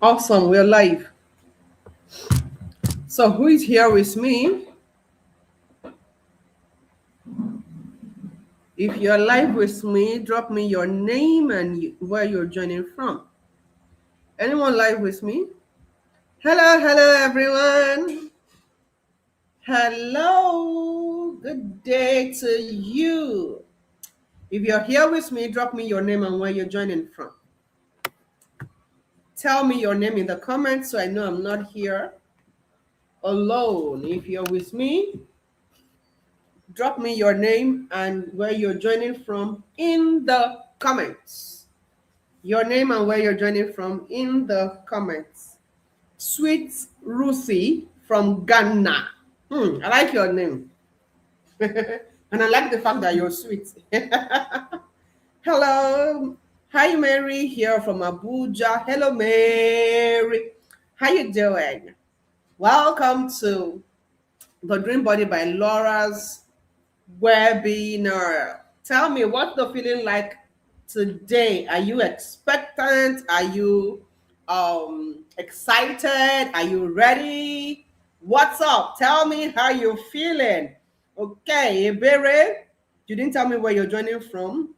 Awesome, we're live. So, who is here with me? If you're live with me, drop me your name and where you're joining from. Anyone live with me? Hello, hello, everyone. Hello, good day to you. If you're here with me, drop me your name and where you're joining from. Tell me your name in the comments so I know I'm not here alone. If you're with me, drop me your name and where you're joining from in the comments. Your name and where you're joining from in the comments. Sweet Ruthie from Ghana. I like your name. And I like the fact that you're sweet. Hello. Hi, Mary, here from Abuja. Hello, Mary. How you doing? Welcome to the Dream Body by Laura's webinar. Tell me what's the feeling like today. Are you expectant? Are you excited? Are you ready? What's up? Tell me how you're feeling. Okay, Ebere, you didn't tell me where you're joining from.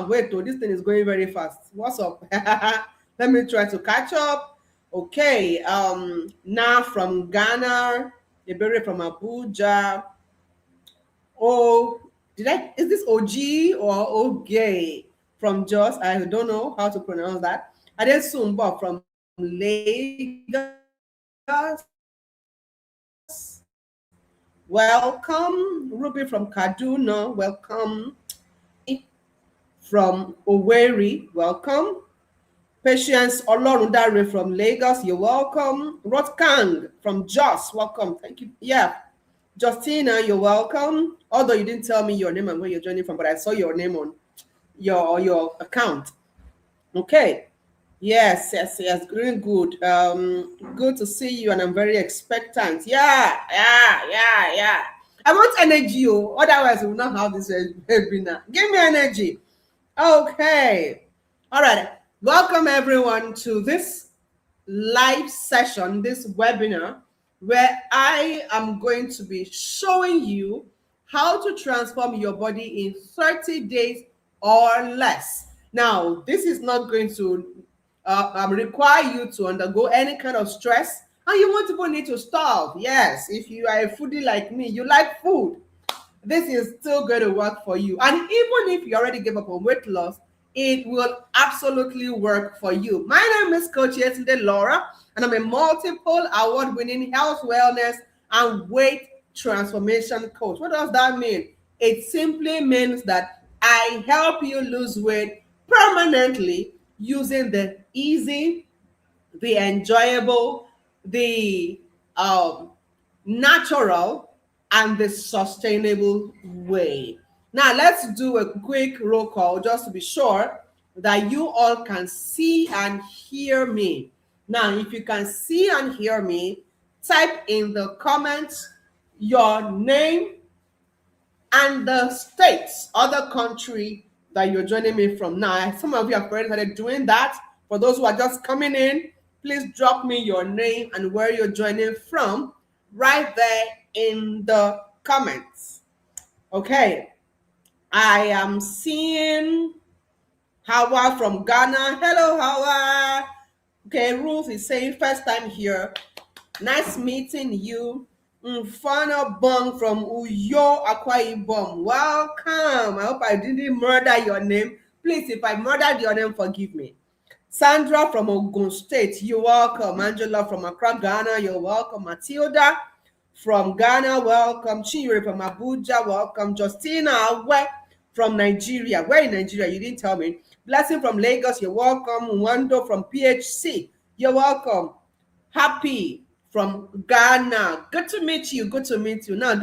Wait, oh, this thing is going very fast. What's up? Let me try to catch up. Okay, now from Ghana, Ebere from Abuja. Oh, is this OG or OG from Jos? I don't know how to pronounce that. Ade Sumba from Lagos. Welcome. Ruby from Kaduna. Welcome. From Owerri. Welcome. Patience Olorundare from Lagos. You're welcome. Rotkang from Jos. Welcome. Thank you. Yeah. Justina, you're welcome. Although you didn't tell me your name and where you're joining from, but I saw your name on your account. Okay. Yes. Doing good. Good to see you, and I'm very expectant. Yeah. I want energy, otherwise we will not have this webinar. Give me energy. Okay. All right. Welcome everyone to this live session, this webinar, where I am going to be showing you how to transform your body in 30 days or less. Now, this is not going to require you to undergo any kind of stress, and you won't even need to starve. Yes, if you are a foodie like me, you like food, this is still going to work for you. And even if you already gave up on weight loss, it will absolutely work for you. My name is Coach Yetunde Laura, and I'm a multiple award-winning health, wellness, and weight transformation coach. What does that mean? It simply means that I help you lose weight permanently using the easy, the enjoyable, the natural, and the sustainable way. Now, let's do a quick roll call just to be sure that you all can see and hear me. Now, if you can see and hear me, type in the comments your name and the states, other country that you're joining me from. Now, some of you have already started doing that. For those who are just coming in, please drop me your name and where you're joining from right there in the comments. Okay, I am seeing Hawa from Ghana. Hello, Hawa. Okay, Ruth is saying first time here. Nice meeting you. Mfana Bong from Uyo Akwa Ibom. Welcome. I hope I didn't murder your name. Please, if I murdered your name, forgive me. Sandra from Ogun State, you're welcome. Angela from Accra, Ghana, you're welcome. Matilda from Ghana, welcome. Chinyere from Abuja, welcome. Justina Awe from Nigeria. Where in Nigeria? You didn't tell me. Blessing from Lagos, you're welcome. Mwando from PHC, you're welcome. Happy from Ghana. Good to meet you. Good to meet you. Now,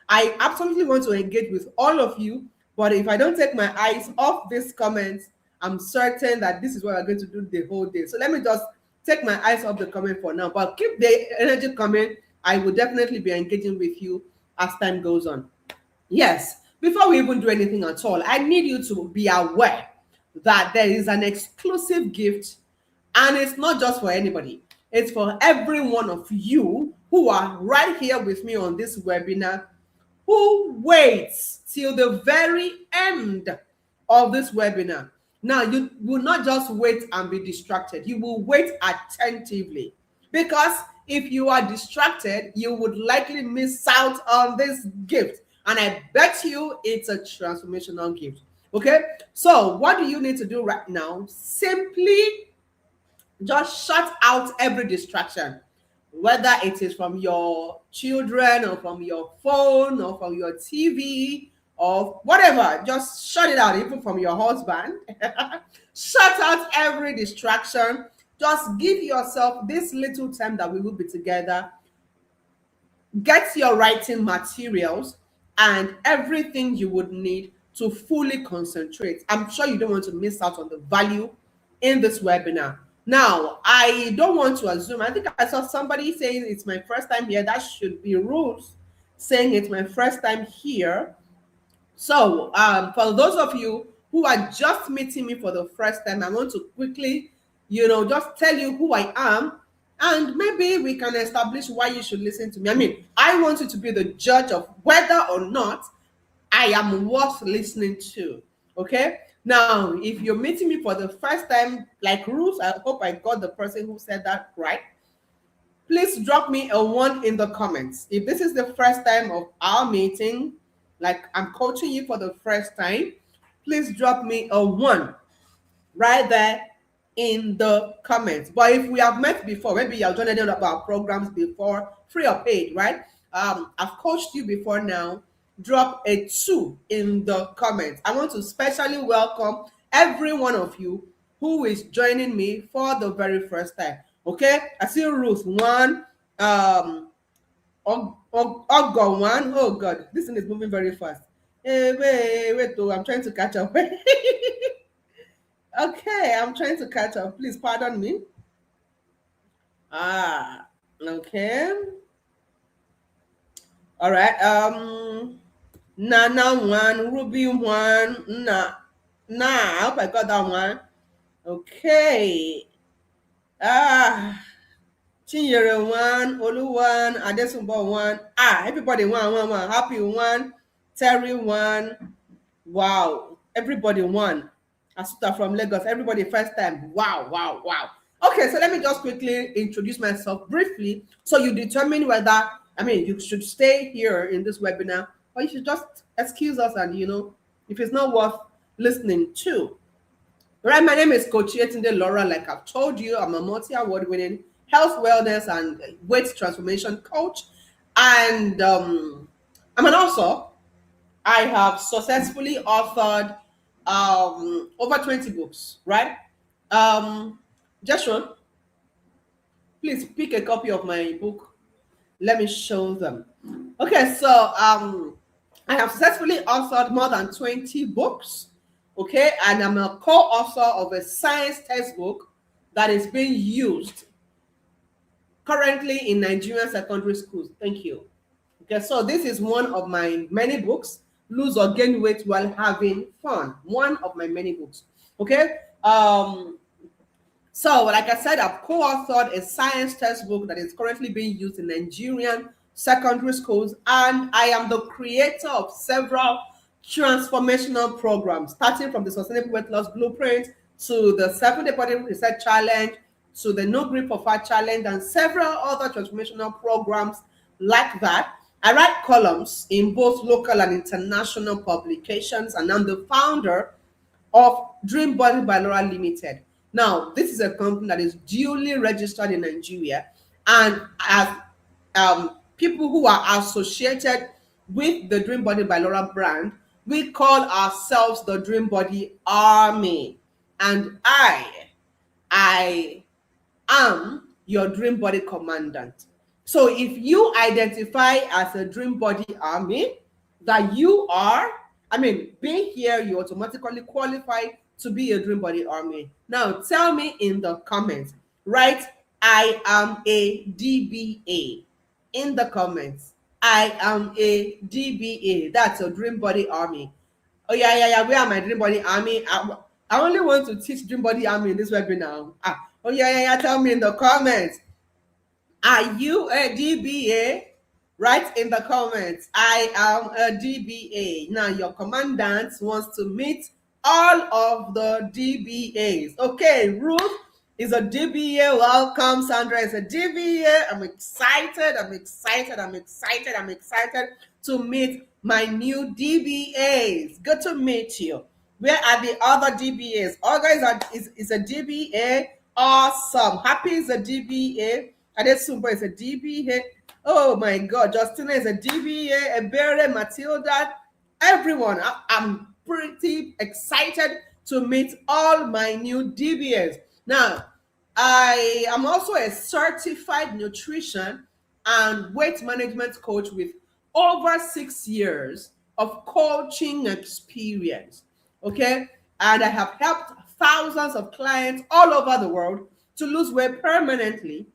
I absolutely want to engage with all of you, but if I don't take my eyes off these comments, I'm certain that this is what we're going to do the whole day. So let me just take my eyes off the comment for now, but keep the energy coming. I will definitely be engaging with you as time goes on. Yes, before we even do anything at all, I need you to be aware that there is an exclusive gift And it's not just for anybody, it's for every one of you who are right here with me on this webinar, who waits till the very end of this webinar. Now, you will not just wait and be distracted, you will wait attentively. Because if you are distracted, you would likely miss out on this gift. And I bet you it's a transformational gift. Okay? So, what do you need to do right now? Simply just shut out every distraction, whether it is from your children or from your phone or from your TV or whatever. Just shut it out, even from your husband. Shut out every distraction. Just give yourself this little time that we will be together. Get your writing materials and everything you would need to fully concentrate. I'm sure you don't want to miss out on the value in this webinar. Now, I don't want to assume. I think I saw somebody saying it's my first time here. That should be Ruth saying it's my first time here. So, for those of you who are just meeting me for the first time, I want to quickly, just tell you who I am, and maybe we can establish why you should listen to me. I mean, I want you to be the judge of whether or not I am worth listening to. Okay? Now, if you're meeting me for the first time, like Ruth, I hope I got the person who said that right. Please drop me a 1 in the comments. If this is the first time of our meeting, like I'm coaching you for the first time, please drop me a 1 right there in the comments. But if we have met before, maybe you've joined any of our programs before, free or paid, right? I've coached you before now. Drop a 2 in the comments. I want to specially welcome every one of you who is joining me for the very first time. Okay, I see Ruth 1, Ogo 1. Oh God, this thing is moving very fast. Hey, wait, I'm trying to catch up. Okay, I'm trying to catch up. Please pardon me. Okay. All right. Nana 1, Ruby 1, I hope I got that one. Okay. Chinyere 1, Olu 1, Adesunbo 1. Everybody 1. Happy 1, Terry 1. Wow. Everybody 1. Asuta from Lagos. Everybody first time. Wow. Okay, so let me just quickly introduce myself briefly so you determine whether, you should stay here in this webinar or you should just excuse us and, if it's not worth listening to. Right, my name is Coach Yetunde Laura. Like I've told you, I'm a multi-award winning health, wellness, and weight transformation coach. And I'm an author. I have successfully authored over 20 books, right? Joshua, please pick a copy of my book. Let me show them. Okay, so I have successfully authored more than 20 books. Okay, and I'm a co-author of a science textbook that is being used currently in Nigerian secondary schools. Thank you. Okay, so this is one of my many books, Lose or Gain Weight While Having Fun. One of my many books. Okay, so like I said, I've co-authored a science textbook that is currently being used in Nigerian secondary schools, and I am the creator of several transformational programs, starting from the Sustainable Weight Loss Blueprint to the 7-Day Body Reset Challenge to the No Grip for Fat Challenge and several other transformational programs like that. I write columns in both local and international publications, and I'm the founder of Dream Body by Laura Limited. Now, this is a company that is duly registered in Nigeria, and as people who are associated with the Dream Body by Laura brand, we call ourselves the Dream Body Army. And I am your Dream Body Commandant. So if you identify as a Dream Body Army, that you are, being here, you automatically qualify to be a Dream Body Army. Now, tell me in the comments, write, I am a DBA in the comments. I am a DBA. That's a Dream Body Army. Oh, yeah. Where are my Dream Body Army? I only want to teach Dream Body Army in this webinar. Oh yeah, yeah, yeah. Tell me in the comments. Are you a DBA? Write in the comments. I am a DBA. Now your commandant wants to meet all of the DBAs. Okay, Ruth is a DBA. Welcome, Sandra is a DBA. I'm excited. I'm excited. I'm excited. I'm excited to meet my new DBAs. Good to meet you. Where are the other DBAs? Olga is a DBA. Awesome. Happy is a DBA. Adesumbo is a DBA. Oh my God. Justina is a DBA. Ebere, Matilda, everyone. I'm pretty excited to meet all my new DBAs. Now, I am also a certified nutrition and weight management coach with over 6 years of coaching experience. Okay. And I have helped thousands of clients all over the world to lose weight permanently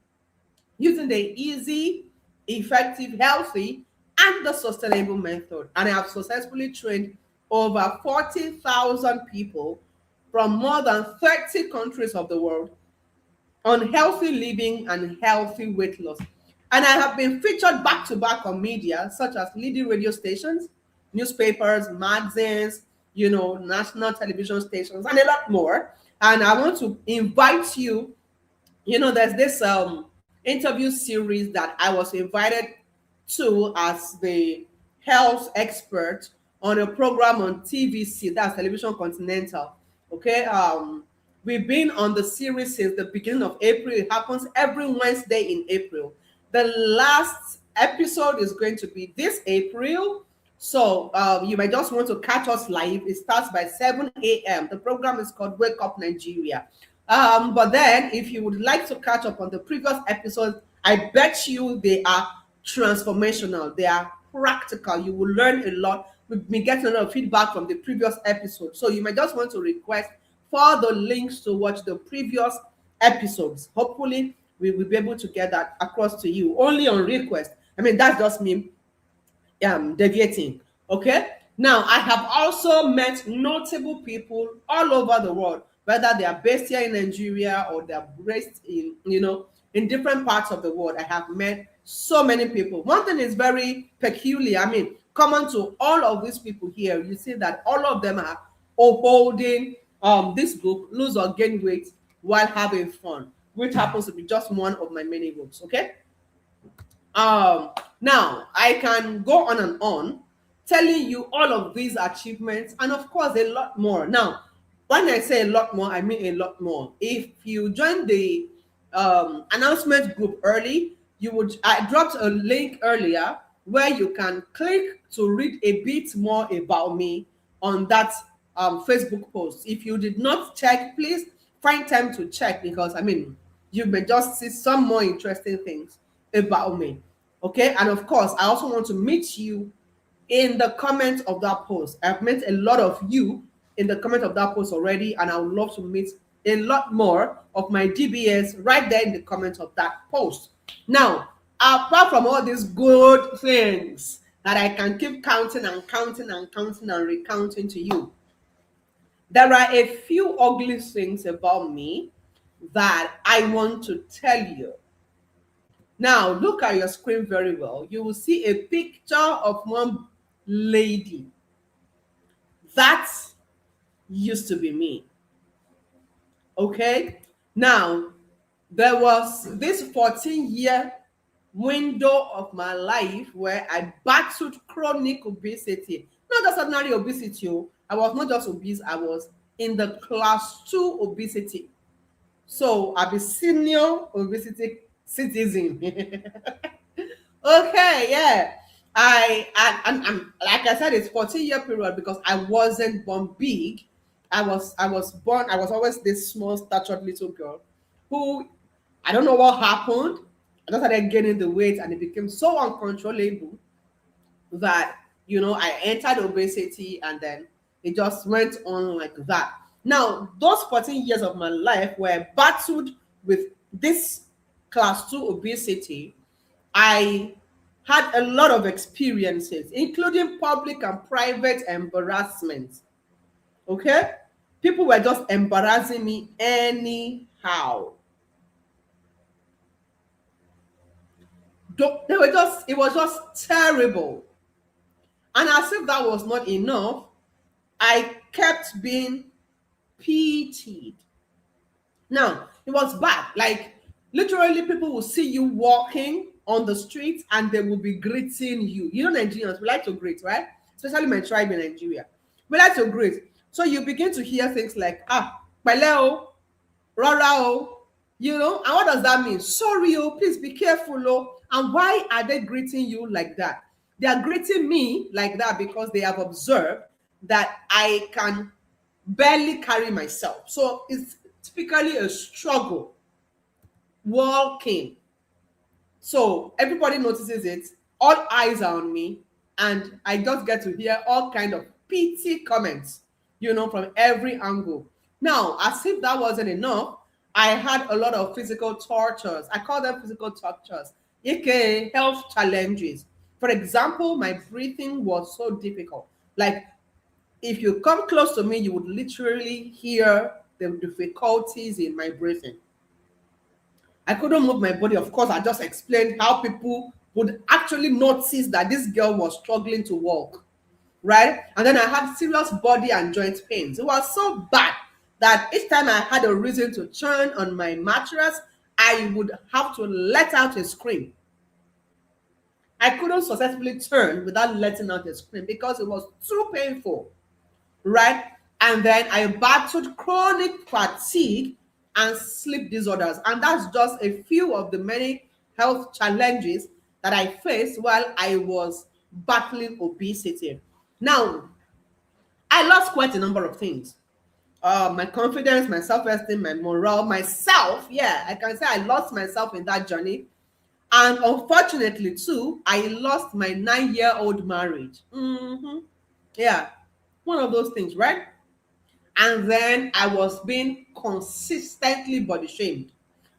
using the easy, effective, healthy, and the sustainable method. And I have successfully trained over 40,000 people from more than 30 countries of the world on healthy living and healthy weight loss. And I have been featured back to back on media such as leading radio stations, newspapers, magazines, national television stations, and a lot more. And I want to invite you. There's this interview series that I was invited to as the health expert on a program on TVC, that's Television Continental. Okay. We've been on the series since the beginning of April. It happens every Wednesday in April. The last episode is going to be this April. So you might just want to catch us live. It starts by 7 a.m. The program is called Wake Up Nigeria. But then, if you would like to catch up on the previous episodes, I bet you they are transformational. They are practical. You will learn a lot. We've been getting a lot of feedback from the previous episode. So you might just want to request for the links to watch the previous episodes. Hopefully, we will be able to get that across to you only on request. I mean, that's just me deviating. Okay. Now, I have also met notable people all over the world, whether they are based here in Nigeria or they are based in different parts of the world. I have met so many people. One thing is very peculiar. I mean, common to all of these people here, you see that all of them are holding this book, Lose or Gain Weight While Having Fun, which happens to be just one of my many books. Okay. Now I can go on and on telling you all of these achievements and of course a lot more. Now, when I say a lot more, I mean a lot more. If you join the announcement group early, I dropped a link earlier where you can click to read a bit more about me on that Facebook post. If you did not check, please find time to check, because I mean, you may just see some more interesting things about me. Okay. And of course, I also want to meet you in the comments of that post. I've met a lot of you in the comment of that post already, and I would love to meet a lot more of my DBS right there in the comments of that post. Now, apart from all these good things that I can keep counting and counting and counting and recounting to you, there are a few ugly things about me that I want to tell you. Now, look at your screen very well. You will see a picture of one lady. That used to be me. Okay? Now, there was this 14-year window of my life where I battled chronic obesity. Not just ordinary obesity. I was not just obese, I was in the class 2 obesity. So I'll be senior obesity citizen. Okay, yeah. I'm like I said, it's 14-year period because I wasn't born big. I was always this small statured little girl who, I don't know what happened. I just started gaining the weight and it became so uncontrollable that I entered obesity, and then it just went on like that. Now, those 14 years of my life were battled with this class 2 obesity. I had a lot of experiences, including public and private embarrassment. Okay? People were just embarrassing me anyhow. They were just, it was just terrible. And as if that was not enough, I kept being pitied. Now, it was bad. Like, literally, people will see you walking on the street and they will be greeting you. You know, Nigerians, we like to greet, right? Especially my tribe in Nigeria. We like to greet. So you begin to hear things like, pẹ̀lẹ́ o, rọra o, you know, and what does that mean? Sorry, oh, please be careful, oh. And why are they greeting you like that? They are greeting me like that because they have observed that I can barely carry myself. So it's typically a struggle walking. So everybody notices it, all eyes are on me, and I just get to hear all kind of pity comments, you know, from every angle. Now, as if that wasn't enough, I had a lot of physical tortures. I call them physical tortures, aka health challenges. For example, my breathing was so difficult. Like, if you come close to me, you would literally hear the difficulties in my breathing. I couldn't move my body. Of course, I just explained how people would actually notice that this girl was struggling to walk, right? And then I had serious body and joint pains. It was so bad that each time I had a reason to turn on my mattress, I would have to let out a scream. I couldn't successfully turn without letting out a scream because it was too painful, right? And then I battled chronic fatigue and sleep disorders. And that's just a few of the many health challenges that I faced while I was battling obesity. Now, I lost quite a number of things. My confidence, my self-esteem, my morale, myself. Yeah, I can say I lost myself in that journey. And unfortunately, too, I lost my 9-year-old marriage. Yeah, one of those things, right? And then I was being consistently body shamed.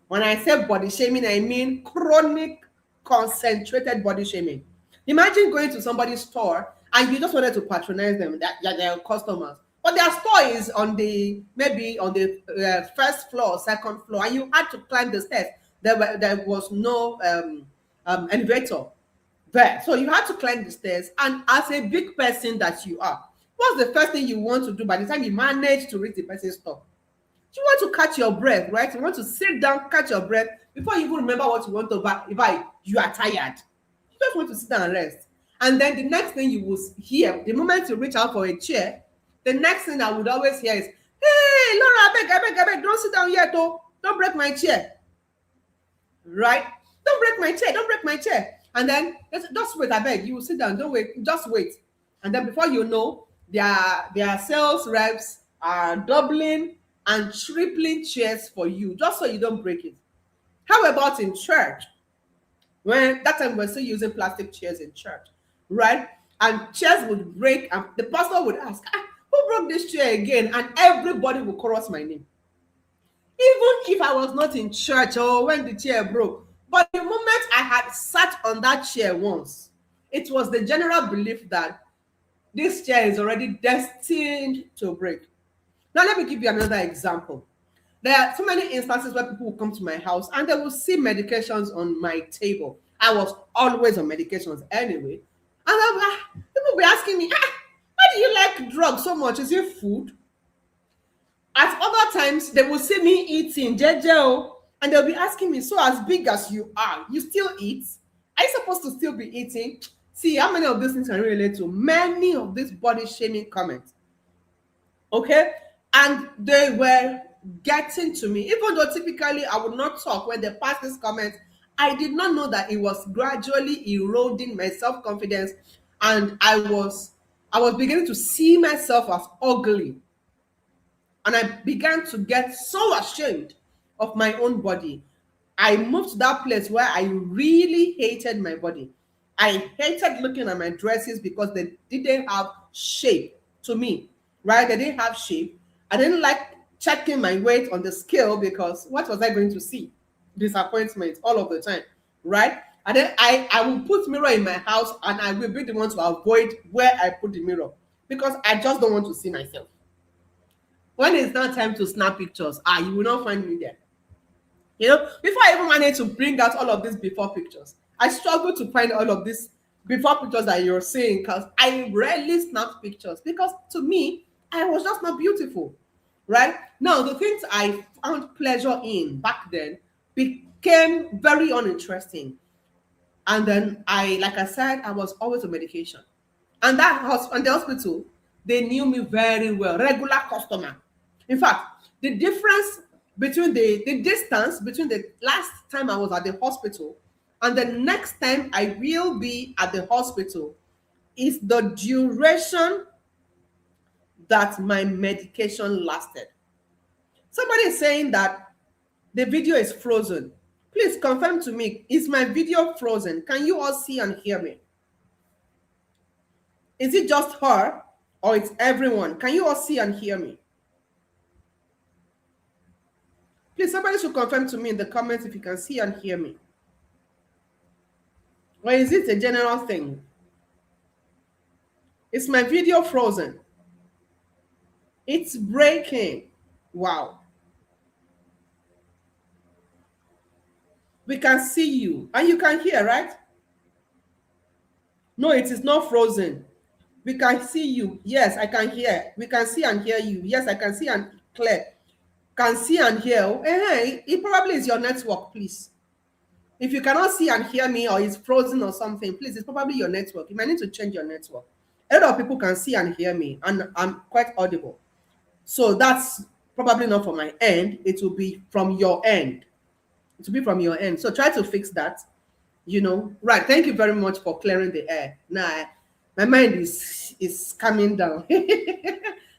When I say body shaming, I mean chronic, concentrated body shaming. Imagine going to somebody's store and you just wanted to patronize them, that they're customers. But their store is on the, maybe on the first floor, second floor, and you had to climb the stairs. There was no elevator there. So you had to climb the stairs. And as a big person that you are, what's the first thing you want to do by the time you manage to reach the person's store? You want to catch your breath, right? You want to sit down, catch your breath before you even remember what you want to buy. You are tired. You just want to sit down and rest. And then the next thing you will hear, the moment you reach out for a chair, the next thing I would always hear is, "Hey, Laura, I beg, don't sit down yet, oh. Don't break my chair." Right? Don't break my chair, don't break my chair. And then just wait, I beg. You will sit down, don't wait, just wait. And then before you know, their sales reps are doubling and tripling chairs for you just so you don't break it. How about in church? When that time we're still using plastic chairs in church, right? And chairs would break, and the pastor would ask, who broke this chair again? And everybody would chorus my name. Even if I was not in church or when the chair broke. But the moment I had sat on that chair once, it was the general belief that this chair is already destined to break. Now, let me give you another example. There are so many instances where people will come to my house and they will see medications on my table. I was always on medications anyway. And people will be asking me, why do you like drugs so much? Is it food? At other times, they will see me eating, jeje, and they'll be asking me, so as big as you are, you still eat? Are you supposed to still be eating? See, how many of these things can relate to many of these body shaming comments? Okay? And they were getting to me, even though typically I would not talk when they pass this comment. I did not know that it was gradually eroding my self-confidence, and I was beginning to see myself as ugly. And I began to get so ashamed of my own body. I moved to that place where I really hated my body. I hated looking at my dresses because they didn't have shape to me, right? They didn't have shape. I didn't like checking my weight on the scale because what was I going to see? Disappointment all of the time, right? And then I will put mirror in my house and I will be the one to avoid where I put the mirror because I just don't want to see myself. When it's not time to snap pictures, you will not find me there. You know, before I even managed to bring out all of these before pictures, I struggle to find all of these before pictures that you're seeing because I rarely snap pictures because to me, I was just not beautiful. Right? Now, the things I found pleasure in back then became very uninteresting. And then like I said, I was always on medication. And on the hospital, they knew me very well, regular customer. In fact, the difference between the distance between the last time I was at the hospital and the next time I will be at the hospital is the duration that my medication lasted. Somebody is saying that the video is frozen. Please confirm to me, is my video frozen? Can you all see and hear me? Is it just her or it's everyone? Can you all see and hear me? Please, somebody should confirm to me in the comments if you can see and hear me. Or is it a general thing? Is my video frozen? It's breaking. Wow. We can see you and you can hear, right? No, it is not frozen. We can see you. Yes, I can hear. We can see and hear you. Yes, I can see and clear. Can see and hear. Hey, it probably is your network, please. If you cannot see and hear me or it's frozen or something, please, it's probably your network. You might need to change your network. A lot of people can see and hear me, and I'm quite audible. So that's probably not from my end. It will be from your end. It will be from your end. So try to fix that. Right. Thank you very much for clearing the air. Now, my mind is coming down.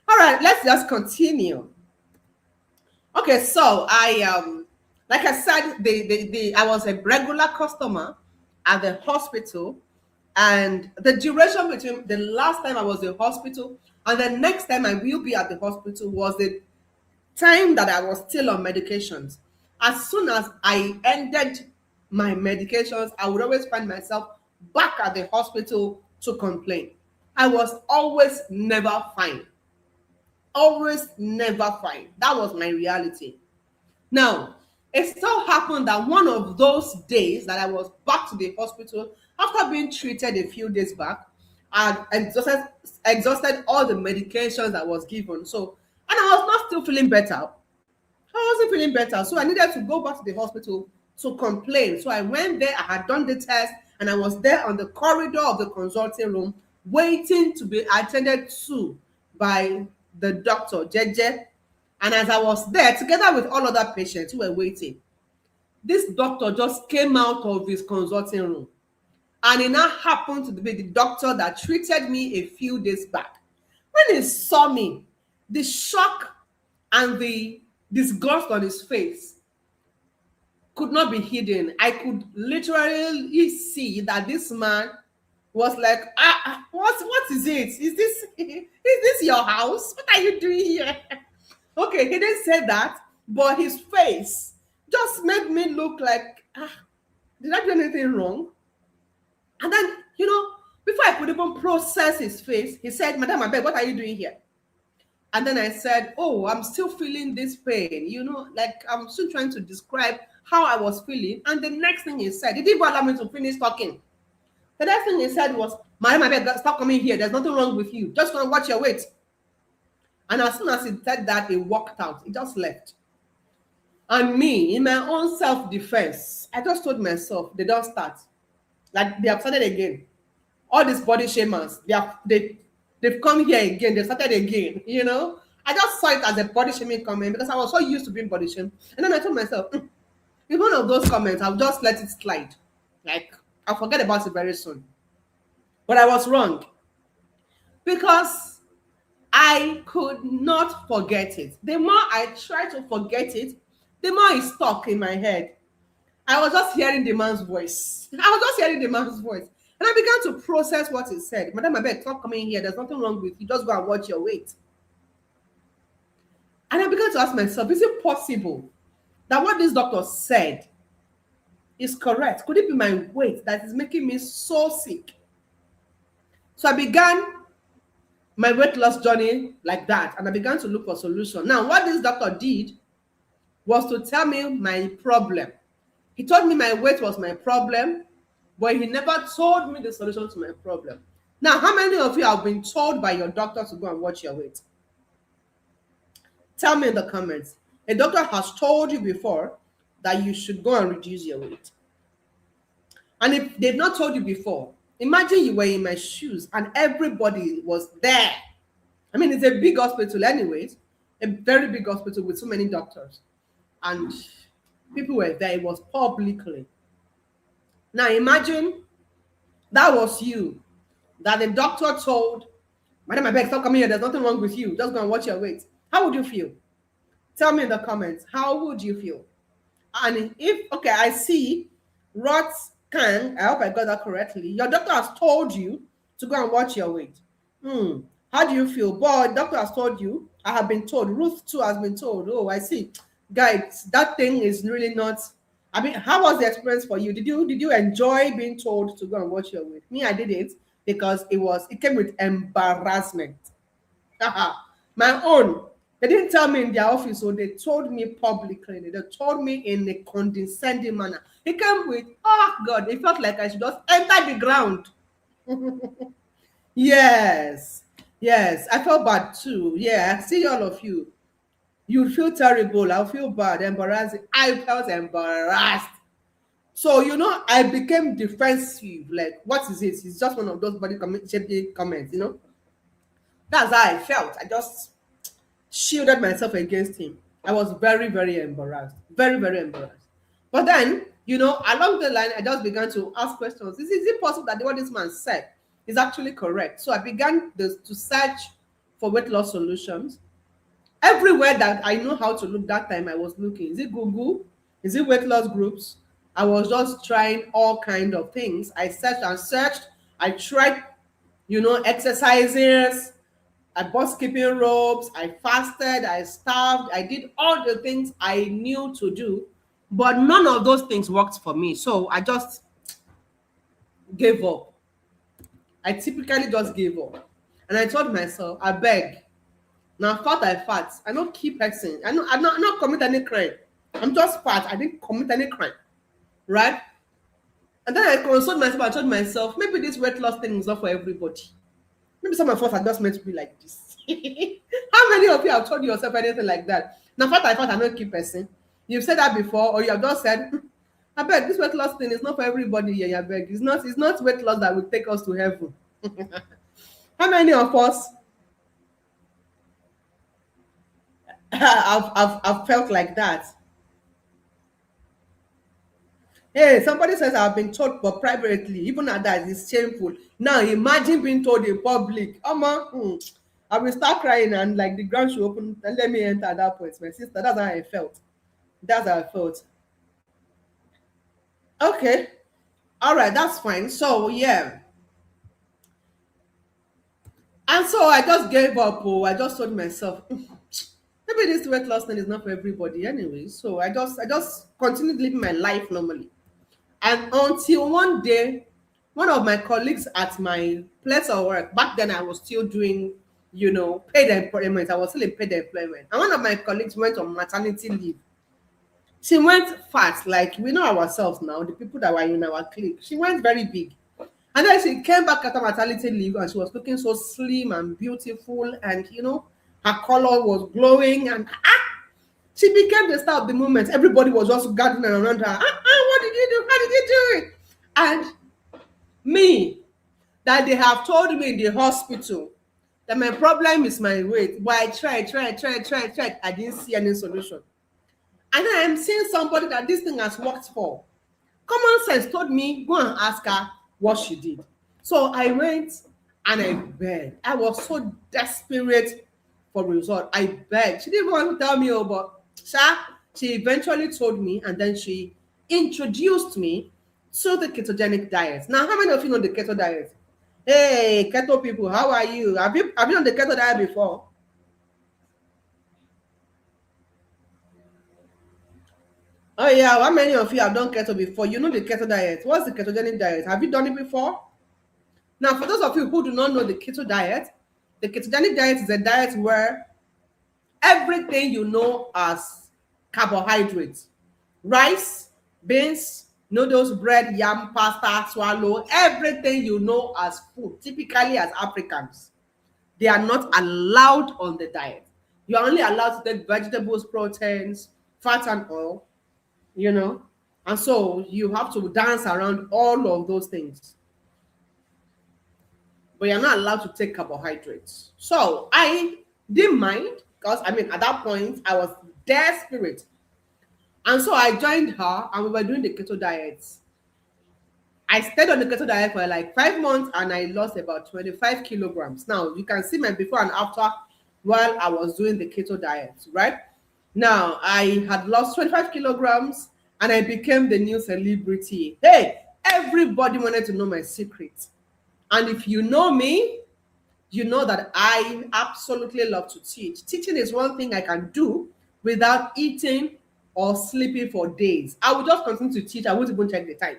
All right, let's just continue. Okay, so like I said, I was a regular customer at the hospital, and the duration between the last time I was in hospital and the next time I will be at the hospital was the time that I was still on medications. As soon as I ended my medications, I would always find myself back at the hospital to complain. I was always never fine. Always never fine. That was my reality. Now, it so happened that one of those days that I was back to the hospital after being treated a few days back, I exhausted all the medications I was given. So, and I was not still feeling better. I wasn't feeling better. So I needed to go back to the hospital to complain. So I went there, I had done the test, and I was there on the corridor of the consulting room waiting to be attended to by the doctor, Jeje. And as I was there, together with all other patients who were waiting, this doctor just came out of his consulting room. And it now happened to be the doctor that treated me a few days back. When he saw me, the shock and the disgust on his face could not be hidden. I could literally see that this man was like, what is it? Is this your house? What are you doing here? Okay, he didn't say that, but his face just made me look like, did I do anything wrong? And then, before I could even process his face, he said, Madam Abeg, what are you doing here? And then I said, oh, I'm still feeling this pain, like I'm still trying to describe how I was feeling. And the next thing he said, he didn't even allow me to finish talking. The next thing he said was, Madam Abeg, stop coming here. There's nothing wrong with you. Just gonna watch your weight. And as soon as he said that, he walked out. He just left. And me, in my own self-defense, I just told myself, they don't start. Like, they have started again. All these body shamers, they've come here again. They started again, I just saw it as a body shaming comment because I was so used to being body shamed. And then I told myself, in one of those comments, I'll just let it slide. Like, I'll forget about it very soon. But I was wrong. Because I could not forget it. The more I tried to forget it, the more it stuck in my head. I was just hearing the man's voice. And I began to process what he said. Madam Abeg, stop coming here. There's nothing wrong with you. Just go and watch your weight. And I began to ask myself, is it possible that what this doctor said is correct? Could it be my weight that is making me so sick? So I began my weight loss journey like that, and I began to look for solution. Now, what this doctor did was to tell me my problem. He told me my weight was my problem, but he never told me the solution to my problem. Now, how many of you have been told by your doctor to go and watch your weight? Tell me in the comments. A doctor has told you before that you should go and reduce your weight. And if they've not told you before, imagine you were in my shoes and everybody was there. I mean, it's a big hospital, anyways, a very big hospital with so many doctors. And people were there. It was publicly. Now, imagine that was you, that the doctor told, Madam, I beg, stop coming here. There's nothing wrong with you. Just go and watch your weight. How would you feel? Tell me in the comments. How would you feel? And if, okay, I see Roth Kang, I hope I got that correctly. Your doctor has told you to go and watch your weight. How do you feel? Boy, doctor has told you. I have been told. Ruth too has been told. Oh, I see. Guys, that thing is really not. I mean, how was the experience for you? Did you enjoy being told to go and watch your weight? Me, I did it because it came with embarrassment. My own. They didn't tell me in their office, so they told me publicly. They told me in a condescending manner. It came with, oh God, it felt like I should just enter the ground. Yes, yes, I felt bad too. Yeah, I see all of you. You feel terrible. I feel bad, embarrassing. I felt embarrassed. So, I became defensive. Like, what is it? It's just one of those shaping comments, That's how I felt. I just shielded myself against him. I was very, very embarrassed. Very, very embarrassed. But then, along the line, I just began to ask questions. Is it possible that what this man said is actually correct? So I began to search for weight loss solutions. Everywhere that I know how to look that time, I was looking. Is it Google? Is it weight loss groups? I was just trying all kind of things. I searched and searched. I tried, exercises. I bought skipping ropes. I fasted. I starved. I did all the things I knew to do. But none of those things worked for me. So I just gave up. I typically just gave up. And I told myself, I beg. Now fat I fat. I don't keep person. I'm not commit any crime. I'm just fat. I didn't commit any crime. Right? And then I consoled myself. I told myself, maybe this weight loss thing is not for everybody. Maybe some of us are just meant to be like this. How many of you have told yourself anything like that? Now fat I fat, I don't keep person. You've said that before, or you have just said, I beg, this weight loss thing is not for everybody here. I beg. It's not weight loss that will take us to heaven. How many of us I've felt like that? Hey, somebody says I've been told, but privately, even at that, it's shameful. Now imagine being told in public. I will start crying and like the ground should open and let me enter at that point. My sister, that's how I felt. That's how I felt. Okay. All right, that's fine. So yeah. And so I just gave up. Oh, I just told myself, maybe this weight loss thing is not for everybody anyway. So I just continued living my life normally. And until one day, one of my colleagues at my place of work, back then I was still doing, paid employment. I was still in paid employment. And one of my colleagues went on maternity leave. She went fast, like we know ourselves now, the people that were in our clique. She went very big. And then she came back after maternity leave and she was looking so slim and beautiful and, her color was glowing and she became the star of the moment. Everybody was just gathering around her. What did you do? How did you do it? And me, that they have told me in the hospital that my problem is my weight. But I tried. I didn't see any solution. And then I'm seeing somebody that this thing has worked for. Common sense told me, go and ask her what she did. So I went and I begged. I was so desperate for result. I begged. She didn't want to tell me, but she eventually told me, and then she introduced me to the ketogenic diet. Now, how many of you know the keto diet? Hey, keto people, how are you? Have you on the keto diet before? Oh yeah, how many of you have done keto before? You know the keto diet. What's the ketogenic diet? Have you done it before? Now, for those of you who do not know the keto diet, the ketogenic diet is a diet where everything you know as carbohydrates, rice, beans, Noodles, bread, yam, pasta, swallow, everything you know as food, typically as Africans. They are not allowed on the diet. You're only allowed to take vegetables, proteins, fat, and oil, you know. And so you have to dance around all of those things. But you're not allowed to take carbohydrates. So I didn't mind because, I mean, at that point, I was desperate. And so I joined her and we were doing the keto diet. I stayed on the keto diet for like 5 months and I lost about 25 kilograms. Now you can see my before and after while I was doing the keto diet, right? Now I had lost 25 kilograms and I became the new celebrity. Hey, everybody wanted to know my secret. And if you know me, you know that I absolutely love to teach. Teaching is one thing I can do without eating or sleeping for days. I will just continue to teach. I won't even check the time.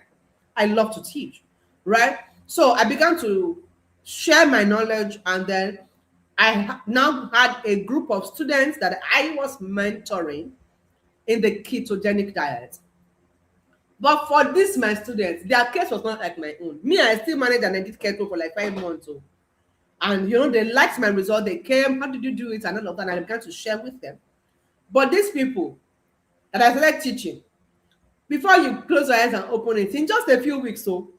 I love to teach, right? So I began to share my knowledge, and then now had a group of students that I was mentoring in the ketogenic diet. But for this, my students, their case was not like my own. Me, I still managed and I did keto for like 5 months. So, and they liked my result. They came, how did you do it? And all of that. And I began to share with them. But these people that I started teaching, before you close your eyes and open it, in just a few weeks, so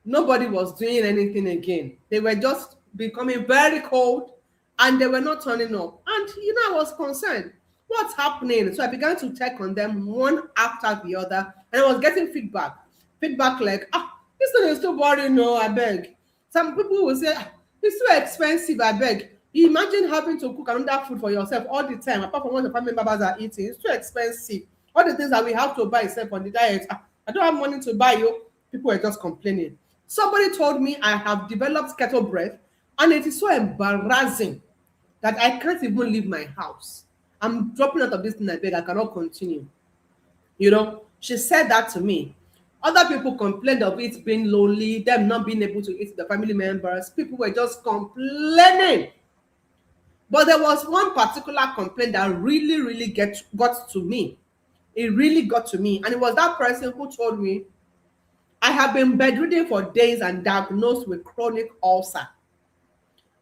nobody was doing anything again. They were just becoming very cold and they were not turning up. And I was concerned. What's happening? So I began to check on them one after the other, and I was getting feedback. Feedback like, this thing is too boring, no, I beg. Some people will say, it's too expensive, I beg. You imagine having to cook another food for yourself all the time, apart from what your family members are eating. It's too expensive. All the things that we have to buy except on the diet. I don't have money to buy you. People were just complaining. Somebody told me I have developed keto breath, and it is so embarrassing that I can't even leave my house. I'm dropping out of this thing, I beg, I cannot continue. She said that to me. Other people complained of it being lonely, them not being able to eat the family members. People were just complaining. But there was one particular complaint that really, really got to me. It really got to me. And it was that person who told me, I have been bedridden for days and diagnosed with chronic ulcer.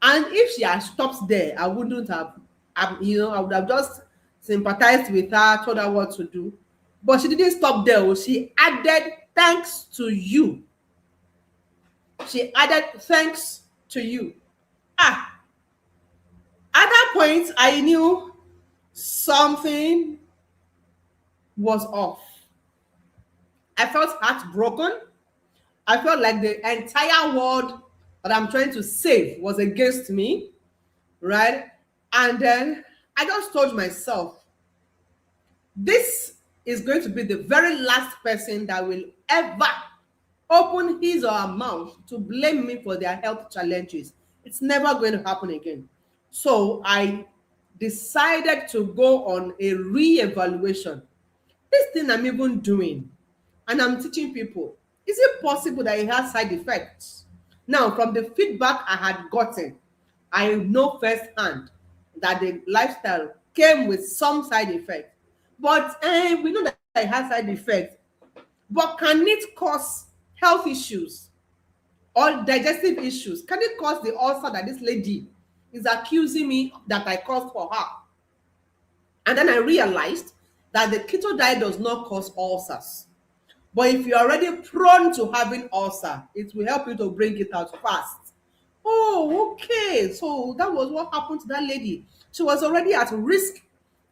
And if she had stopped there, I wouldn't have, I would have just sympathized with her, told her what to do. But she didn't stop there. She added, thanks to you. She added, thanks to you. At that point, I knew something was off. I felt heartbroken. I felt like the entire world that I'm trying to save was against me, right? And then I just told myself, this is going to be the very last person that will ever open his or her mouth to blame me for their health challenges. It's never going to happen again. So I decided to go on a re-evaluation. This thing I'm even doing, and I'm teaching people, is it possible that it has side effects? Now, from the feedback I had gotten, I know firsthand that the lifestyle came with some side effects. But we know that it has side effects. But can it cause health issues or digestive issues? Can it cause the ulcer that this lady is accusing me that I caused for her? And then I realized that the keto diet does not cause ulcers. But if you're already prone to having ulcer, it will help you to bring it out fast. Oh, okay. So that was what happened to that lady. She was already at risk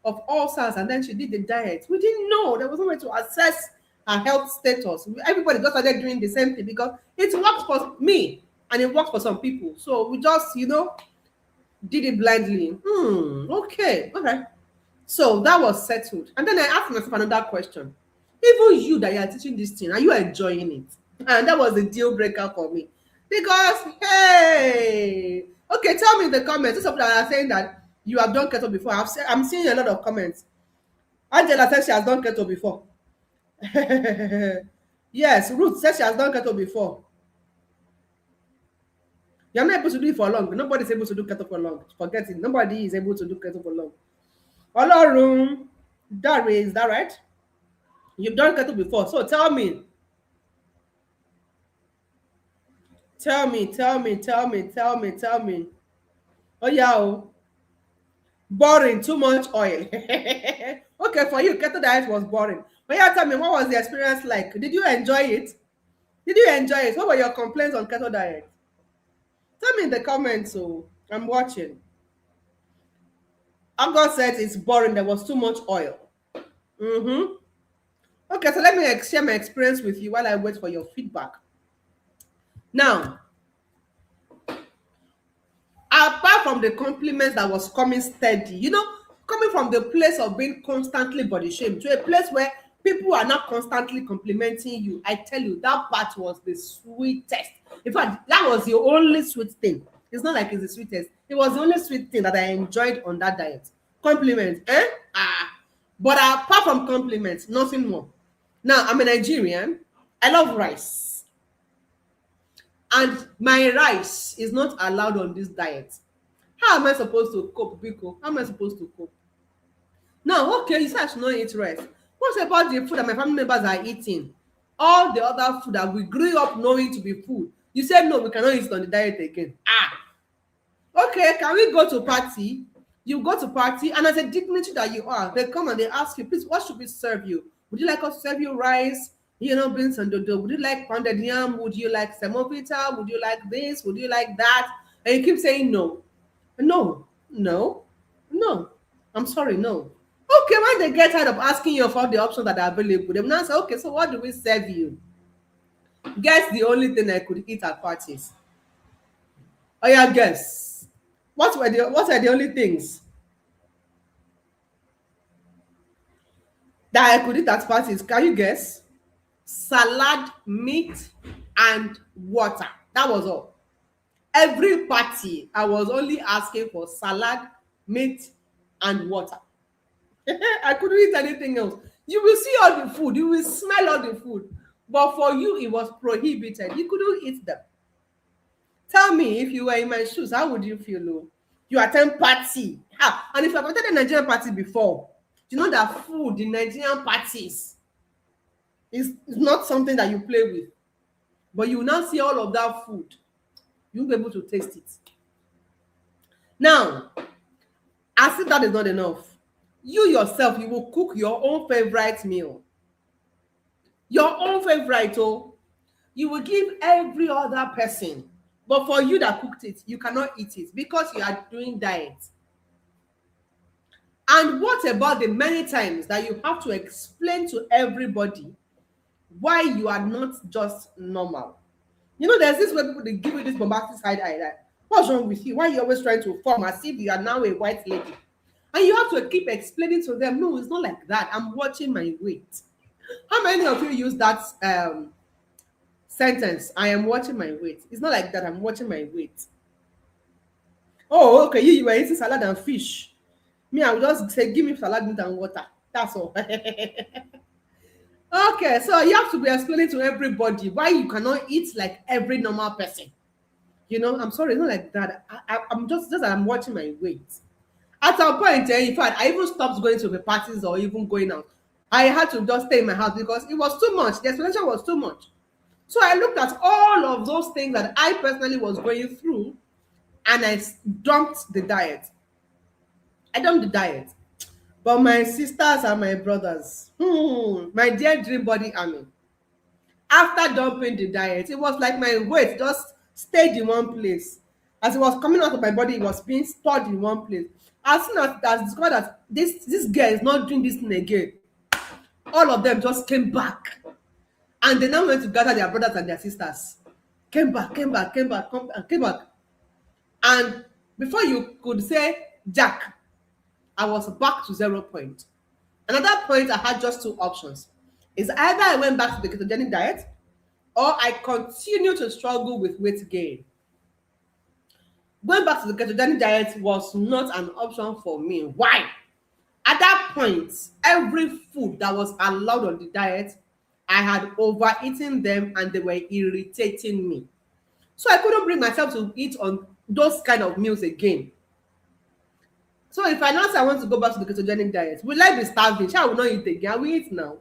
of ulcers, and then she did the diet. We didn't know. There was no way to assess her health status. Everybody just started doing the same thing because it worked for me and it worked for some people. So we just, did it blindly. Okay. All right. So that was settled. And then I asked myself another question. Even you that you are teaching this thing, are you enjoying it? And that was the deal breaker for me. Because, hey, okay, tell me in the comments. Those people that are saying that you have done keto before. I'm seeing a lot of comments. Angela says she has done keto before. Yes, Ruth says she has done keto before. You're not able to do it for long. Nobody's able to do keto for long. Forget it. Nobody is able to do keto for long. Olorun, Dare, is that right? You've done keto before. So tell me, Tell me, tell me, tell me, tell me, tell me. Oh yeah, oh. Boring, too much oil. Okay, for you, keto diet was boring. But yeah, tell me, what was the experience like? Did you enjoy it? Did you enjoy it? What were your complaints on keto diet? Tell me in the comments. So I'm watching. Uncle said it's boring. There was too much oil. Mm-hmm. Okay, so let me share my experience with you while I wait for your feedback. Now, apart from the compliments that was coming steady, coming from the place of being constantly body shamed to a place where people are not constantly complimenting you, I tell you, that part was the sweetest. In fact, that was the only sweet thing. It's not like it's the sweetest. It was the only sweet thing that I enjoyed on that diet. Compliments, eh? But apart from compliments, nothing more. Now, I'm a Nigerian. I love rice. And my rice is not allowed on this diet. How am I supposed to cope, Biko? How am I supposed to cope? Now, okay, you said I should not eat rice. What about the food that my family members are eating? All the other food that we grew up knowing to be food. You said no, we cannot eat it on the diet again. Okay, can we go to party? You go to party, and as a dignity that you are, they come and they ask you, please, what should we serve you? Would you like us to serve you rice? Beans and dodo. Would you like pounded yam? Would you like semovita? Would you like this? Would you like that? And you keep saying no. No, no, no. I'm sorry, no. Okay, when they get tired of asking you for the options that are available, they will now say, okay, so what do we serve you? Guess the only thing I could eat at parties. Oh yeah, guess. What are the only things that I could eat at parties? Can you guess? Salad, meat, and water. That was all. Every party, I was only asking for salad, meat, and water. I couldn't eat anything else. You will see all the food, you will smell all the food, but for you, it was prohibited. You couldn't eat them. Tell me, if you were in my shoes, how would you feel? Oh? You attend party. And if you have attended a Nigerian party before, you know that food in Nigerian parties is not something that you play with. But you will now see all of that food. You'll be able to taste it. Now, as if that is not enough, you yourself, you will cook your own favorite meal. Your own favorite, oh. You will give every other person. But for you that cooked it, you cannot eat it because you are doing diet. And what about the many times that you have to explain to everybody why you are not just normal? There's this way people they give you this bombastic side eye that what's wrong with you? Why are you always trying to form as if you are now a white lady? And you have to keep explaining to them, no, it's not like that. I'm watching my weight. How many of you use that sentence? I am watching my weight. It's not like that. I'm watching my weight. Oh, okay. You were eating salad and fish. Me, I would just say, give me salad, meat, and water. That's all. Okay, so you have to be explaining to everybody why you cannot eat like every normal person. I'm sorry, it's not like that. I'm just I'm watching my weight. At some point, in fact, I even stopped going to the parties or even going out. I had to just stay in my house because it was too much. The explanation was too much. So I looked at all of those things that I personally was going through and I dumped the diet. I dumped the diet. But my sisters and my brothers, my dear Dream Body Army, after dumping the diet, it was like my weight just stayed in one place. As it was coming out of my body, it was being stored in one place. As soon as I discovered that this girl is not doing this thing again, all of them just came back. And they now went to gather their brothers and their sisters. Came back. And before you could say Jack, I was back to 0 point. And at that point, I had just two options. Is either I went back to the ketogenic diet or I continue to struggle with weight gain. Going back to the ketogenic diet was not an option for me. Why? At that point, every food that was allowed on the diet, I had overeaten them and they were irritating me. So I couldn't bring myself to eat on those kind of meals again. So if I now say I want to go back to the ketogenic diet, will I be starving? I will not eat again. I will eat now.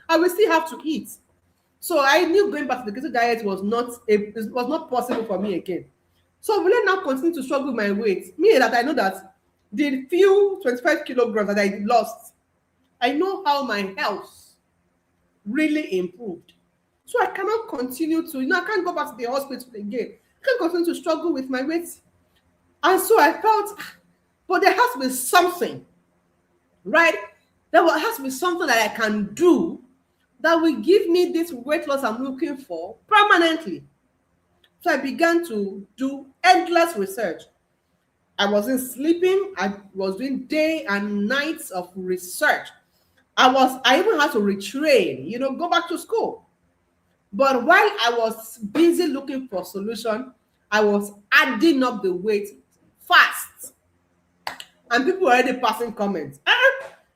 I will still have to eat. So I knew going back to the keto diet was not possible for me again. So will I now continue to struggle with my weight? Me that I know that the few 25 kilograms that I lost, I know how my health really improved. So I cannot continue to, I can't go back to the hospital again. I can't continue to struggle with my weight. And so I felt, but there has to be something, right? Has to be something that I can do that will give me this weight loss I'm looking for permanently. So I began to do endless research. I wasn't sleeping. I was doing day and nights of research. I even had to retrain, go back to school. But while I was busy looking for solution, I was adding up the weight fast. And people were already passing comments.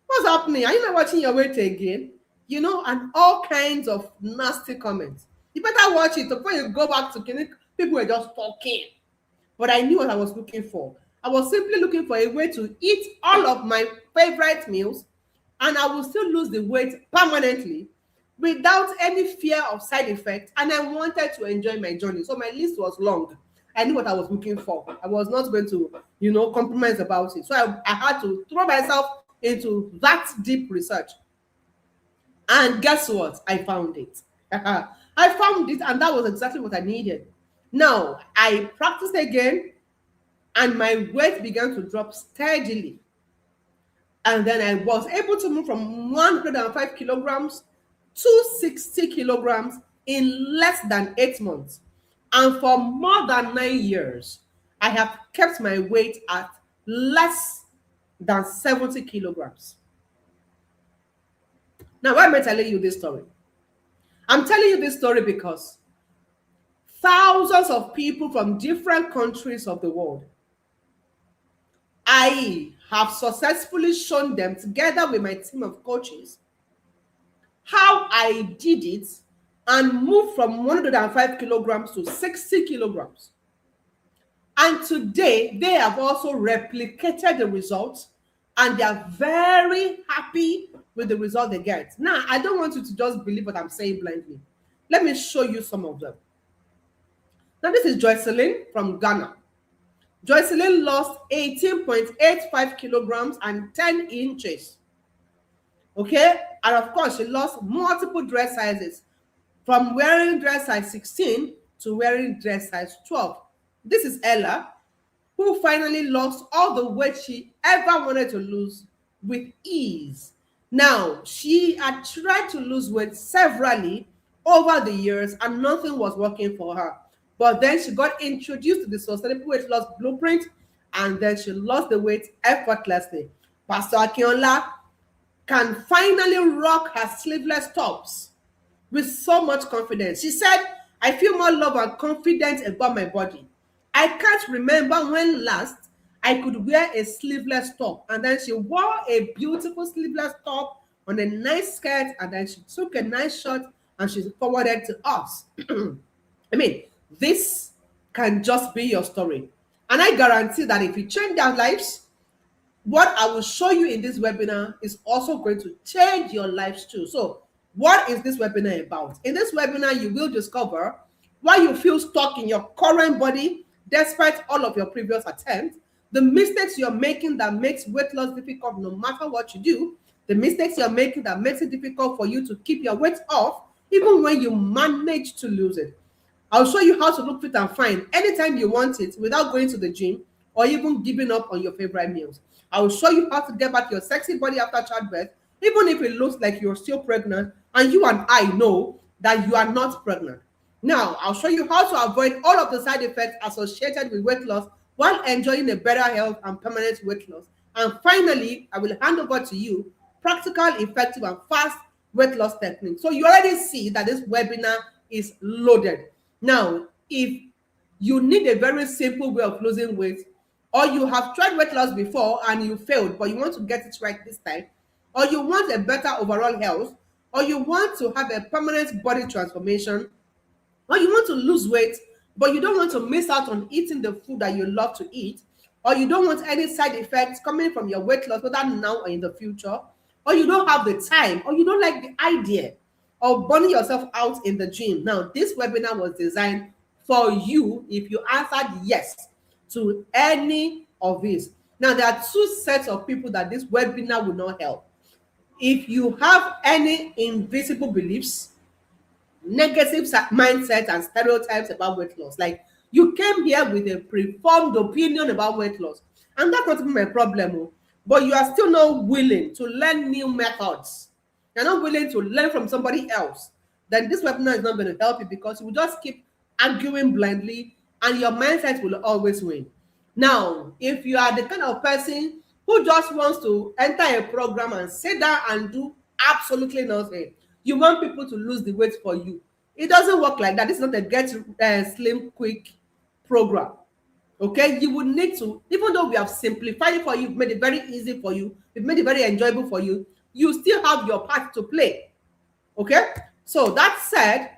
What's happening? Are you not watching your weight again? And all kinds of nasty comments. You better watch it before you go back to clinic. People were just talking. But I knew what I was looking for. I was simply looking for a way to eat all of my favorite meals, and I will still lose the weight permanently without any fear of side effects. And I wanted to enjoy my journey. So my list was long. I knew what I was looking for. I was not going to, compromise about it. So I had to throw myself into that deep research. And guess what? I found it. I found it, and that was exactly what I needed. Now, I practiced again, and my weight began to drop steadily. And then I was able to move from 105 kilograms to 60 kilograms in less than 8 months. And for more than 9 years, I have kept my weight at less than 70 kilograms. Now, why am I telling you this story? I'm telling you this story because thousands of people from different countries of the world, I have successfully shown them, together with my team of coaches, how I did it and moved from 105 kilograms to 60 kilograms. And today, they have also replicated the results, and they are very happy with the result they get. Now, I don't want you to just believe what I'm saying blindly. Let me show you some of them. Now, this is Joycelyn from Ghana. Joycelyn lost 18.85 kilograms and 10 inches. Okay? And of course, she lost multiple dress sizes, from wearing dress size 16 to wearing dress size 12. This is Ella, who finally lost all the weight she ever wanted to lose with ease. Now, she had tried to lose weight severally over the years, and nothing was working for her. But then she got introduced to the Sustainable Weight Loss Blueprint, and then she lost the weight effortlessly. Pastor Akinola can finally rock her sleeveless tops with so much confidence. She said, I feel more love and confidence about my body. I can't remember when last I could wear a sleeveless top. And then she wore a beautiful sleeveless top on a nice skirt, and then she took a nice shot and she forwarded to us. I mean, this can just be your story. And I guarantee that if you change their lives, what I will show you in this webinar is also going to change your lives too. So what is this webinar about? In this webinar, you will discover why you feel stuck in your current body despite all of your previous attempts, the mistakes you're making that makes weight loss difficult no matter what you do, the mistakes you're making that makes it difficult for you to keep your weight off even when you manage to lose it. I'll show you how to look fit and fine anytime you want it without going to the gym or even giving up on your favorite meals. I will show you how to get back your sexy body after childbirth, even if it looks like you're still pregnant and you and I know that you are not pregnant. Now, I'll show you how to avoid all of the side effects associated with weight loss while enjoying a better health and permanent weight loss. And finally, I will hand over to you practical, effective, and fast weight loss techniques. So you already see that this webinar is loaded. Now, if you need a very simple way of losing weight, or you have tried weight loss before and you failed, but you want to get it right this time, or you want a better overall health, or you want to have a permanent body transformation, or you want to lose weight, but you don't want to miss out on eating the food that you love to eat, or you don't want any side effects coming from your weight loss, whether now or in the future, or you don't have the time, or you don't like the idea of burning yourself out in the gym. Now, this webinar was designed for you if you answered yes to any of this. Now, there are two sets of people that this webinar will not help. If you have any invisible beliefs, negative mindset and stereotypes about weight loss, like you came here with a preformed opinion about weight loss, and that's not even my problem, but you are still not willing to learn new methods, you're not willing to learn from somebody else, then this webinar is not going to help you, because you will just keep arguing blindly and your mindset will always win. Now, if you are the kind of person who just wants to enter a program and sit down and do absolutely nothing, you want people to lose the weight for you, it doesn't work like that. This is not a get slim quick program. Okay, you would need to, even though we have simplified it for you, made it very easy for you, we've made it very enjoyable for you, you still have your part to play. Okay, so that said,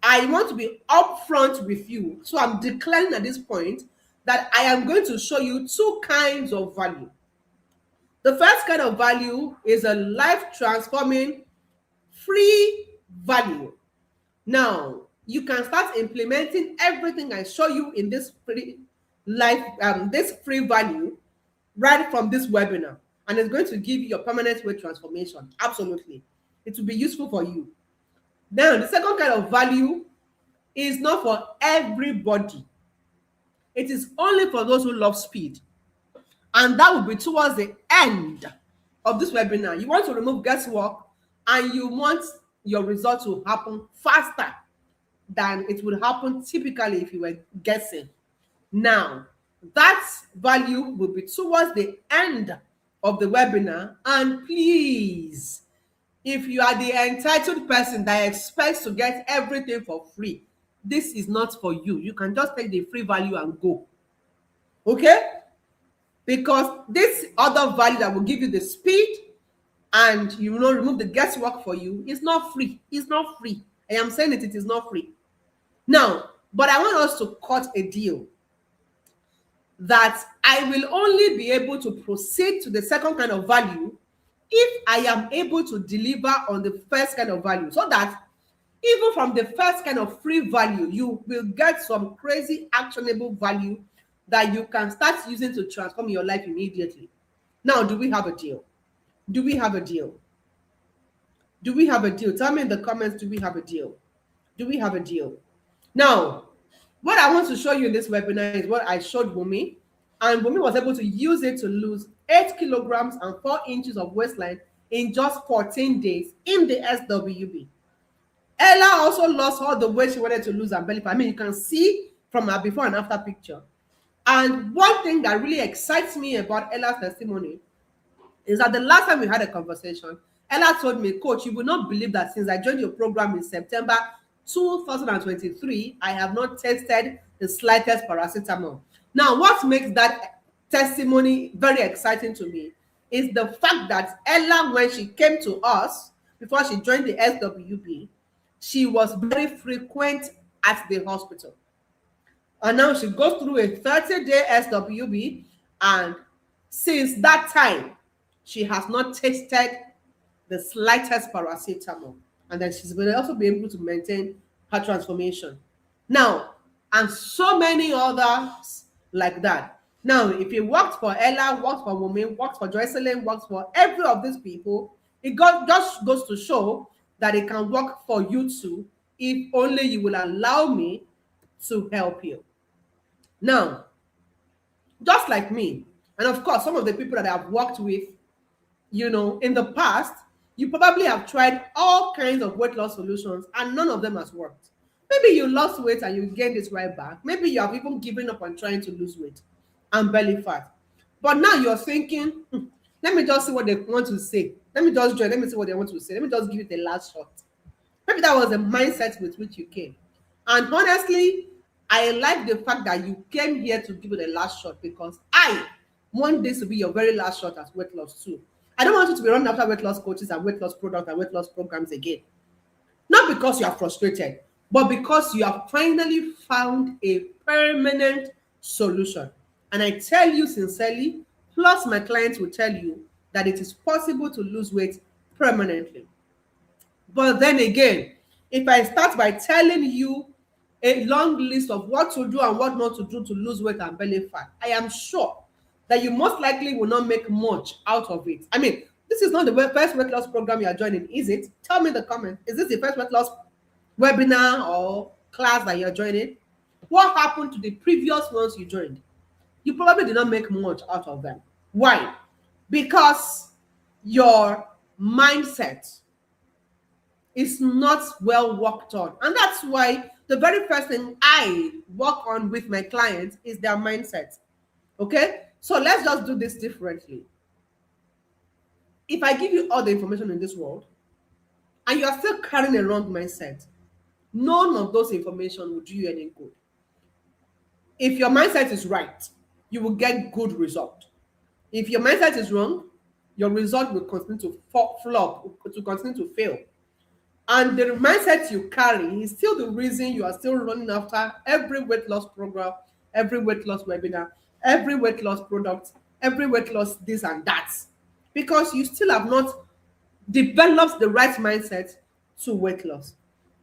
I want to be upfront with you, so I'm declaring at this point that I am going to show you two kinds of value. The first kind of value is a life transforming free value. Now, you can start implementing everything I show you in this free life, this free value right from this webinar, and it's going to give you your permanent weight transformation. Absolutely, it will be useful for you. Now, the second kind of value is not for everybody. It is only for those who love speed, and that will be towards the end of this webinar. You want to remove guesswork, and you want your result to happen faster than it would happen typically if you were guessing. Now, that value will be towards the end of the webinar, and please, if you are the entitled person that expects to get everything for free, this is not for you. You can just take the free value and go. Okay? Because this other value that will give you the speed and you will not remove the guesswork for you is not free. It's not free. I am saying it is not free. Now, but I want us to cut a deal that I will only be able to proceed to the second kind of value if I am able to deliver on the first kind of value, so that even from the first kind of free value, you will get some crazy actionable value that you can start using to transform your life immediately. Now, do we have a deal? Do we have a deal? Do we have a deal? Tell me in the comments, do we have a deal? Do we have a deal? Now, what I want to show you in this webinar is what I showed Wumi, and Wumi was able to use it to lose 8 kilograms and 4 inches of waistline in just 14 days in the SWB. Ella also lost all the weight she wanted to lose and belly fat. I mean, you can see from her before and after picture. And one thing that really excites me about Ella's testimony is that the last time we had a conversation, Ella told me, Coach, you will not believe that since I joined your program in September 2023, I have not tasted the slightest paracetamol. Now, what makes that testimony very exciting to me is the fact that Ella, when she came to us, before she joined the SWB, she was very frequent at the hospital. And now she goes through a 30-day SWB, and since that time, she has not tasted the slightest paracetamol. And then she's going to also be able to maintain her transformation. Now, and so many others like that. Now, if it worked for Ella, worked for Wumi, worked for Joycelyn, works for every of these people, it just goes to show that it can work for you too, if only you will allow me to help you. Now, just like me, and of course, some of the people that I've worked with, in the past, you probably have tried all kinds of weight loss solutions and none of them has worked. Maybe you lost weight and you gained it right back. Maybe you have even given up on trying to lose weight and belly fat. But now you're thinking, let me just see what they want to say. Let me just join. Let me see what they want to say. Let me just give it a last shot. Maybe that was the mindset with which you came. And honestly, I like the fact that you came here to give it a last shot, because I want this to be your very last shot at weight loss too. I don't want you to be running after weight loss coaches and weight loss products and weight loss programs again. Not because you are frustrated, but because you have finally found a permanent solution. And I tell you sincerely, plus my clients will tell you, that it is possible to lose weight permanently. But then again, If I start by telling you a long list of what to do and what not to do to lose weight and belly fat, I am sure that you most likely will not make much out of it. I mean, this is not the first weight loss program you are joining, is it? Tell me in the comment. Is this the first weight loss webinar or class that you're joining? What happened to the previous ones you joined? You probably did not make much out of them. Why? Because your mindset is not well worked on. And that's why the very first thing I work on with my clients is their mindset. Okay? So let's just do this differently. If I give you all the information in this world and you are still carrying a wrong mindset, none of those information will do you any good. If your mindset is right, you will get good result. If your mindset is wrong, your result will continue to flop, to continue to fail. And the mindset you carry is still the reason you are still running after every weight loss program, every weight loss webinar, every weight loss product, every weight loss this and that. Because you still have not developed the right mindset to weight loss.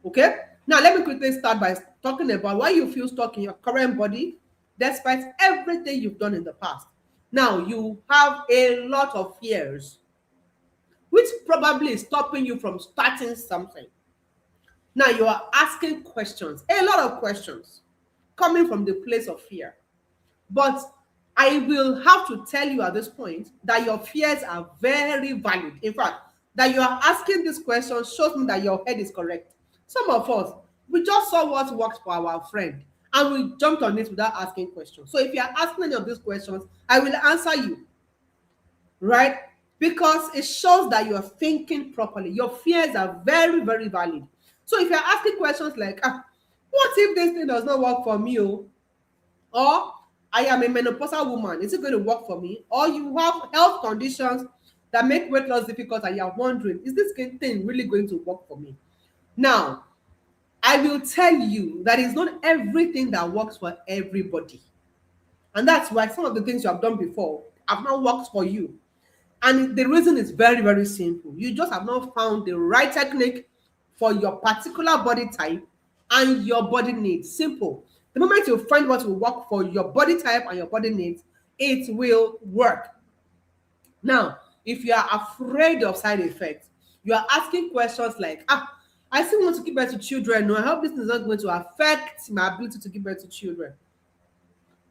Okay? Now, let me quickly start by talking about why you feel stuck in your current body despite everything you've done in the past. Now, you have a lot of fears, which probably is stopping you from starting something. Now, you are asking questions, a lot of questions, coming from the place of fear. But I will have to tell you at this point that your fears are very valid. In fact, that you are asking this question shows me that your head is correct. Some of us, we just saw what worked for our friend and we jumped on it without asking questions. So if you are asking any of these questions, I will answer you, right? Because it shows that you are thinking properly. Your fears are very, very valid. So if you're asking questions like, what if this thing does not work for me? Or I am a menopausal woman, is it going to work for me? Or you have health conditions that make weight loss difficult and you're wondering, is this thing really going to work for me? Now, I will tell you that it's not everything that works for everybody. And that's why some of the things you have done before have not worked for you. And the reason is very, very simple. You just have not found the right technique for your particular body type and your body needs. Simple. The moment you find what will work for your body type and your body needs, it will work. Now, if you are afraid of side effects, you are asking questions like, I still want to give birth to children. No, I hope this is not going to affect my ability to give birth to children.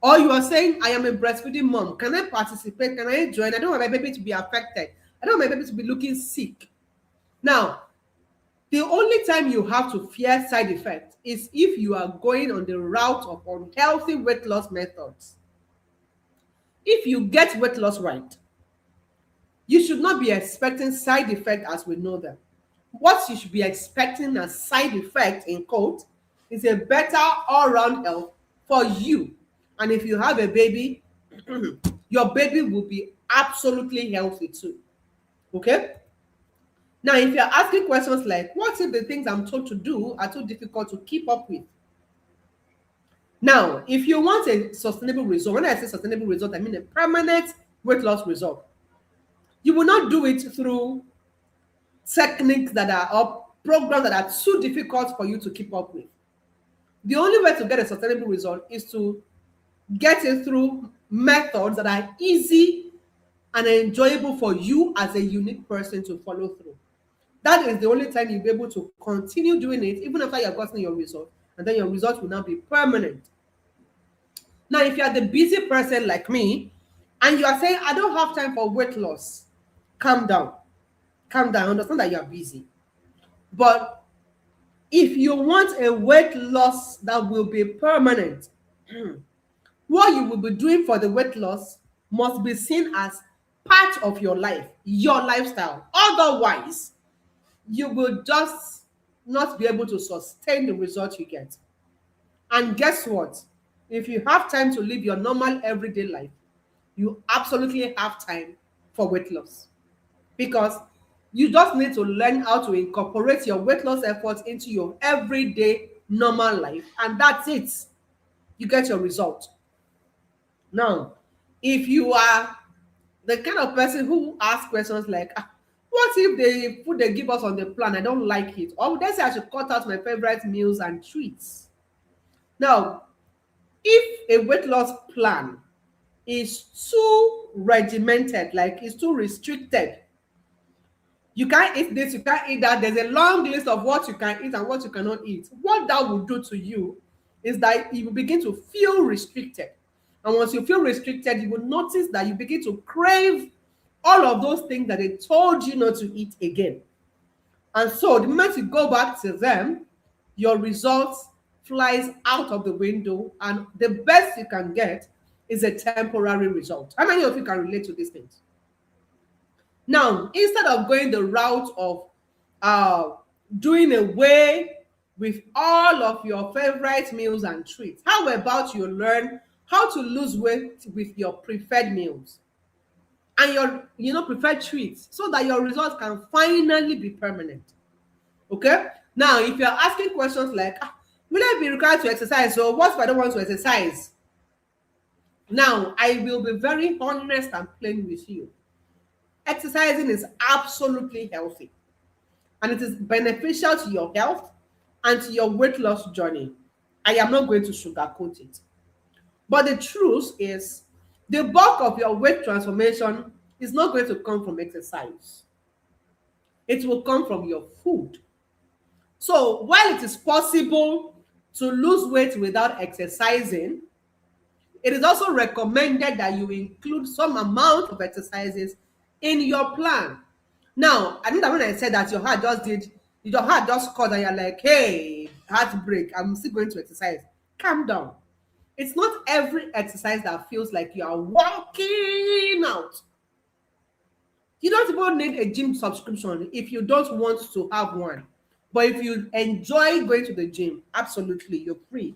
Or you are saying, I am a breastfeeding mom. Can I participate? Can I join? I don't want my baby to be affected. I don't want my baby to be looking sick. Now, the only time you have to fear side effects is if you are going on the route of unhealthy weight loss methods. If you get weight loss right, you should not be expecting side effects as we know them. What you should be expecting as side effect, in quote, is a better all-round health for you. And if you have a baby, your baby will be absolutely healthy too. Okay? Now, if you're asking questions like, what if the things I'm told to do are too difficult to keep up with? Now, if you want a sustainable result, when I say sustainable result, I mean a permanent weight loss result. You will not do it through techniques that are or programs that are too difficult for you to keep up with. The only way to get a sustainable result is to get it through methods that are easy and enjoyable for you as a unique person to follow through. That is the only time you'll be able to continue doing it even after you've gotten your result, and then your result will now be permanent. Now, if you are the busy person like me and you are saying, I don't have time for weight loss, calm down. Calm down. Understand that you are busy. But if you want a weight loss that will be permanent, what you will be doing for the weight loss must be seen as part of your life, your lifestyle. Otherwise, you will just not be able to sustain the result you get. And guess what? If you have time to live your normal everyday life, you absolutely have time for weight loss. Because you just need to learn how to incorporate your weight loss efforts into your everyday normal life. And that's it. You get your result. Now, if you are the kind of person who asks questions like, What if the food they give us on the plan, I don't like it? Or would they say I should cut out my favorite meals and treats? Now, if a weight loss plan is too regimented, like it's too restricted, you can't eat this, you can't eat that, there's a long list of what you can eat and what you cannot eat. What that will do to you is that you will begin to feel restricted. And once you feel restricted, you will notice that you begin to crave all of those things that they told you not to eat again. And so the moment you go back to them, your results flies out of the window, and the best you can get is a temporary result. How many of you can relate to these things? Now, instead of going the route of uh, doing away with all of your favorite meals and treats, how about you learn how to lose weight with your preferred meals and your preferred treats, so that your results can finally be permanent? Okay. Now, if you're asking questions like, will I be required to exercise? So what if I don't want to exercise? Now, I will be very honest and plain with you. Exercising is absolutely healthy, and it is beneficial to your health and to your weight loss journey. I am not going to sugarcoat it. But the truth is, the bulk of your weight transformation is not going to come from exercise. It will come from your food. So while it is possible to lose weight without exercising, it is also recommended that you include some amount of exercises in your plan. Now, I think that when I said that your heart just caught and you're like, hey, heartbreak, I'm still going to exercise. Calm down. It's not every exercise that feels like you are walking out. You don't even need a gym subscription if you don't want to have one. But if you enjoy going to the gym, absolutely, you're free.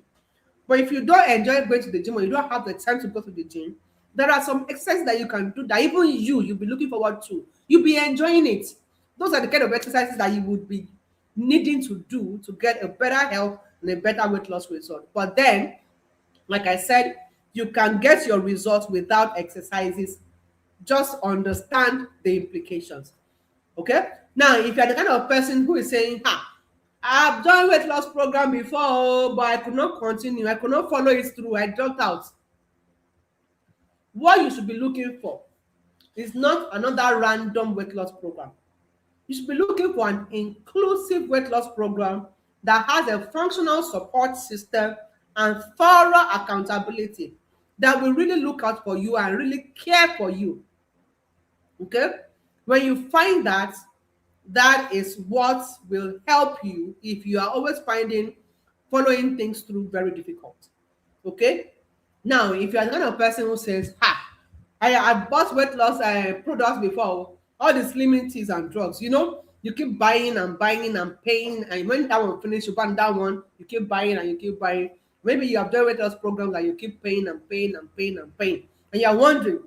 But if you don't enjoy going to the gym or you don't have the time to go to the gym, there are some exercises that you can do that even you'll be looking forward to. You'll be enjoying it. Those are the kind of exercises that you would be needing to do to get a better health and a better weight loss result. But then, like I said, you can get your results without exercises. Just understand the implications. Okay? Now, if you're the kind of person who is saying, I've done weight loss program before, but I could not continue. I could not follow it through. I dropped out. What you should be looking for is not another random weight loss program. You should be looking for an inclusive weight loss program that has a functional support system and thorough accountability that will really look out for you and really care for you. Okay? When you find that, that is what will help you if you are always finding following things through very difficult. Okay? Now, if you are the kind of person who says, I've bought weight loss products before, all the slimming teas and drugs, you keep buying and buying and paying, and when that one finish, you buy that one, you keep buying and you keep buying. Maybe you have done weight loss programs that you keep paying and paying and paying and paying, and you're wondering,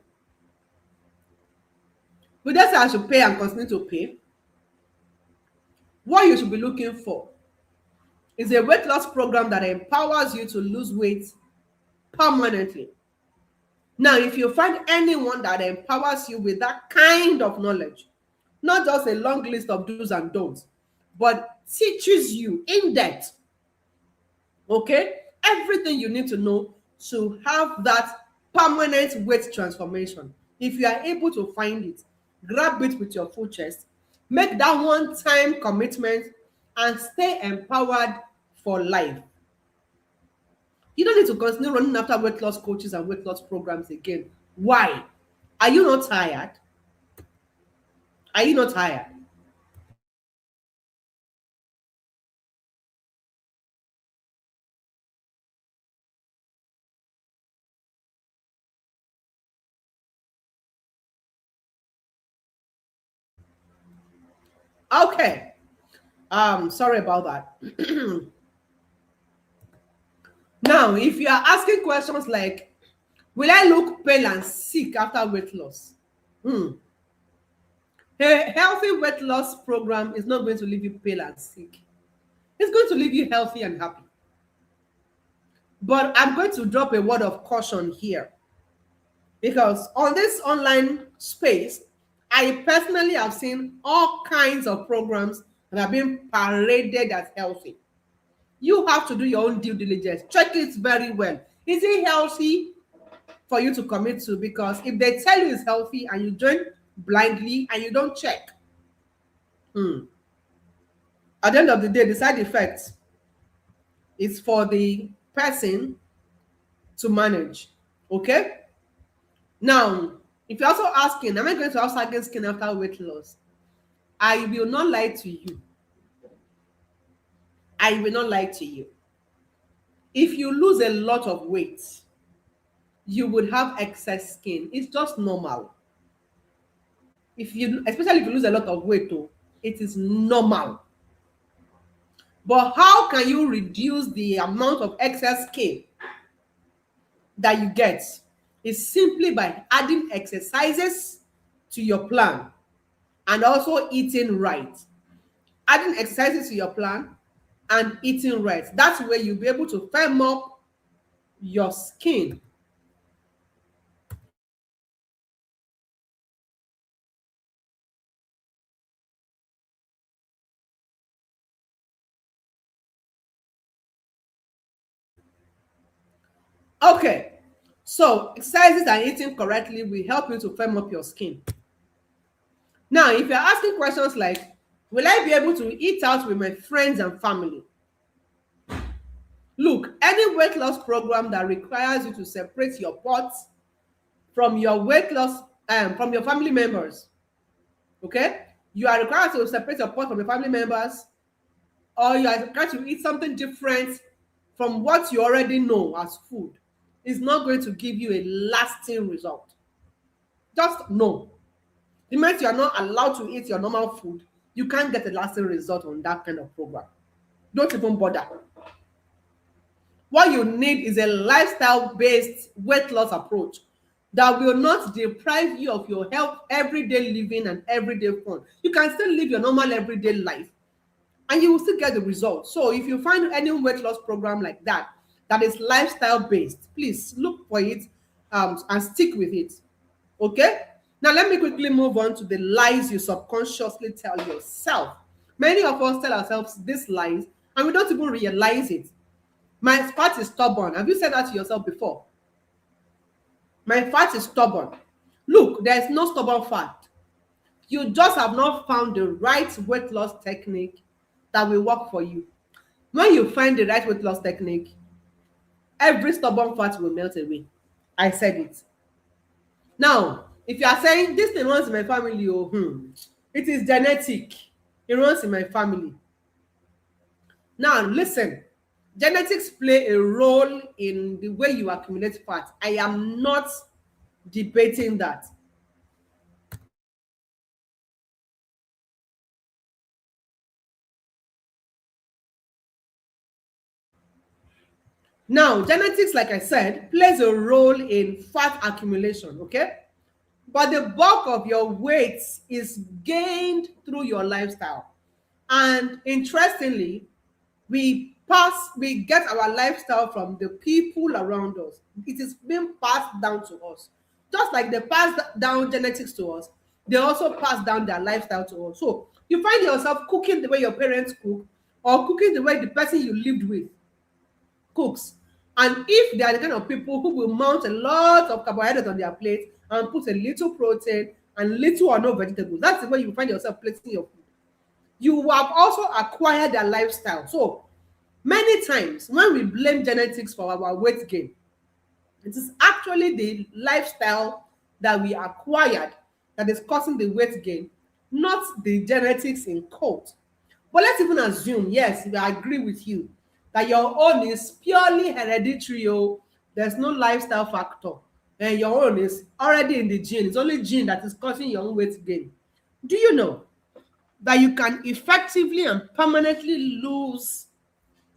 will that say I should pay and continue to pay? What you should be looking for is a weight loss program that empowers you to lose weight permanently. Now, if you find anyone that empowers you with that kind of knowledge, not just a long list of do's and don'ts, but teaches you in depth, okay, everything you need to know to have that permanent weight transformation. If you are able to find it, grab it with your full chest, make that one-time commitment, and stay empowered for life. You don't need to continue running after weight loss coaches and weight loss programs again. Why? Are you not tired? Are you not tired? Okay. Sorry about that. Now, if you are asking questions like, will I look pale and sick after weight loss? A healthy weight loss program is not going to leave you pale and sick. It's going to leave you healthy and happy. But I'm going to drop a word of caution here, because on this online space, I personally have seen all kinds of programs that are being paraded as healthy. You have to do your own due diligence. Check it very well. Is it healthy for you to commit to? Because if they tell you it's healthy and you join blindly and you don't check, at the end of the day, the side effect is for the person to manage. Okay? Now, if you're also asking, am I going to have sagging skin after weight loss? I will not lie to you. I will not lie to you. If you lose a lot of weight, you would have excess skin. It's just normal. If you, especially if you lose a lot of weight, though, it is normal. But how can you reduce the amount of excess skin that you get? Is simply by adding exercises to your plan and also eating right. Adding exercises to your plan and eating right. That's where you'll be able to firm up your skin. Okay, so exercises and eating correctly will help you to firm up your skin. Now, if you're asking questions like, will I be able to eat out with my friends and family? Look, any weight loss program that requires you to separate your pots from your weight loss, from your family members, okay? You are required to separate your pot from your family members, or you are required to eat something different from what you already know as food. Is not going to give you a lasting result. Just no. The moment you are not allowed to eat your normal food, you can't get a lasting result on that kind of program. Don't even bother. What you need is a lifestyle-based weight loss approach that will not deprive you of your health, everyday living, and everyday fun. You can still live your normal everyday life and you will still get the results. So if you find any weight loss program like that, that is lifestyle-based, please look for it and stick with it. Okay? Now let me quickly move on to the lies you subconsciously tell yourself. Many of us tell ourselves these lies and we don't even realize it. My fat is stubborn. Have you said that to yourself before? My fat is stubborn. Look, there is no stubborn fat. You just have not found the right weight loss technique that will work for you. When you find the right weight loss technique, every stubborn fat will melt away. I said it. Now, if you are saying this thing runs in my family, it is genetic. It runs in my family. Now, listen. Genetics play a role in the way you accumulate fat. I am not debating that. Now, genetics, like I said, plays a role in fat accumulation, okay? But the bulk of your weight is gained through your lifestyle. And interestingly, we get our lifestyle from the people around us. It is being passed down to us. Just like they pass down genetics to us, they also pass down their lifestyle to us. So you find yourself cooking the way your parents cook or cooking the way the person you lived with cooks. And if they are the kind of people who will mount a lot of carbohydrates on their plate and put a little protein and little or no vegetables, that's the way you find yourself plating your food. You have also acquired their lifestyle. So many times when we blame genetics for our weight gain, it is actually the lifestyle that we acquired that is causing the weight gain, not the genetics in quote. But let's even assume, yes, I agree with you, that your own is purely hereditary. Oh, there's no lifestyle factor. And your own is already in the gene. It's only gene that is causing your own weight gain. Do you know that you can effectively and permanently lose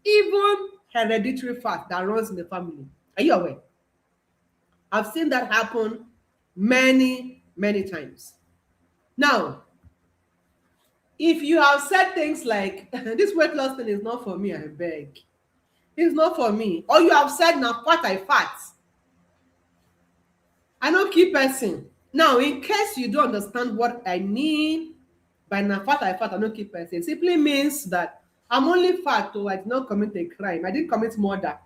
even hereditary fat that runs in the family? Are you aware? I've seen that happen many, many times. Now, if you have said things like, this weight loss thing is not for me, I beg. It's not for me. Or you have said, now what I fat. I don't keep person. Now, in case you don't understand what I mean by na fat, I don't keep person, it simply means that I'm only fat, so I did not commit a crime. I didn't commit murder.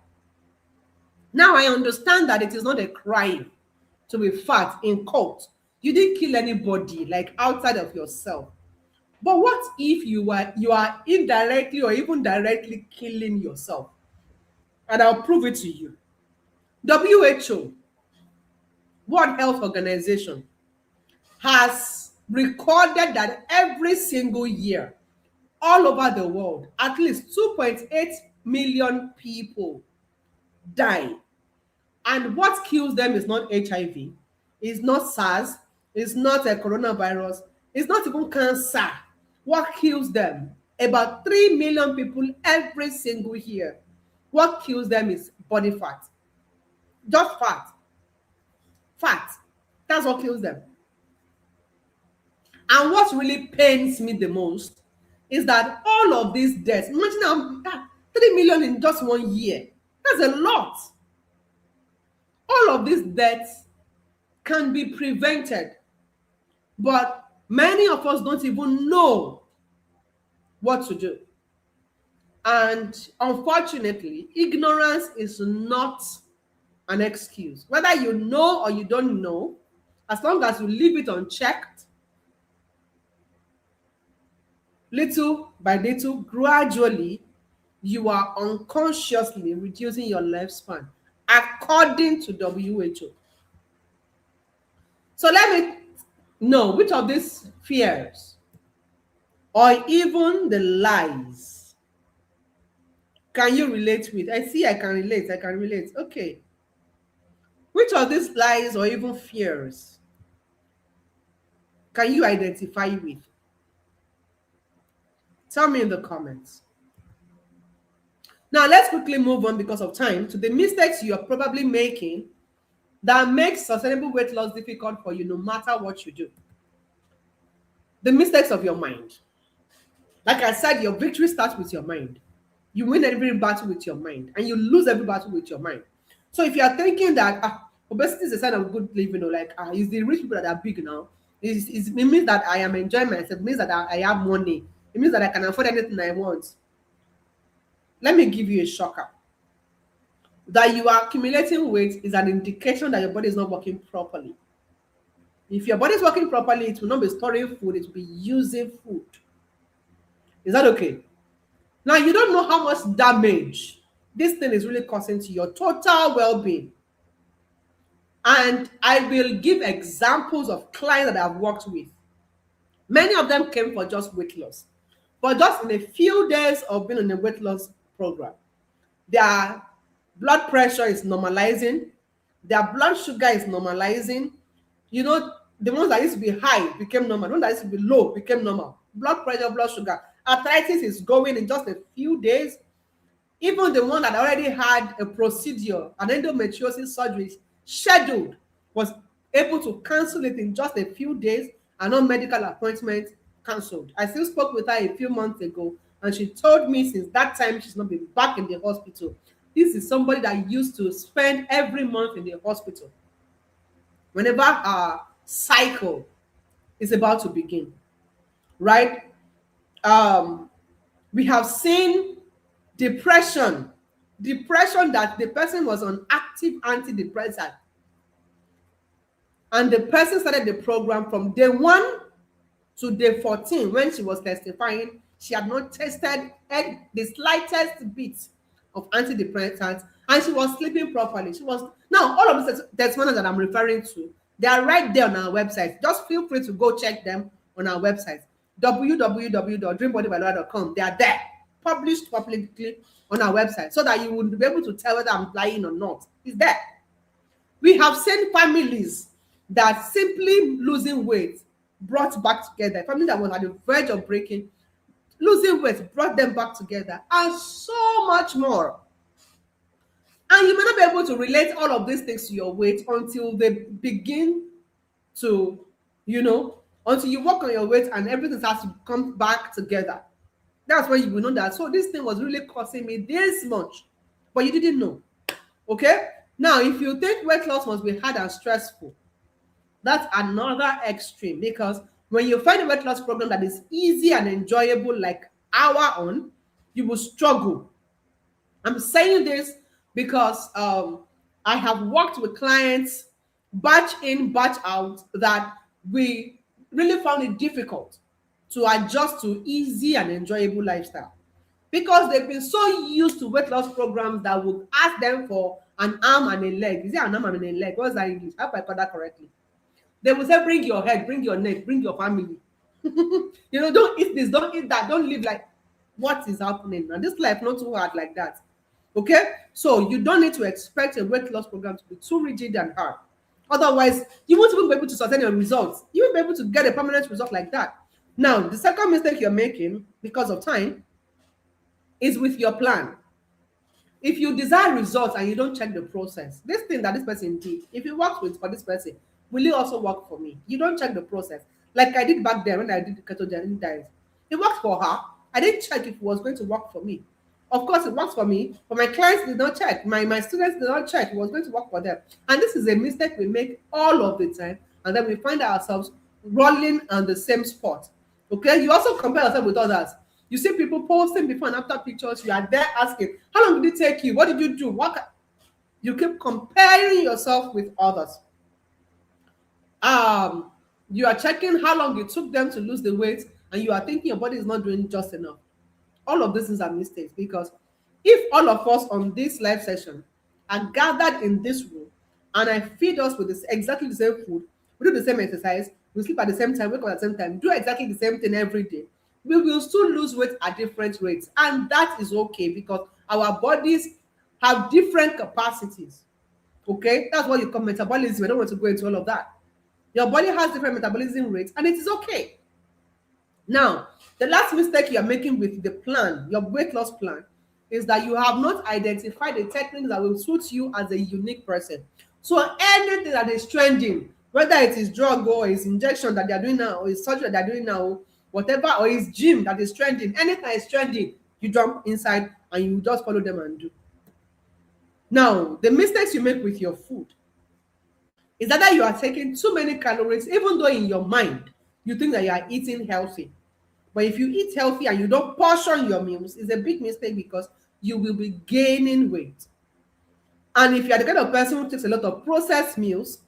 Now I understand that it is not a crime to be fat in court. You didn't kill anybody like outside of yourself. But what if you are indirectly or even directly killing yourself? And I'll prove it to you. WHO, World Health Organization, has recorded that every single year, all over the world, at least 2.8 million people die. And what kills them is not HIV, is not SARS, is not a coronavirus, it's not even cancer. What kills them? About 3 million people every single year. What kills them is body fat. Just fat. Fat. That's what kills them. And what really pains me the most is that all of these deaths, imagine how 3 million in just 1 year. That's a lot. All of these deaths can be prevented, but many of us don't even know what to do. And unfortunately, ignorance is not an excuse. Whether you know or you don't know, as long as you leave it unchecked, little by little, gradually, you are unconsciously reducing your lifespan, according to WHO. So let me know which of these fears or even the lies can you relate with? I see I can relate. I can relate. Okay. Which of these lies or even fears can you identify with? Tell me in the comments. Now, let's quickly move on because of time to the mistakes you're probably making that makes sustainable weight loss difficult for you no matter what you do. The mistakes of your mind. Like I said, your victory starts with your mind. You win every battle with your mind, and you lose every battle with your mind. So if you are thinking that obesity is a sign of good living, or like it's the rich people that are big now, it means that I am enjoying myself, it means that I have money, it means that I can afford anything I want. Let me give you a shocker. That you are accumulating weight is an indication that your body is not working properly. If your body is working properly, it will not be storing food, it will be using food. Is that okay? Now, you don't know how much damage this thing is really causing to your total well-being. And I will give examples of clients that I've worked with. Many of them came for just weight loss. But just in a few days of being on a weight loss program, their blood pressure is normalizing, their blood sugar is normalizing. You know, the ones that used to be high became normal, the ones that used to be low became normal. Blood pressure, blood sugar. Arthritis is going in just a few days. Even the one that already had a procedure, an endometriosis surgery scheduled, was able to cancel it in just a few days, and no medical appointment cancelled. I still spoke with her a few months ago, and she told me since that time she's not been back in the hospital. This is somebody that used to spend every month in the hospital whenever our cycle is about to begin, right? We have seen depression that the person was on active antidepressant, and the person started the program from day 1 to day 14. When she was testifying, she had not tested the slightest bit of antidepressants, and she was sleeping properly. Now all of the testimonials that I'm referring to, they are right there on our website. Just feel free to go check them on our website, www.dreambodybylaura.com. They are there, published publicly on our website, so that you would be able to tell whether I'm lying or not. It's there. We have seen families that simply losing weight brought back together. A family that was at the verge of breaking, losing weight brought them back together, and so much more. And you may not be able to relate all of these things to your weight until they begin to, until you work on your weight and everything starts to come back together. That's when you will know that, so this thing was really costing me this much, but you didn't know. Okay? Now, if you think weight loss must be hard and stressful, That's another extreme, because when you find a weight loss program that is easy and enjoyable, like our own, you will struggle. I'm saying this because I have worked with clients batch in, batch out, that we really found it difficult to adjust to easy and enjoyable lifestyle, because they've been so used to weight loss programs that would ask them for an arm and a leg. Is it an arm and a leg? What's that in English? I hope I got that correctly. They will say, bring your head, bring your neck, bring your family. Don't eat this, don't eat that, don't live like, what is happening? And this life not too hard like that. Okay? So you don't need to expect a weight loss program to be too rigid and hard. Otherwise, you won't even be able to sustain your results. You won't be able to get a permanent result like that. Now, the second mistake you're making because of time is with your plan. If you desire results and you don't check the process, this thing that this person did, if it works with for this person, will it also work for me? You don't check the process. Like I did back then when I did the ketogenic diet. It worked for her. I didn't check if it was going to work for me. Of course, it works for me, but my clients did not check. My students did not check. It was going to work for them. And this is a mistake we make all of the time. And then we find ourselves rolling on the same spot. Okay? You also compare yourself with others. You see people posting before and after pictures. You are there asking, how long did it take you? What did you do? You keep comparing yourself with others. You are checking how long it took them to lose the weight, and you are thinking your body is not doing just enough. All of these things are mistakes, because if all of us on this live session are gathered in this room and I feed us with exactly the same food, we do the same exercise, we sleep at the same time, wake up at the same time, do exactly the same thing every day, we will still lose weight at different rates. And that is okay, because our bodies have different capacities. Okay? That's what you call metabolism. I don't want to go into all of that. Your body has different metabolism rates, and it is okay. Now, the last mistake you're making with the plan, your weight loss plan, is that you have not identified the techniques that will suit you as a unique person. So anything that is trending, whether it is drug or is injection that they are doing now, or is surgery that they are doing now, whatever, or is gym that is trending, anything that is trending, you jump inside and you just follow them and do. Now, the mistakes you make with your food is that you are taking too many calories, even though in your mind you think that you are eating healthy. But if you eat healthy and you don't portion your meals, it's a big mistake, because you will be gaining weight. And if you are the kind of person who takes a lot of processed meals,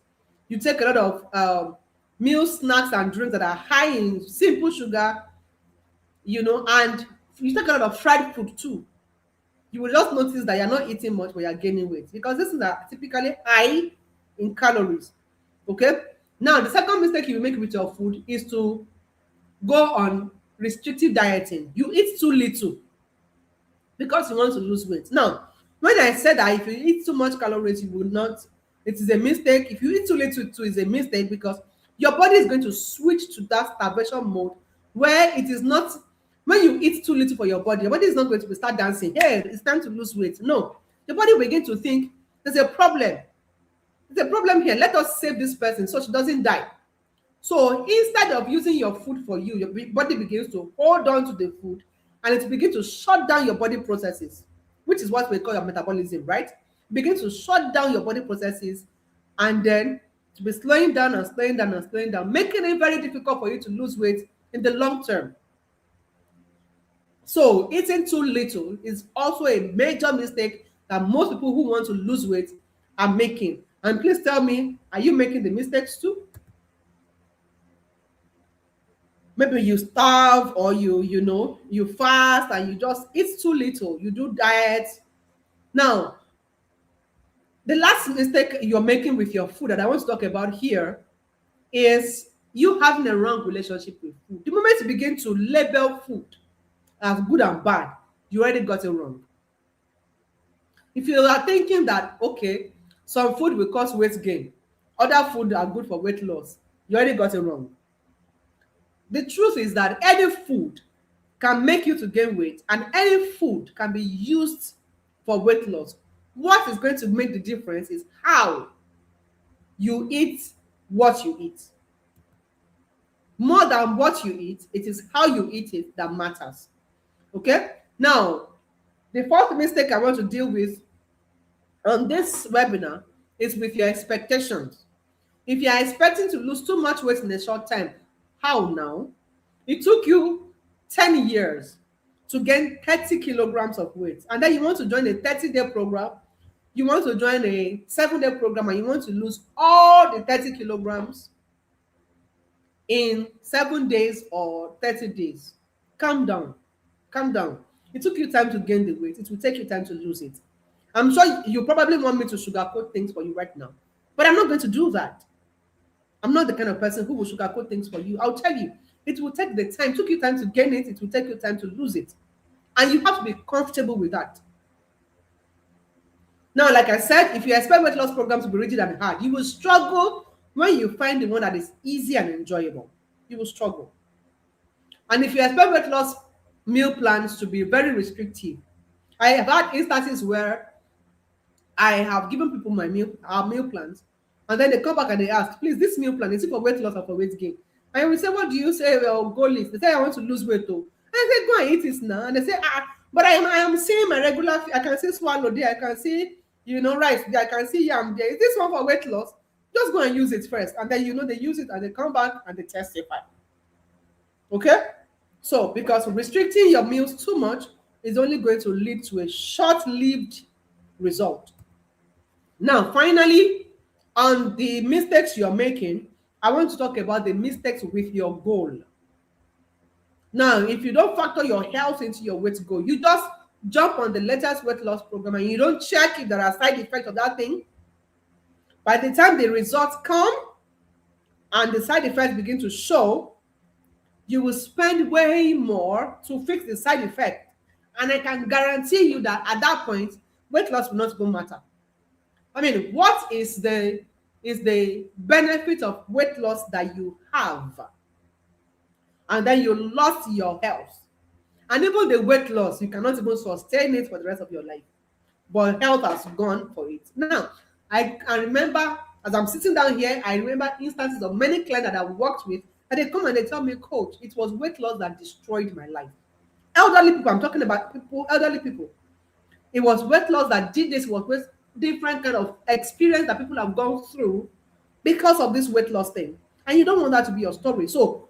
you take a lot of meals, snacks, and drinks that are high in simple sugar, and you take a lot of fried food too, you will just notice that you're not eating much, but you're gaining weight, because this is typically high in calories. Okay? Now, the second mistake you make with your food is to go on restrictive dieting. You eat too little because you want to lose weight. Now, when I said that if you eat too much calories, you will not, it is a mistake. If you eat too little, too, is a mistake, because your body is going to switch to that starvation mode, where it is not, when you eat too little for your body is not going to start dancing. Hey, it's time to lose weight. No, your body will begin to think there's a problem. There's a problem here. Let us save this person so she doesn't die. So instead of using your food for you, your body begins to hold on to the food, and it begins to shut down your body processes, which is what we call your metabolism, right? Begin to shut down your body processes, and then to be slowing down and slowing down and slowing down, making it very difficult for you to lose weight in the long term. So eating too little is also a major mistake that most people who want to lose weight are making. And please tell me, are you making the mistakes too? Maybe you starve, or you fast and you just eat too little, you do diets. Now, the last mistake you're making with your food that I want to talk about here is you having a wrong relationship with food. The moment you begin to label food as good and bad, you already got it wrong. If you are thinking that, okay, some food will cause weight gain, other food are good for weight loss, you already got it wrong. The truth is that any food can make you to gain weight, and any food can be used for weight loss. What is going to make the difference is how you eat what you eat. More than what you eat, it is how you eat it that matters. Okay? Now, the fourth mistake I want to deal with on this webinar is with your expectations. If you are expecting to lose too much weight in a short time, how now? It took you 10 years to gain 30 kilograms of weight. And then you want to join a 30-day program, you want to join a 7-day program, and you want to lose all the 30 kilograms in 7 days or 30 days. Calm down. Calm down. It took you time to gain the weight. It will take you time to lose it. I'm sure you probably want me to sugarcoat things for you right now, but I'm not going to do that. I'm not the kind of person who will sugarcoat things for you. I'll tell you, it will take the time. It took you time to gain it. It will take you time to lose it. And you have to be comfortable with that. Now, like I said, if you expect weight loss programs to be rigid and hard, you will struggle when you find the one that is easy and enjoyable. You will struggle. And if you expect weight loss meal plans to be very restrictive, I have had instances where I have given people our meal plans, and then they come back and they ask, please, this meal plan, is it for weight loss or for weight gain? And we say, what do you say? Well, goal is. They say, I want to lose weight too. And I say, go and eat it now. And they say, but I am seeing my regular, I can see swallow there, I can see, rice there, I can see yam there. Is this one for weight loss? Just go and use it first. And then, they use it and they come back and they testify. Okay? So, because restricting your meals too much is only going to lead to a short-lived result. Now, finally, on the mistakes you're making, I want to talk about the mistakes with your goal. Now, if you don't factor your health into your weight goal, you just jump on the latest weight loss program and you don't check if there are side effects of that thing. By the time the results come and the side effects begin to show, you will spend way more to fix the side effect. And I can guarantee you that at that point, weight loss will not go matter. I mean, what is the benefit of weight loss that you have? And then you lost your health. And even the weight loss, you cannot even sustain it for the rest of your life. But health has gone for it. Now, I remember, as I'm sitting down here, I remember instances of many clients that I worked with, and they come and they tell me, coach, it was weight loss that destroyed my life. Elderly people, I'm talking about elderly people. It was weight loss that did this, was with different kind of experience that people have gone through because of this weight loss thing. And you don't want that to be your story. So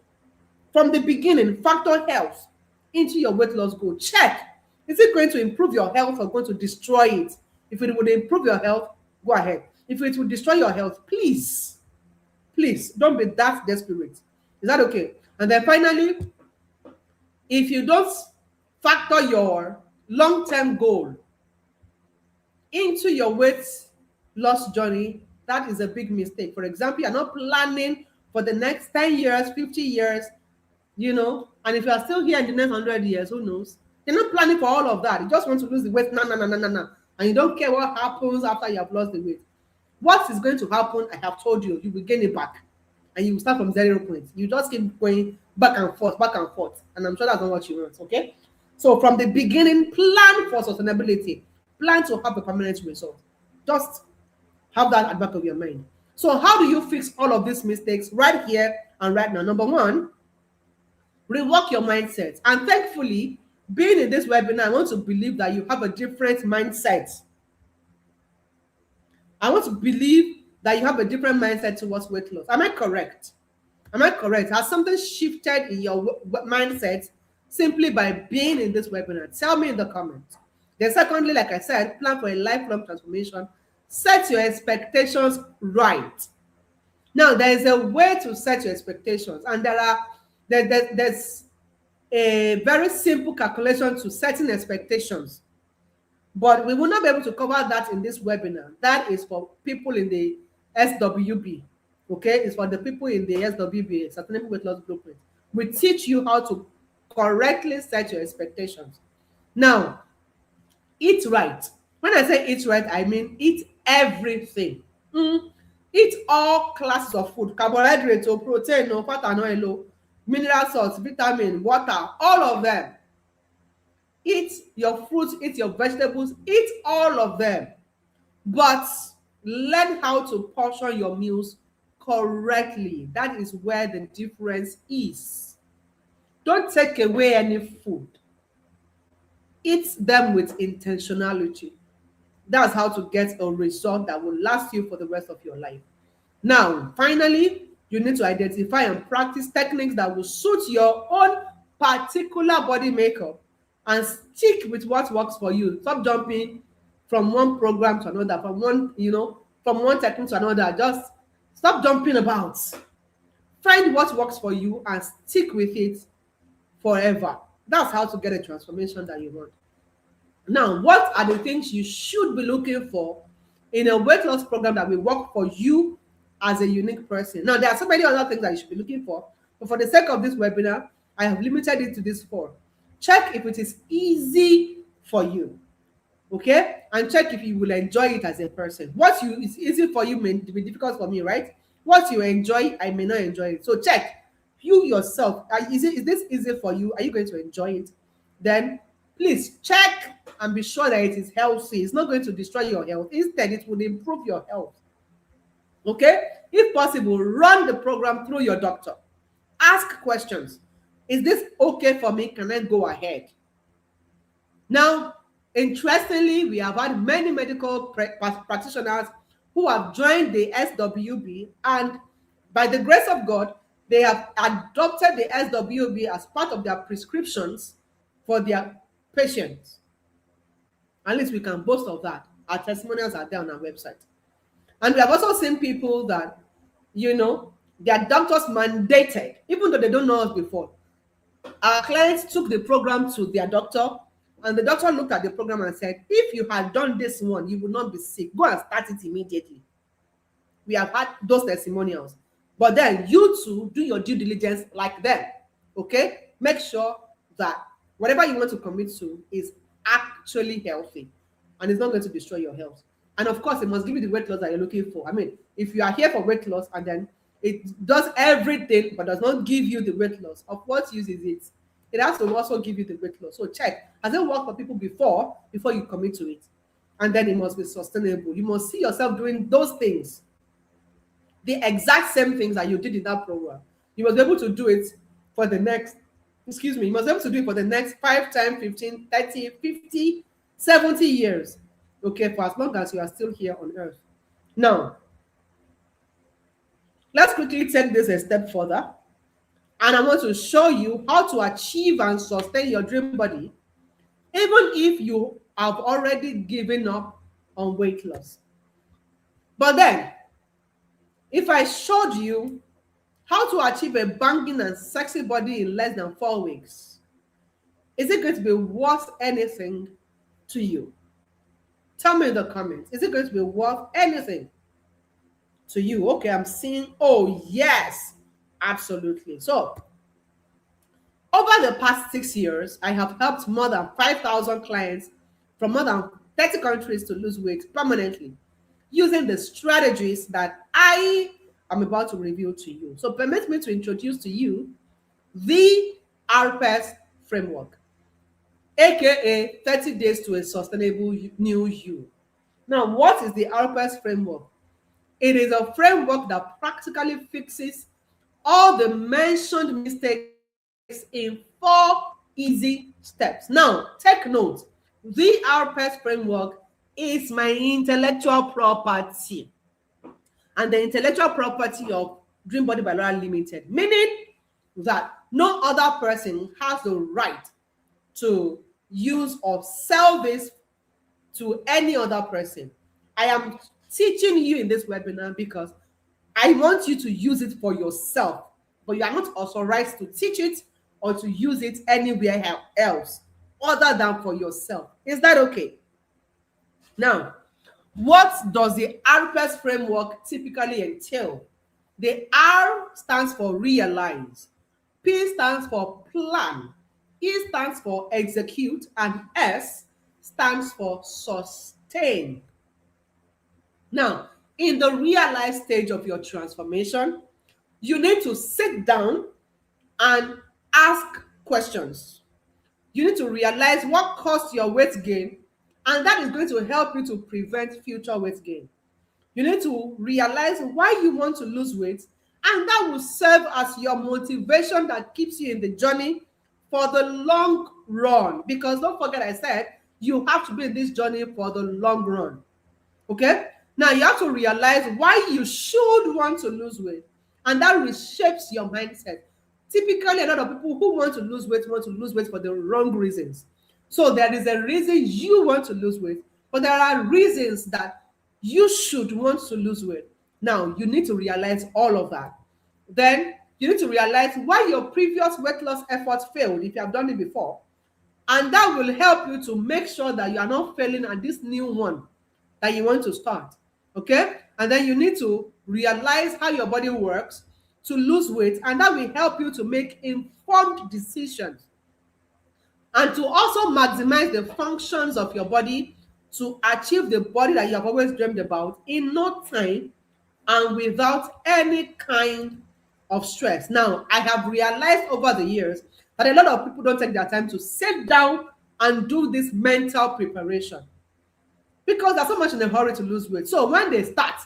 from the beginning, factor health into your weight loss goal. Check. Is it going to improve your health or going to destroy it? If it would improve your health, go ahead. If it will destroy your health, please don't be that desperate. Is that okay? And then finally, if you don't factor your long-term goal into your weight loss journey, that is a big mistake. For example, you're not planning for the next 10 years, 50 years, and if you are still here in the next 100 years, who knows? You're not planning for all of that. You just want to lose the weight, and you don't care what happens after you have lost the weight. What is going to happen, I have told you, you will gain it back, and you will start from 0 points. You just keep going back and forth, and I'm sure that's not what you want, okay? So from the beginning, plan for sustainability. Plan to have a permanent result. Just have that at the back of your mind. So how do you fix all of these mistakes right here and right now? Number one, rework your mindset. And thankfully, being in this webinar, I want to believe that you have a different mindset. I want to believe that you have a different mindset towards weight loss. Am I correct? Has something shifted in your mindset simply by being in this webinar? Tell me in the comments. Then secondly, like I said, plan for a lifelong transformation. Set your expectations right. Now, there is a way to set your expectations, and there's a very simple calculation to setting expectations. But we will not be able to cover that in this webinar. That is for people in the SWB. Okay, it's for the people in the SWB, Sustainable Weight Loss Blueprint. We teach you how to correctly set your expectations. Now, eat right. When I say eat right, I mean eat everything. Eat all classes of food: carbohydrate, protein, fat and oil, mineral salts, vitamin, water, all of them. Eat your fruits, eat your vegetables, eat all of them. But learn how to portion your meals correctly. That is where the difference is. Don't take away any food. Eat them with intentionality. That's how to get a result that will last you for the rest of your life. Now, finally, you need to identify and practice techniques that will suit your own particular body makeup and stick with what works for you. Stop jumping from one program to another, from one technique to another. Just stop jumping about. Find what works for you and stick with it forever. That's how to get a transformation that you want. Now, what are the things you should be looking for in a weight loss program that will work for you as a unique person? Now, there are so many other things that you should be looking for, but for the sake of this webinar, I have limited it to these 4. Check if it is easy for you, okay? And check if you will enjoy it as a person. What is easy for you may be difficult for me, right? What you enjoy, I may not enjoy it. So check you yourself. Is this easy for you? Are you going to enjoy it? Then please check and be sure that it is healthy. It's not going to destroy your health. Instead, it will improve your health. Okay? If possible, run the program through your doctor. Ask questions. Is this okay for me? Can I go ahead? Now, interestingly, we have had many medical practitioners who have joined the SWB, and by the grace of God, they have adopted the SWB as part of their prescriptions for their patients. At least we can boast of that. Our testimonials are there on our website. And we have also seen people that, their doctors mandated, even though they don't know us before. Our clients took the program to their doctor, and the doctor looked at the program and said, if you had done this one, you would not be sick. Go and start it immediately. We have had those testimonials. But then you too do your due diligence like them. Okay? Make sure that whatever you want to commit to is actually healthy and it's not going to destroy your health. And of course, it must give you the weight loss that you're looking for. I mean, if you are here for weight loss and then it does everything but does not give you the weight loss, of what use is it? It has to also give you the weight loss. So check. Has it worked for people before you commit to it? And then it must be sustainable. You must see yourself doing those things, the exact same things that you did in that program. You must be able to do it for the next, you must be able to do it for the next 5, 10, 15, 30, 50, 70 years. Okay, for as long as you are still here on earth. Now, let's quickly take this a step further. And I want to show you how to achieve and sustain your dream body, even if you have already given up on weight loss. But then, if I showed you how to achieve a banging and sexy body in less than 4 weeks, is it going to be worth anything to you? Tell me in the comments. Is it going to be worth anything to you? Okay, I'm seeing, oh yes, absolutely. So, over the past 6 years, I have helped more than 5,000 clients from more than 30 countries to lose weight permanently using the strategies that I am about to reveal to you. So permit me to introduce to you the RPES framework, aka 30 days to a sustainable new you. Now, what is the RPES framework? It is a framework that practically fixes all the mentioned mistakes in 4 easy steps. Now, take note, the RPES framework is my intellectual property and the intellectual property of Dream Body by Laura Limited, meaning that no other person has the right to use or sell this to any other person. I am teaching you in this webinar because I want you to use it for yourself, but you are not authorized to teach it or to use it anywhere else other than for yourself. Is that okay? Now, what does the RPES framework typically entail? The R stands for realize, P stands for plan, E stands for execute, and S stands for sustain. Now, in the realize stage of your transformation, you need to sit down and ask questions. You need to realize what caused your weight gain, and that is going to help you to prevent future weight gain. You need to realize why you want to lose weight, and that will serve as your motivation that keeps you in the journey for the long run. Because don't forget, I said you have to be in this journey for the long run. Okay? Now you have to realize why you should want to lose weight, and that reshapes your mindset. Typically, a lot of people who want to lose weight for the wrong reasons. So there is a reason you want to lose weight, but there are reasons that you should want to lose weight. Now you need to realize all of that. Then you need to realize why your previous weight loss efforts failed if you have done it before, and that will help you to make sure that you are not failing at this new one that you want to start. Okay, and then you need to realize how your body works to lose weight, and that will help you to make informed decisions and to also maximize the functions of your body to achieve the body that you have always dreamed about in no time and without any kind of stress. Now, I have realized over the years that a lot of people don't take their time to sit down and do this mental preparation because they're so much in a hurry to lose weight. So when they start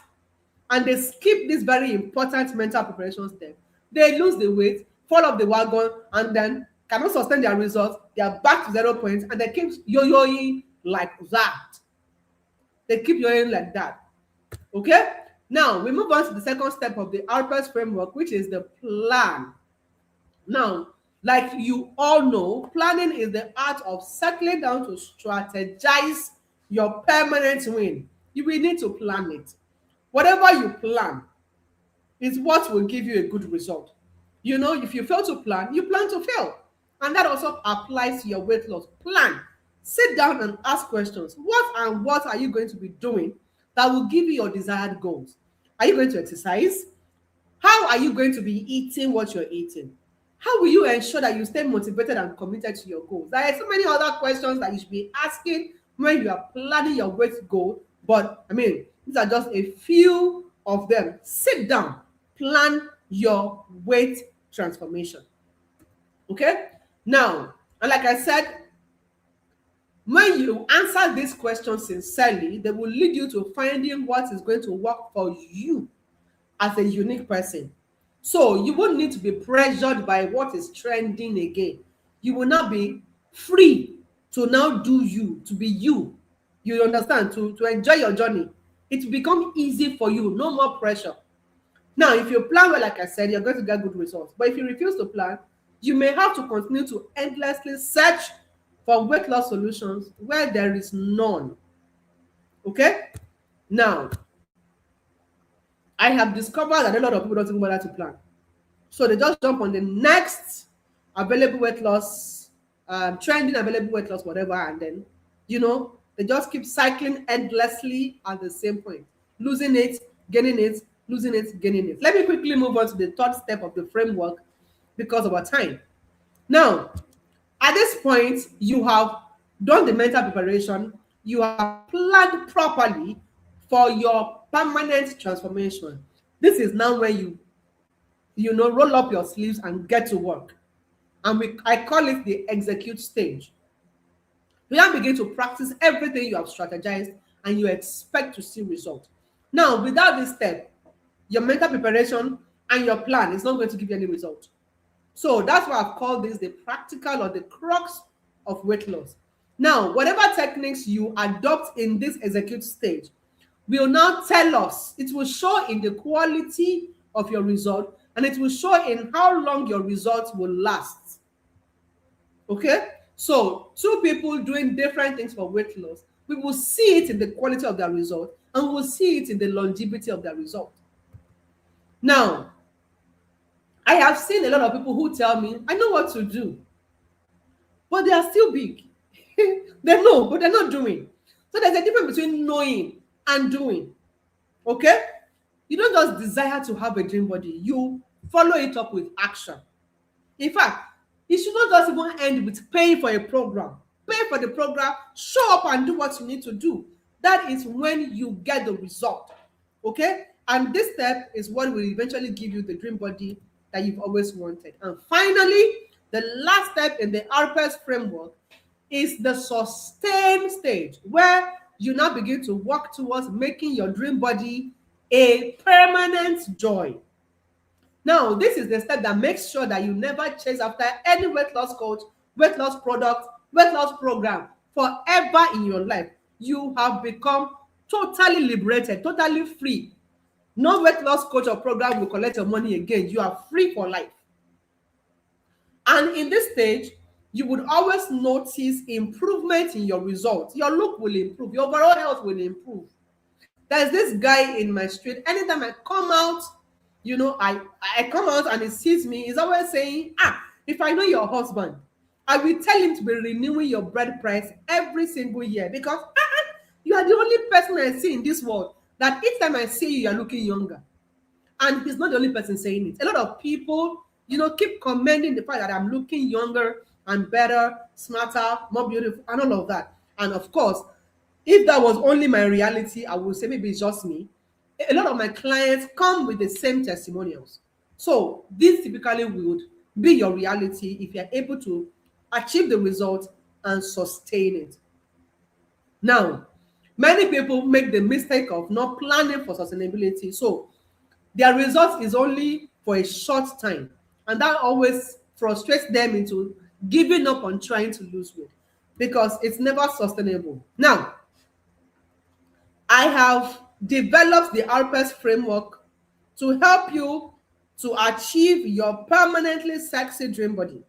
and they skip this very important mental preparation step, they lose the weight, fall off the wagon, and then cannot sustain their results. They are back to 0 points, and they keep yo-yoing like that. They keep yo-yoing like that. Okay? Now, we move on to the second step of the RPS framework, which is the plan. Now, like you all know, planning is the art of settling down to strategize your permanent win. You will need to plan it. Whatever you plan is what will give you a good result. You know, if you fail to plan, you plan to fail. And that also applies to your weight loss plan. Sit down and ask questions. What are you going to be doing that will give you your desired goals? Are you going to exercise? How are you going to be eating what you're eating? How will you ensure that you stay motivated and committed to your goals? There are so many other questions that you should be asking when you are planning your weight goal, but I mean, these are just a few of them. Sit down, plan your weight transformation. Okay? Now, and like I said, when you answer these questions sincerely, they will lead you to finding what is going to work for you as a unique person. So you won't need to be pressured by what is trending again. You will not be free to now do you, to be you. You understand? To enjoy your journey. It will become easy for you, no more pressure. Now, if you plan well, like I said, you're going to get good results. But if you refuse to plan, you may have to continue to endlessly search for weight loss solutions where there is none. Okay? Now, I have discovered that a lot of people don't even bother to plan. So they just jump on the next available weight loss, trending available weight loss, whatever, and then, they just keep cycling endlessly at the same point, losing it, gaining it, losing it, gaining it. Let me quickly move on to the third step of the framework because of our time. Now, at this point, you have done the mental preparation, you have planned properly for your permanent transformation. This is now when you roll up your sleeves and get to work. And I call it the execute stage. You now begin to practice everything you have strategized and you expect to see results. Now, without this step, your mental preparation and your plan is not going to give you any result. So that's why I've called this the practical or the crux of weight loss. Now, whatever techniques you adopt in this execute stage will now tell us, it will show in the quality of your result, and it will show in how long your results will last. Okay? So, two people doing different things for weight loss, we will see it in the quality of their result, and we will see it in the longevity of their result. Now, I have seen a lot of people who tell me, I know what to do, but they are still big. They know, but they're not doing. So there's a difference between knowing and doing. Okay? You don't just desire to have a dream body. You follow it up with action. In fact, it should not just even end with paying for a program. Pay for the program, show up and do what you need to do. That is when you get the result. Okay? And this step is what will eventually give you the dream body that you've always wanted. And finally, the last step in the RPS framework is the sustain stage, where you now begin to work towards making your dream body a permanent joy. Now, this is the step that makes sure that you never chase after any weight loss coach, weight loss product, weight loss program forever in your life. You have become totally liberated, totally free. No weight loss coach or program will collect your money again. You are free for life. And in this stage, you would always notice improvement in your results. Your look will improve. Your overall health will improve. There's this guy in my street. Anytime I come out, I come out and he sees me, he's always saying, if I know your husband, I will tell him to be renewing your bread price every single year because you are the only person I see in this world that each time I see you, you're looking younger. And he's not the only person saying it. A lot of people, keep commending the fact that I'm looking younger and better, smarter, more beautiful, and all of that. And of course, if that was only my reality, I would say maybe it's just me. A lot of my clients come with the same testimonials. So this typically would be your reality if you're able to achieve the result and sustain it. Now, many people make the mistake of not planning for sustainability. So their result is only for a short time. And that always frustrates them into giving up on trying to lose weight because it's never sustainable. Now, I have developed the RPS framework to help you to achieve your permanently sexy dream body.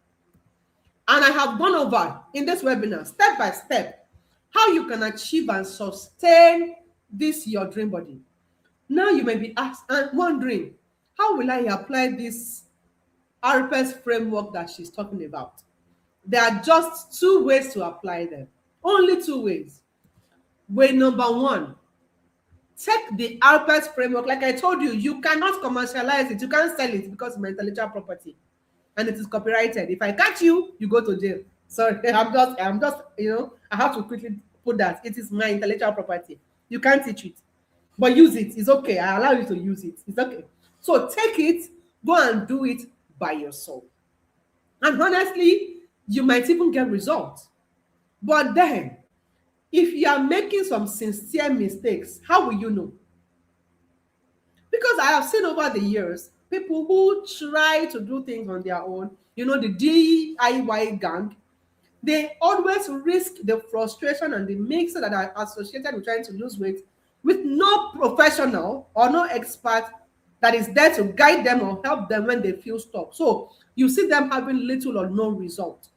And I have gone over in this webinar, step by step, how you can achieve and sustain this your dream body. Now you may be wondering, how will I apply this RPS framework that she's talking about? There are just two ways to apply them. Only two ways. Way number one, take the RPS framework. Like I told you, you cannot commercialize it. You can't sell it because it's intellectual property and it is copyrighted. If I catch you, you go to jail. Sorry, I'm just, I have to quickly put that. It is my intellectual property. You can't teach it. But use it. It's okay. I allow you to use it. It's okay. So take it, go and do it by yourself. And honestly, you might even get results. But then, if you are making some sincere mistakes, how will you know? Because I have seen over the years, people who try to do things on their own, the DIY gang, they always risk the frustration and the mixer that are associated with trying to lose weight with no professional or no expert that is there to guide them or help them when they feel stuck. So you see them having little or no result.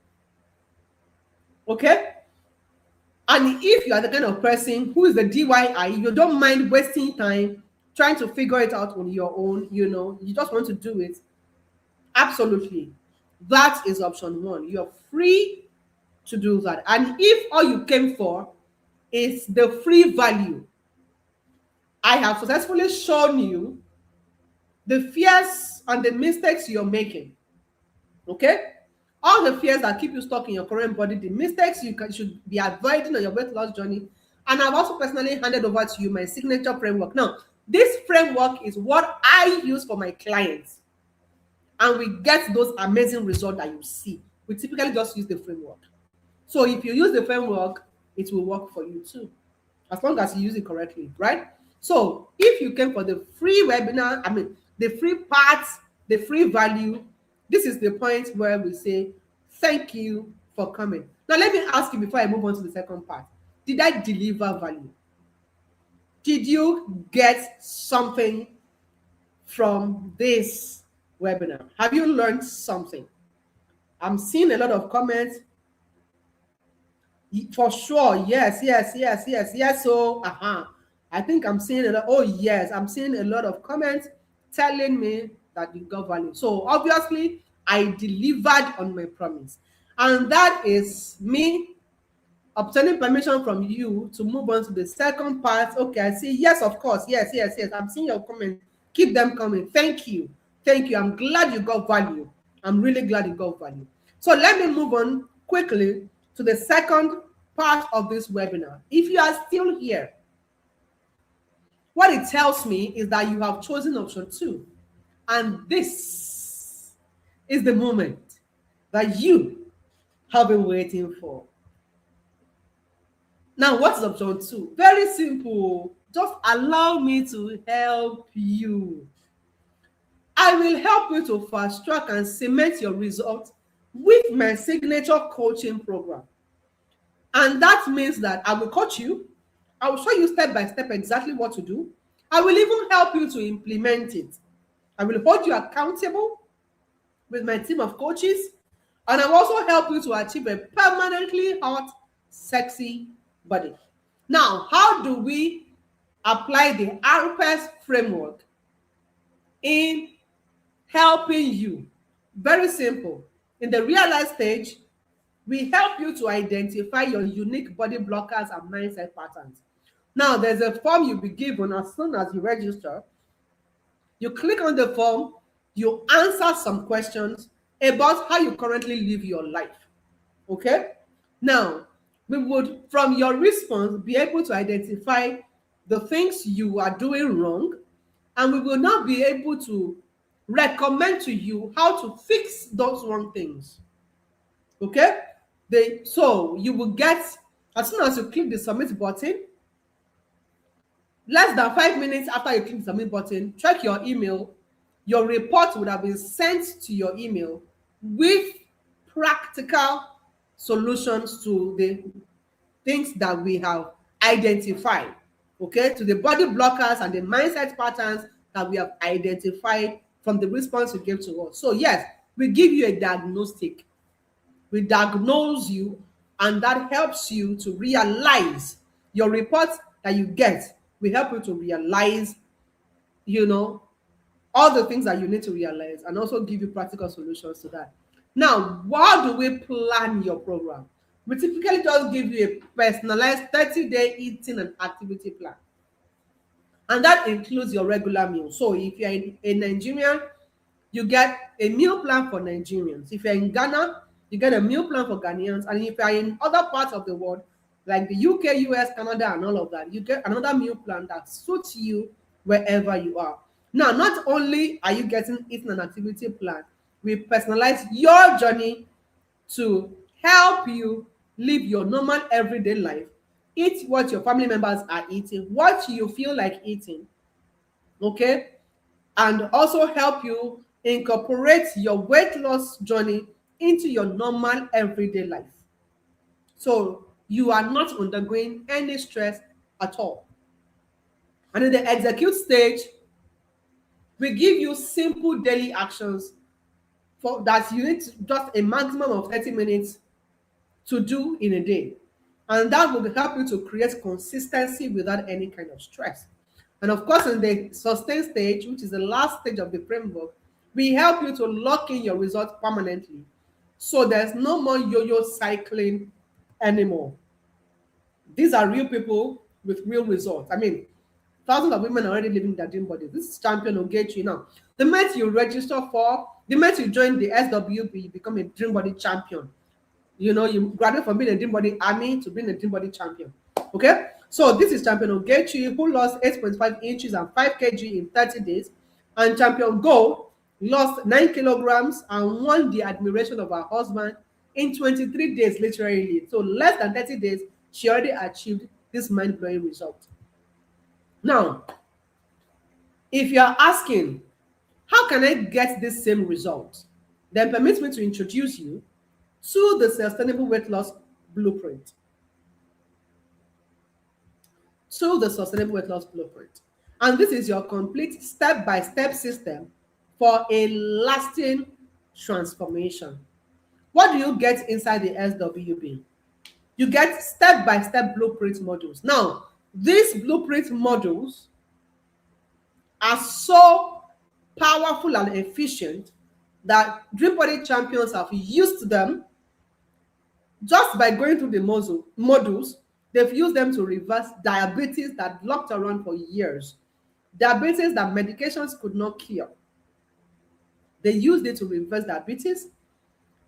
Okay? And if you are the kind of person who is the DIY, you don't mind wasting time trying to figure it out on your own, you just want to do it. Absolutely. That is option one. You're free to do that. And if all you came for is the free value, I have successfully shown you the fears and the mistakes you're making. Okay? All the fears that keep you stuck in your current body, the mistakes you should be avoiding on your weight loss journey. And I've also personally handed over to you my signature framework. Now, this framework is what I use for my clients. And we get those amazing results that you see. We typically just use the framework. So if you use the framework, it will work for you too, as long as you use it correctly, right? So if you came for the free webinar, the free parts, the free value, this is the point where we say, thank you for coming. Now, let me ask you before I move on to the second part. Did I deliver value? Did you get something from this webinar? Have you learned something? I'm seeing a lot of comments. For sure, yes. So, I think I'm seeing a lot. Oh, yes, I'm seeing a lot of comments telling me that you got value. So, obviously, I delivered on my promise. And that is me obtaining permission from you to move on to the second part. Okay, I see. Yes, of course. Yes. I'm seeing your comments. Keep them coming. Thank you. I'm glad you got value. I'm really glad you got value. So let me move on quickly to the second part of this webinar. If you are still here, what it tells me is that you have chosen option 2. And this is the moment that you have been waiting for. Now, what is option 2? Very simple. Just allow me to help you. I will help you to fast track and cement your results with my signature coaching program. And that means that I will coach you, I will show you step by step exactly what to do. I will even help you to implement it. I will hold you accountable with my team of coaches, and I will also help you to achieve a permanently hot, sexy body. Now, how do we apply the RPES framework in helping you? Very simple. In the realize stage, we help you to identify your unique body blockers and mindset patterns. Now, there's a form you'll be given as soon as you register. You click on the form, you answer some questions about how you currently live your life. Okay? Now, we would, from your response, be able to identify the things you are doing wrong, and we will now be able to recommend to you how to fix those wrong things. Okay? So you will get, as soon as you click the submit button, less than 5 minutes after you click the submit button, check your email. Your report would have been sent to your email with practical solutions to the things that we have identified, okay, to the body blockers and the mindset patterns that we have identified from the response you gave to us. So yes, we give you a diagnostic. We diagnose you, and that helps you to realize your reports that you get. We help you to realize, you know, all the things that you need to realize, and also give you practical solutions to that. Now, how do we plan your program? We typically just give you a personalized 30-day eating and activity plan. And that includes your regular meal. So if you're a Nigerian, you get a meal plan for Nigerians. If you're in Ghana, you get a meal plan for Ghanaians. And if you're in other parts of the world, like the UK, US, Canada, and all of that, you get another meal plan that suits you wherever you are. Now, not only are you getting eating and activity plan, we personalize your journey to help you live your normal everyday life, eat what your family members are eating, what you feel like eating, okay, and also help you incorporate your weight loss journey into your normal everyday life. So you are not undergoing any stress at all. And in the execute stage, we give you simple daily actions for that you need just a maximum of 30 minutes to do in a day. And that will help you to create consistency without any kind of stress. And of course, in the sustain stage, which is the last stage of the framework, we help you to lock in your results permanently. So there's no more yo-yo cycling anymore. These are real people with real results. I mean, thousands of women are already living their dream bodies. This is Champion Ogechi now. The minute you register for, the minute you join the SWB, you become a dream body champion. You know, you graduate from being a dream body army to being a dream body champion. Okay? So this is Champion Ogechi, who lost 8.5 inches and 5 kg in 30 days. And Champion Go lost 9 kilograms and won the admiration of her husband in 23 days, literally. So less than 30 days, she already achieved this mind-blowing result. Now, if you are asking, how can I get this same result? Then permit me to introduce you to the Sustainable Weight Loss Blueprint. And this is your complete step-by-step system for a lasting transformation. What do you get inside the SWB? You get step-by-step blueprint modules. Now, these blueprint modules are so powerful and efficient that Dream Body champions have used them. Just by going through the modules, they've used them to reverse diabetes that locked around for years. Diabetes that medications could not cure. They used it to reverse diabetes.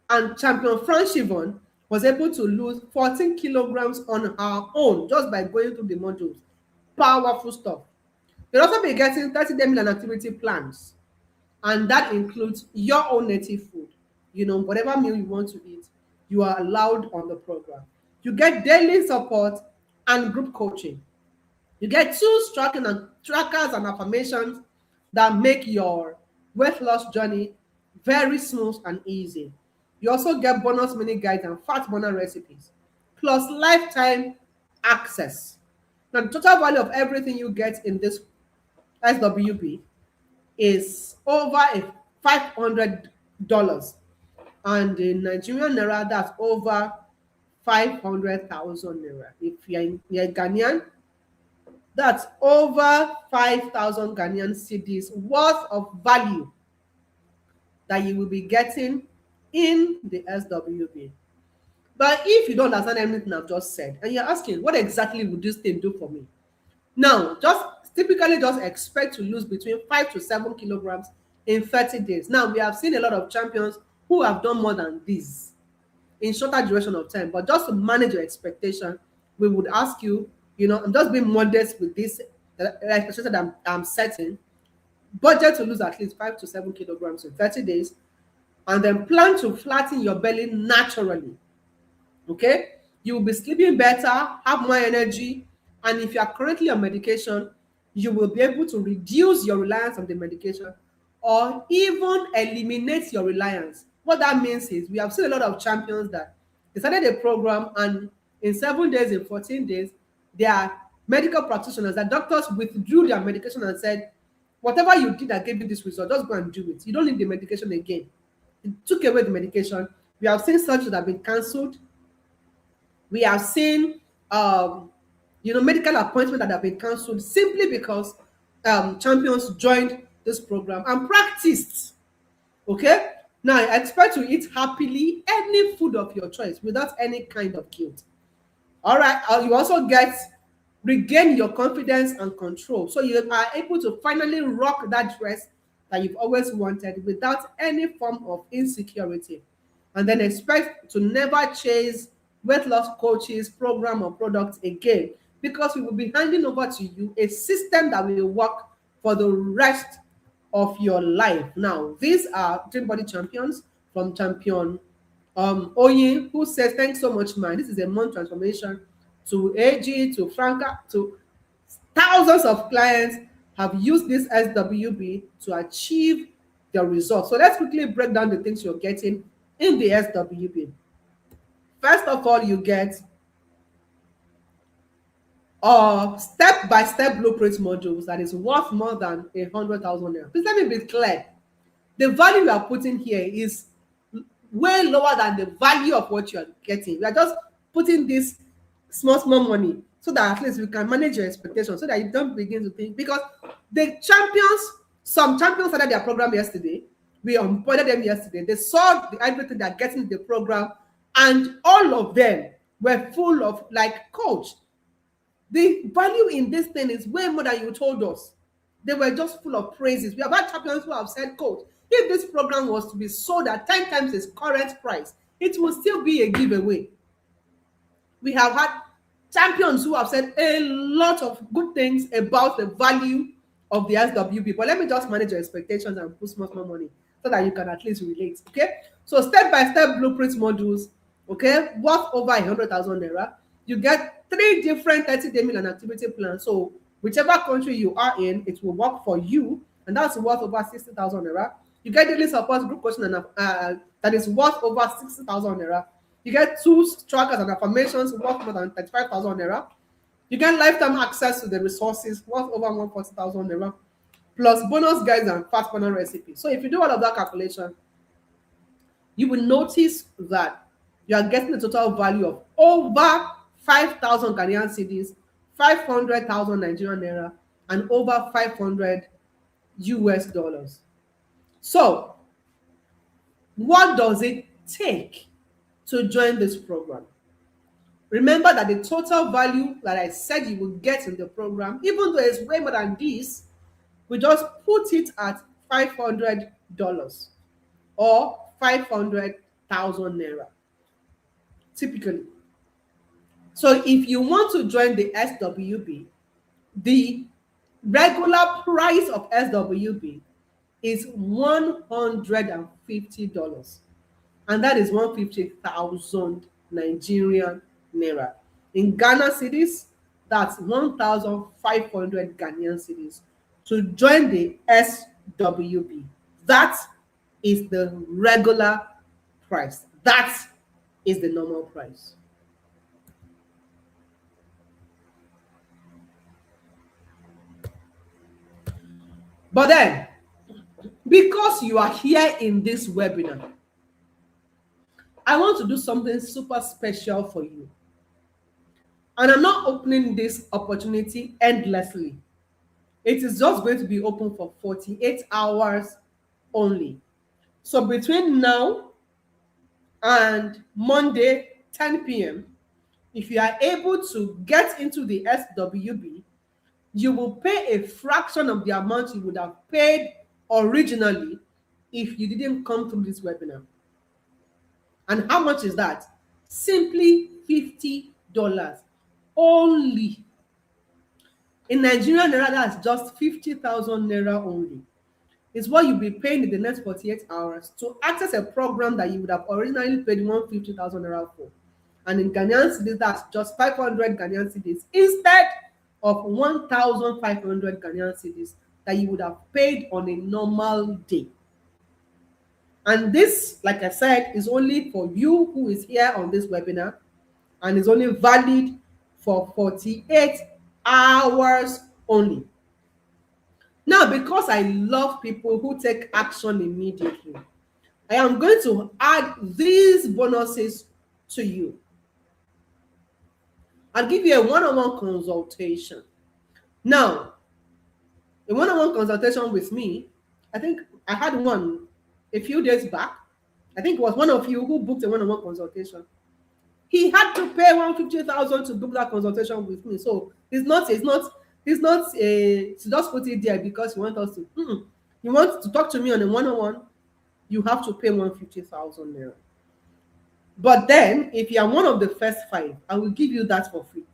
And Champion Fran Shivon was able to lose 14 kilograms on her own just by going through the modules. Powerful stuff. You'll also be getting 30-day meal and activity plans. And that includes your own native food. You know, whatever meal you want to eat, you are allowed on the program. You get daily support and group coaching. You get tools, trackers and affirmations that make your weight loss journey very smooth and easy. You also get bonus mini guides and fat burner recipes, plus lifetime access Now, the total value of everything you get in this SWB is over $500, and in Nigerian naira, that's over 500,000 naira. If you're Ghanaian, that's over 5,000 Ghanaian cedis worth of value that you will be getting in the SWB. But if you don't understand anything I've just said, and you're asking, what exactly would this thing do for me? Now, just expect to lose between 5 to 7 kilograms in 30 days. Now, we have seen a lot of champions who have done more than this in shorter duration of time. But just to manage your expectation, we would ask you, I'm just being modest with this expectation that I'm setting. Budget to lose at least 5 to 7 kilograms in 30 days, and then plan to flatten your belly naturally. Okay, you will be sleeping better, have more energy, and if you are currently on medication, you will be able to reduce your reliance on the medication or even eliminate your reliance. What that means is we have seen a lot of champions that they started a program, and in 7 days, in 14 days, their medical practitioners, their doctors withdrew their medication and said, whatever you did that gave you this result, just go and do it. You don't need the medication again. It took away the medication. We have seen surgeries that have been cancelled. We have seen medical appointments that have been cancelled simply because champions joined this program and practiced. Okay, now I expect to eat happily any food of your choice without any kind of guilt. All right, you also regain your confidence and control, so you are able to finally rock that dress that you've always wanted without any form of insecurity, and then expect to never chase weight loss coaches, program, or products again, because we will be handing over to you a system that will work for the rest of your life. Now, these are Dream Body Champions from Champion Oyin, who says, thanks so much, man. This is a month transformation. To AG, to Franca, to thousands of clients have used this SWB to achieve their results. So let's quickly break down the things you're getting in the SWB. First of all, you get step-by-step blueprint modules that is worth more than 100,000 naira. Please let me be clear. The value we are putting here is way lower than the value of what you are getting. We are just putting this small money so that at least we can manage your expectations, so that you don't begin to think, because some champions started their program yesterday. We onboarded them yesterday. They saw everything they're getting in the program, and all of them were full of coach, the value in this thing is way more than you told us. They were just full of praises. We have had champions who have said, coach, if this program was to be sold at 10 times its current price, it will still be a giveaway. We have had champions who have said a lot of good things about the value of the SWB. But let me just manage your expectations and put small money so that you can at least relate. Okay, so step-by-step blueprint modules, okay, worth over 100,000 naira. You get 3 different 30-day meal and activity plans. So whichever country you are in, it will work for you, and that's worth over 60,000 naira. You get daily support group coaching and that is worth over 60,000 naira. You get 2 trackers and affirmations worth more than 35,000 naira. You get lifetime access to the resources worth over 140,000 naira, plus bonus guides and fast burner recipes. So if you do all of that calculation, you will notice that you are getting a total value of over 5,000 Ghanaian cedis, 500,000 Nigerian naira, and over 500 US dollars. So, what does it take to join this program? Remember that the total value that I said you will get in the program, even though it's way more than this, we just put it at $500 or 500,000 naira, typically. So if you want to join the SWB, the regular price of SWB is $150, and that is 150,000 Nigerian naira. In Ghana cedis, that's 1,500 Ghanaian cedis to join the SWB. That is the regular price. That is the normal price. But then, because you are here in this webinar, I want to do something super special for you. And I'm not opening this opportunity endlessly. It is just going to be open for 48 hours only. So between now and Monday, 10 p.m., if you are able to get into the SWB, you will pay a fraction of the amount you would have paid originally if you didn't come through this webinar. And how much is that? Simply $50 only. In Nigeria naira, that's just 50,000 naira only. It's what you'll be paying in the next 48 hours to access a program that you would have originally paid 150,000 naira for. And in Ghanaian cedis, that's just 500 Ghanaian cedis instead of 1,500 Ghanaian cedis that you would have paid on a normal day. And this, like I said, is only for you who is here on this webinar, and is only valid for 48 hours only. Now, because I love people who take action immediately, I am going to add these bonuses to you. I'll give you a one-on-one consultation. Now, a one-on-one consultation with me, I think I had one a few days back. I think it was one of you who booked a one-on-one consultation. He had to pay 150,000 to book that consultation with me. So it's not a to just put it there because you want us to. You want to talk to me on a one-on-one, you have to pay 150,000 naira. But then, if you are one of the first 5, I will give you that for free.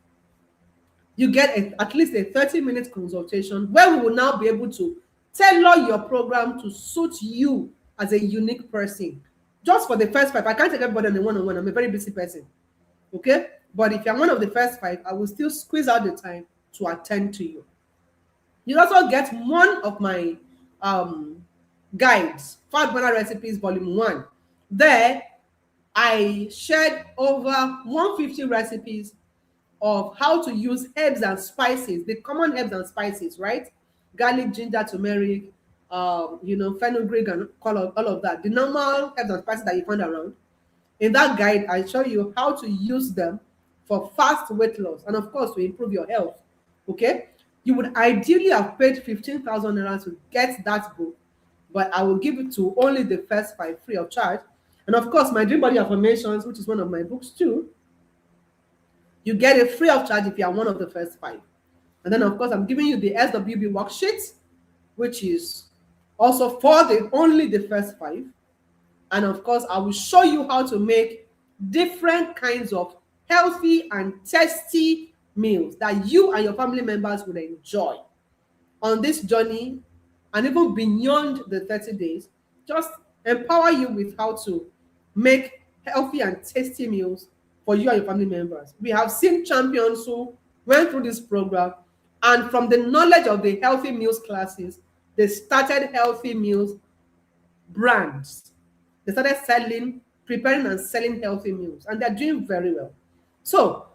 You get at least a 30-minute consultation where we will now be able to tailor your program to suit you as a unique person. Just for the first 5, I can't take everybody on a one-on-one. I'm a very busy person. Okay? But if you're one of the first 5, I will still squeeze out the time to attend to you. You also get one of my guides, Fat Burner Recipes Volume 1. There, I shared over 150 recipes of how to use herbs and spices, the common herbs and spices, right? Garlic, ginger, turmeric, fenugreek, and all of that. The normal herbs and spices that you find around. In that guide, I show you how to use them for fast weight loss and, of course, to improve your health. Okay? You would ideally have paid 15,000 naira to get that book, but I will give it to only the first 5 free of charge. And, of course, my Dream Body Affirmations, which is one of my books too, you get it free of charge if you are one of the first 5. And then, of course, I'm giving you the SWB worksheet, which is also for only the first 5. And of course, I will show you how to make different kinds of healthy and tasty meals that you and your family members will enjoy on this journey, and even beyond the 30 days, just empower you with how to make healthy and tasty meals for you and your family members. We have seen champions who went through this program, and from the knowledge of the healthy meals classes, they started healthy meals brands. They started preparing and selling healthy meals, and they're doing very well. So,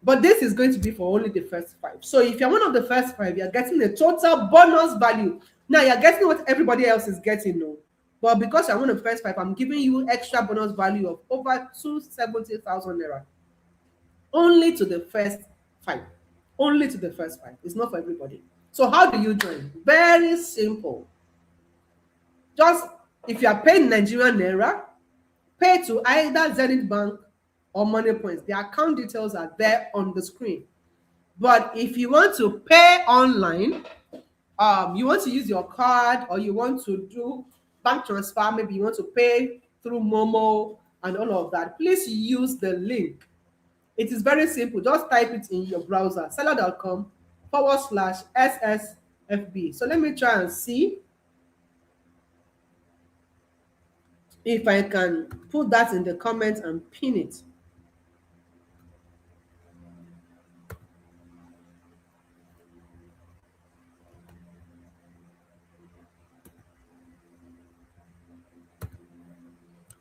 but this is going to be for only the first 5. So if you're one of the first 5, you're getting a total bonus value. Now you're getting what everybody else is getting, no? But because you're one of the first 5, I'm giving you extra bonus value of over 270,000 naira. Only to the first 5. Only to the first 5. It's not for everybody. So how do you join? Very simple. Just if you are paying Nigerian naira, pay to either Zenith Bank or Money Points. The account details are there on the screen. But if you want to pay online, you want to use your card, or you want to do bank transfer, maybe you want to pay through Momo and all of that, please use the link. It is very simple. Just type it in your browser, seller.com/SSFB. So let me try and see if I can put that in the comments and pin it.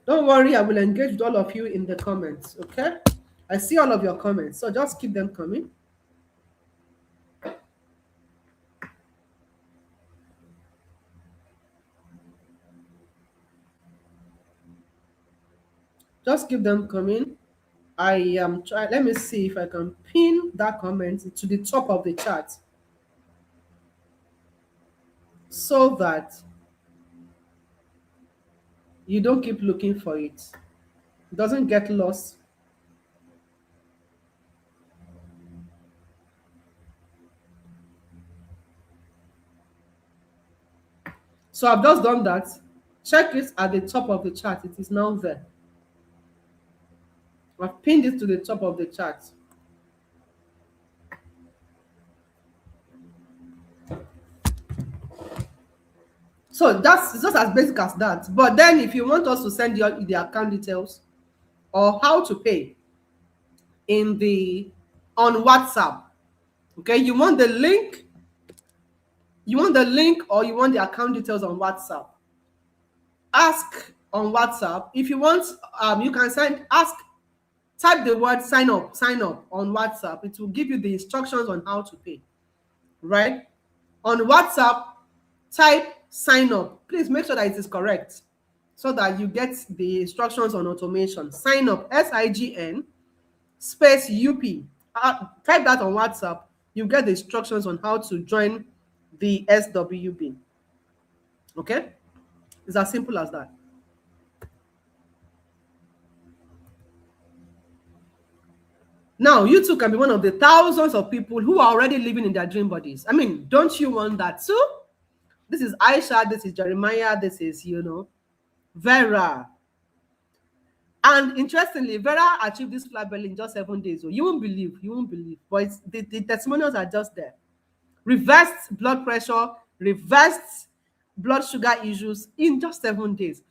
Don't worry, I will engage with all of you in the comments, okay? I see all of your comments, so just keep them coming. Just keep them coming. I am trying. Let me see if I can pin that comment to the top of the chat so that you don't keep looking for it. It doesn't get lost. So I've just done that. Check it at the top of the chat. It is now there. I've pinned it to the top of the chat. So that's just as basic as that. But then if you want us to send you the account details or how to pay in the on WhatsApp, okay, you want the link, or you want the account details on WhatsApp. Ask on WhatsApp. If you want, you can type the word sign up on WhatsApp. It will give you the instructions on how to pay, right? On WhatsApp, type sign up. Please make sure that it is correct so that you get the instructions on automation. Sign up, SIGN space UP. Type that on WhatsApp. You get the instructions on how to join the SWB. Okay? It's as simple as that. Now, you too can be one of the thousands of people who are already living in their dream bodies. I mean, don't you want that too? This is Aisha, this is Jeremiah, this is, Vera. And interestingly, Vera achieved this flat belly in just 7 days. So you won't believe. But the testimonials are just there. Reversed blood pressure, reversed blood sugar issues in just 7 days.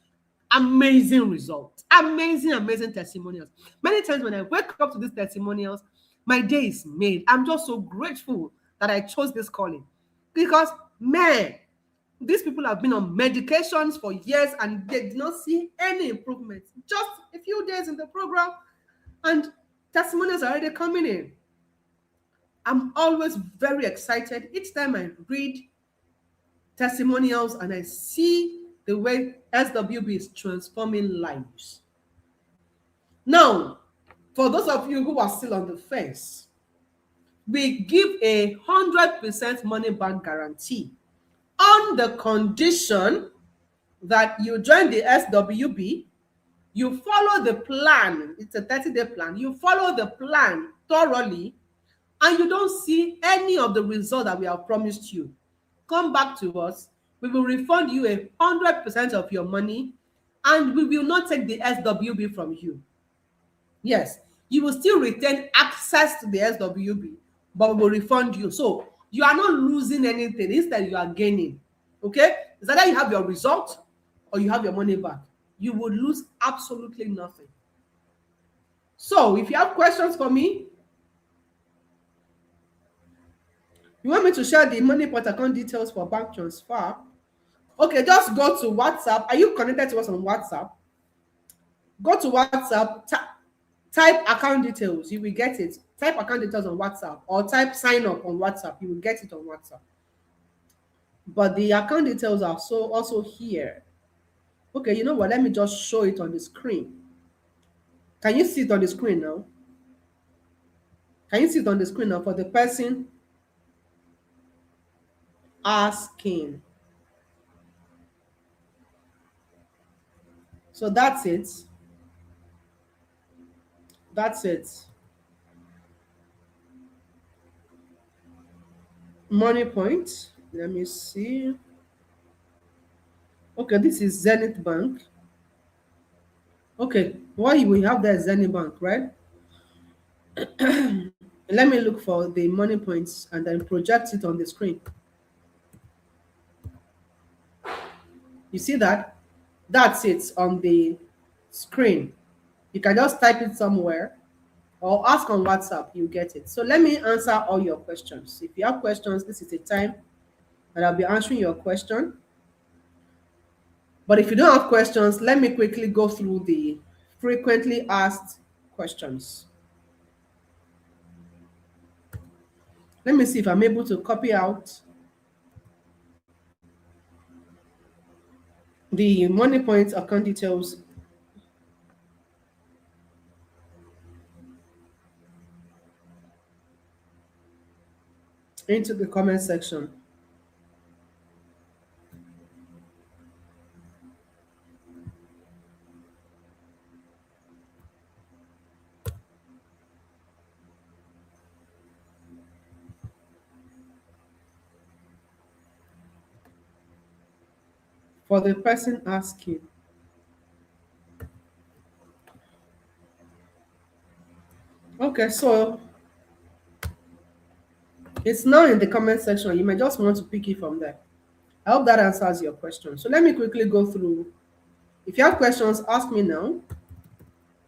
Amazing results. Amazing testimonials. Many times when I wake up to these testimonials, my day is made. I'm just so grateful that I chose this calling. Because, man, these people have been on medications for years and they did not see any improvement. Just a few days in the program and testimonials are already coming in. I'm always very excited each time I read testimonials and I see the way SWB is transforming lives. Now, for those of you who are still on the fence, we give a 100% money back guarantee on the condition that you join the SWB, you follow the plan. It's a 30-day plan. You follow the plan thoroughly, and you don't see any of the results that we have promised you. Come back to us. We will refund you 100% of your money, and we will not take the SWB from you. Yes, you will still retain access to the SWB, but we will refund you. So you are not losing anything. Instead, you are gaining. Okay? Is that you have your result or you have your money back? You will lose absolutely nothing. So if you have questions for me, you want me to share the money pot account details for bank transfer? Okay, just go to WhatsApp. Are you connected to us on WhatsApp? Go to WhatsApp, type account details, you will get it. Type account details on WhatsApp or type sign up on WhatsApp, you will get it on WhatsApp. But the account details are also here. Okay, you know what? Let me just show it on the screen. Can you see it on the screen now? Can you see it on the screen now for the person asking? So that's it. That's it. Money point. Let me see. Okay, this is Zenith Bank. Okay, what we have there is Zenith Bank, right? Let me look for the money points and then project it on the screen. You see that? That's it on the screen. You can just type it somewhere or ask on WhatsApp, you get it. So let me answer all your questions. If you have questions, this is the time that I'll be answering your question. But if you don't have questions, let me quickly go through the frequently asked questions. Let me see if I'm able to copy out the money points account details into the comment section. For the person asking. Okay, so it's now in the comment section. You may just want to pick it from there. I hope that answers your question. So let me quickly go through. If you have questions, ask me now,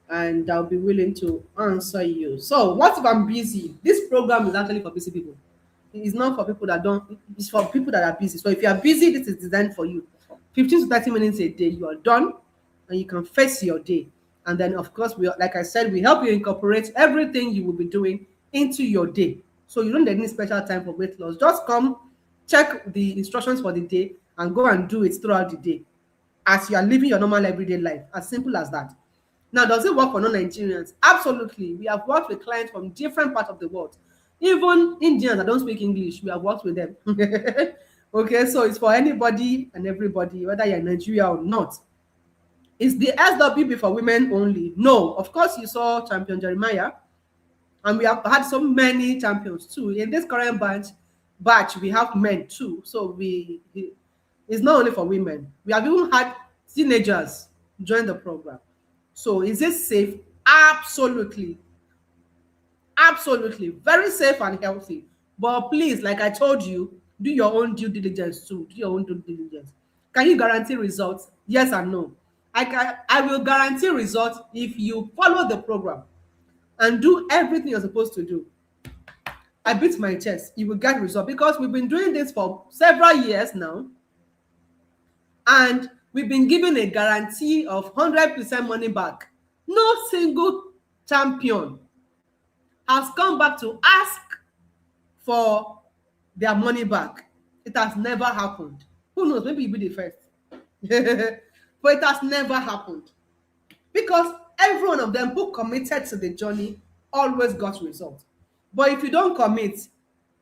and I'll be willing to answer you. So, what if I'm busy? This program is actually for busy people. It's not for people that don't, it's for people that are busy. So, if you are busy, this is designed for you. 15 to 30 minutes a day, you are done, and you can face your day. And then, of course, like I said, we help you incorporate everything you will be doing into your day. So, you don't need any special time for weight loss. Just come, check the instructions for the day, and go and do it throughout the day as you are living your normal everyday life. As simple as that. Now, does it work for non-Nigerians? Absolutely. We have worked with clients from different parts of the world. Even Indians that don't speak English, we have worked with them. Okay, so it's for anybody and everybody, whether you're in Nigeria or not. Is the SWB for women only? No. Of course, you saw Champion Jeremiah, and we have had so many champions too. In this current batch, we have men too. So it's not only for women. We have even had teenagers join the program. So is it safe? Absolutely. Absolutely. Very safe and healthy. But please, like I told you, do your own due diligence too. Do your own due diligence. Can you guarantee results? Yes and no. I will guarantee results if you follow the program and do everything you're supposed to do. I beat my chest. You will get results because we've been doing this for several years now, and we've been given a guarantee of 100% money back. No single champion has come back to ask for their money back. It has never happened. Who knows? Maybe you'll be the first. But it has never happened because every one of them who committed to the journey always got results. But if you don't commit,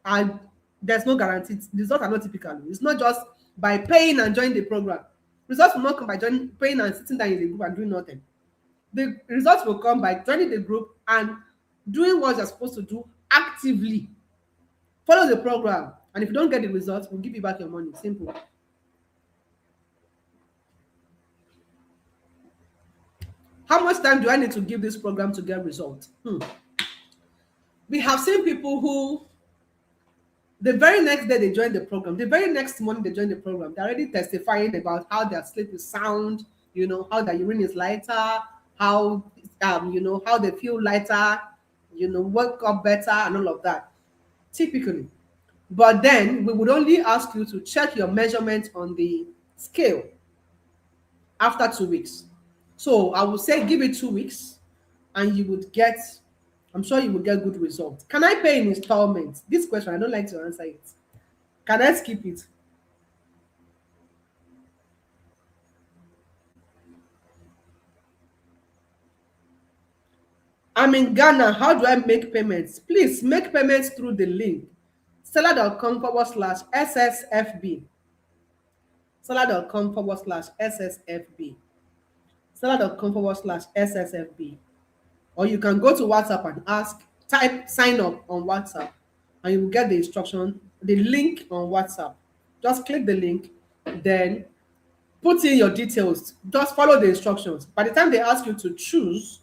and there's no guarantee, results are not typical. It's not just by paying and joining the program. Results will not come by paying and sitting down in the group and doing nothing. The results will come by joining the group and doing what you're supposed to do actively. Follow the program, and if you don't get the results, we'll give you back your money. Simple. How much time do I need to give this program to get results? We have seen people who the very next day they join the program, the very next morning they join the program, they're already testifying about how their sleep is sound, how their urine is lighter, how how they feel lighter, wake up better and all of that. Typically. But then we would only ask you to check your measurement on the scale after 2 weeks. So I would say give it 2 weeks and you would get, I'm sure you will get good results. Can I pay in installments? This question, I don't like to answer it. Can I skip it? I'm in Ghana. How do I make payments? Please make payments through the link seller.com/SSFB. Seller.com/SSFB. Seller.com/SSFB. Or you can go to WhatsApp and type sign up on WhatsApp, and you will get the instruction, the link on WhatsApp. Just click the link, then put in your details. Just follow the instructions. By the time they ask you to choose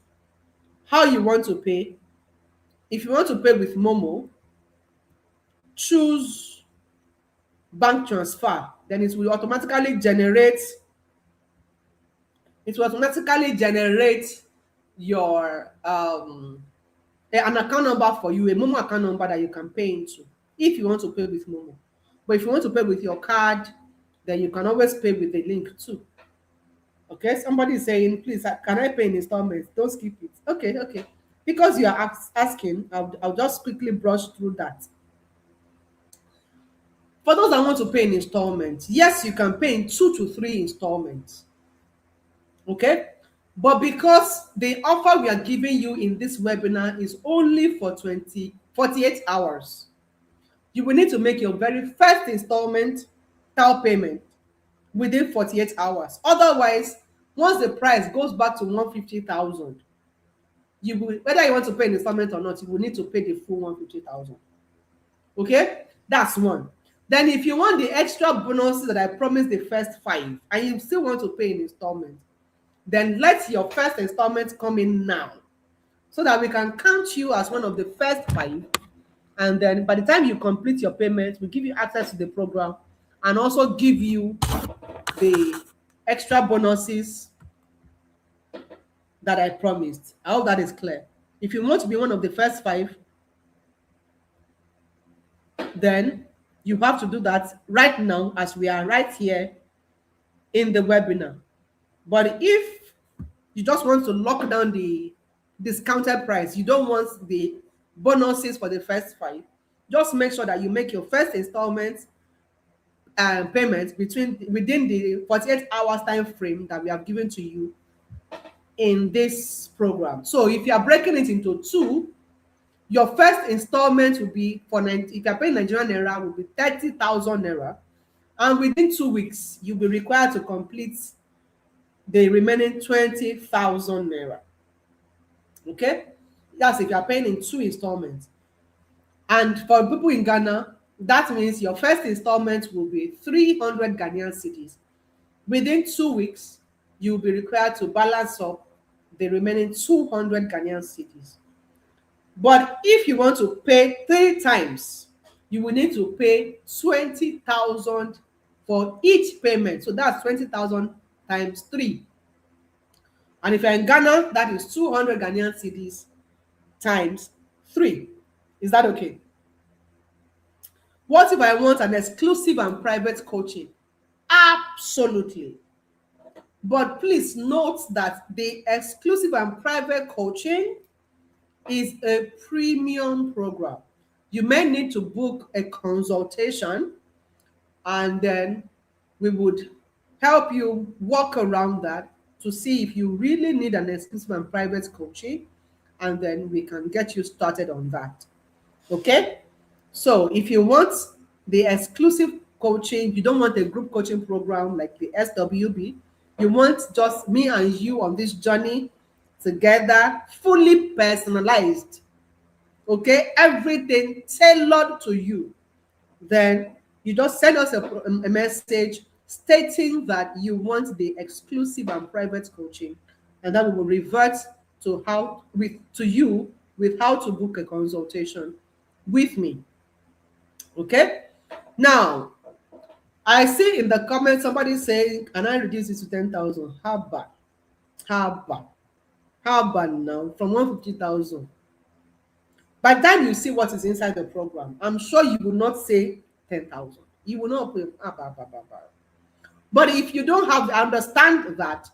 how you want to pay, if you want to pay with Momo, choose bank transfer. Then it will automatically generate your an account number for you, a Momo account number that you can pay into if you want to pay with Momo. But if you want to pay with your card, then you can always pay with the link too. Okay, somebody is saying, please, can I pay in installments? Don't skip it. Okay. Because you are asking, I'll just quickly brush through that. For those that want to pay in installments, yes, you can pay in 2 to 3 installments. Okay? But because the offer we are giving you in this webinar is only for 48 hours, You will need to make your very first installment down payment within 48 hours. Otherwise, once the price goes back to 150,000, you will, whether you want to pay an installment or not, you will need to pay the full 150,000. Okay, that's one. Then if you want the extra bonuses that I promised the first five and you still want to pay in installment, then let your first installment come in now so that we can count you as one of the first five. And then by the time you complete your payment, we give you access to the program and also give you the extra bonuses that I promised. I hope that is clear. If you want to be one of the first five, then you have to do that right now as we are right here in the webinar. But if you just want to lock down the discounted price, you don't want the bonuses for the first five, just make sure that you make your first installment payment within the 48 hours time frame that we have given to you in this program. So if you are breaking it into two, your first installment will be if you are paying Nigerian naira, will be 30,000 naira, and within 2 weeks you'll be required to complete the remaining 20,000 naira. Okay, that's if you are paying in two installments. And for people in Ghana, that means your first installment will be 300 Ghanaian cedis. Within 2 weeks, you will be required to balance up the remaining 200 Ghanaian cedis. But if you want to pay 3 times, you will need to pay 20,000 for each payment. So that's 20,000 times 3. And if you're in Ghana, that is 200 Ghanaian cedis times 3. Is that okay? What if I want an exclusive and private coaching? Absolutely. But please note that the exclusive and private coaching is a premium program. You may need to book a consultation, and then we would help you walk around that to see if you really need an exclusive and private coaching, and then we can get you started on that. Okay? So if you want the exclusive coaching, you don't want a group coaching program like the SWB, you want just me and you on this journey together, fully personalized. Okay, everything tailored to you. Then you just send us a message stating that you want the exclusive and private coaching, and then we will revert to you with how to book a consultation with me. Okay, now I see in the comments somebody saying, can I reduce it to 10,000? How bad? How bad now? From 150,000. By the time you see what is inside the program, I'm sure you will not say 10,000. You will not pay. But if you don't understand that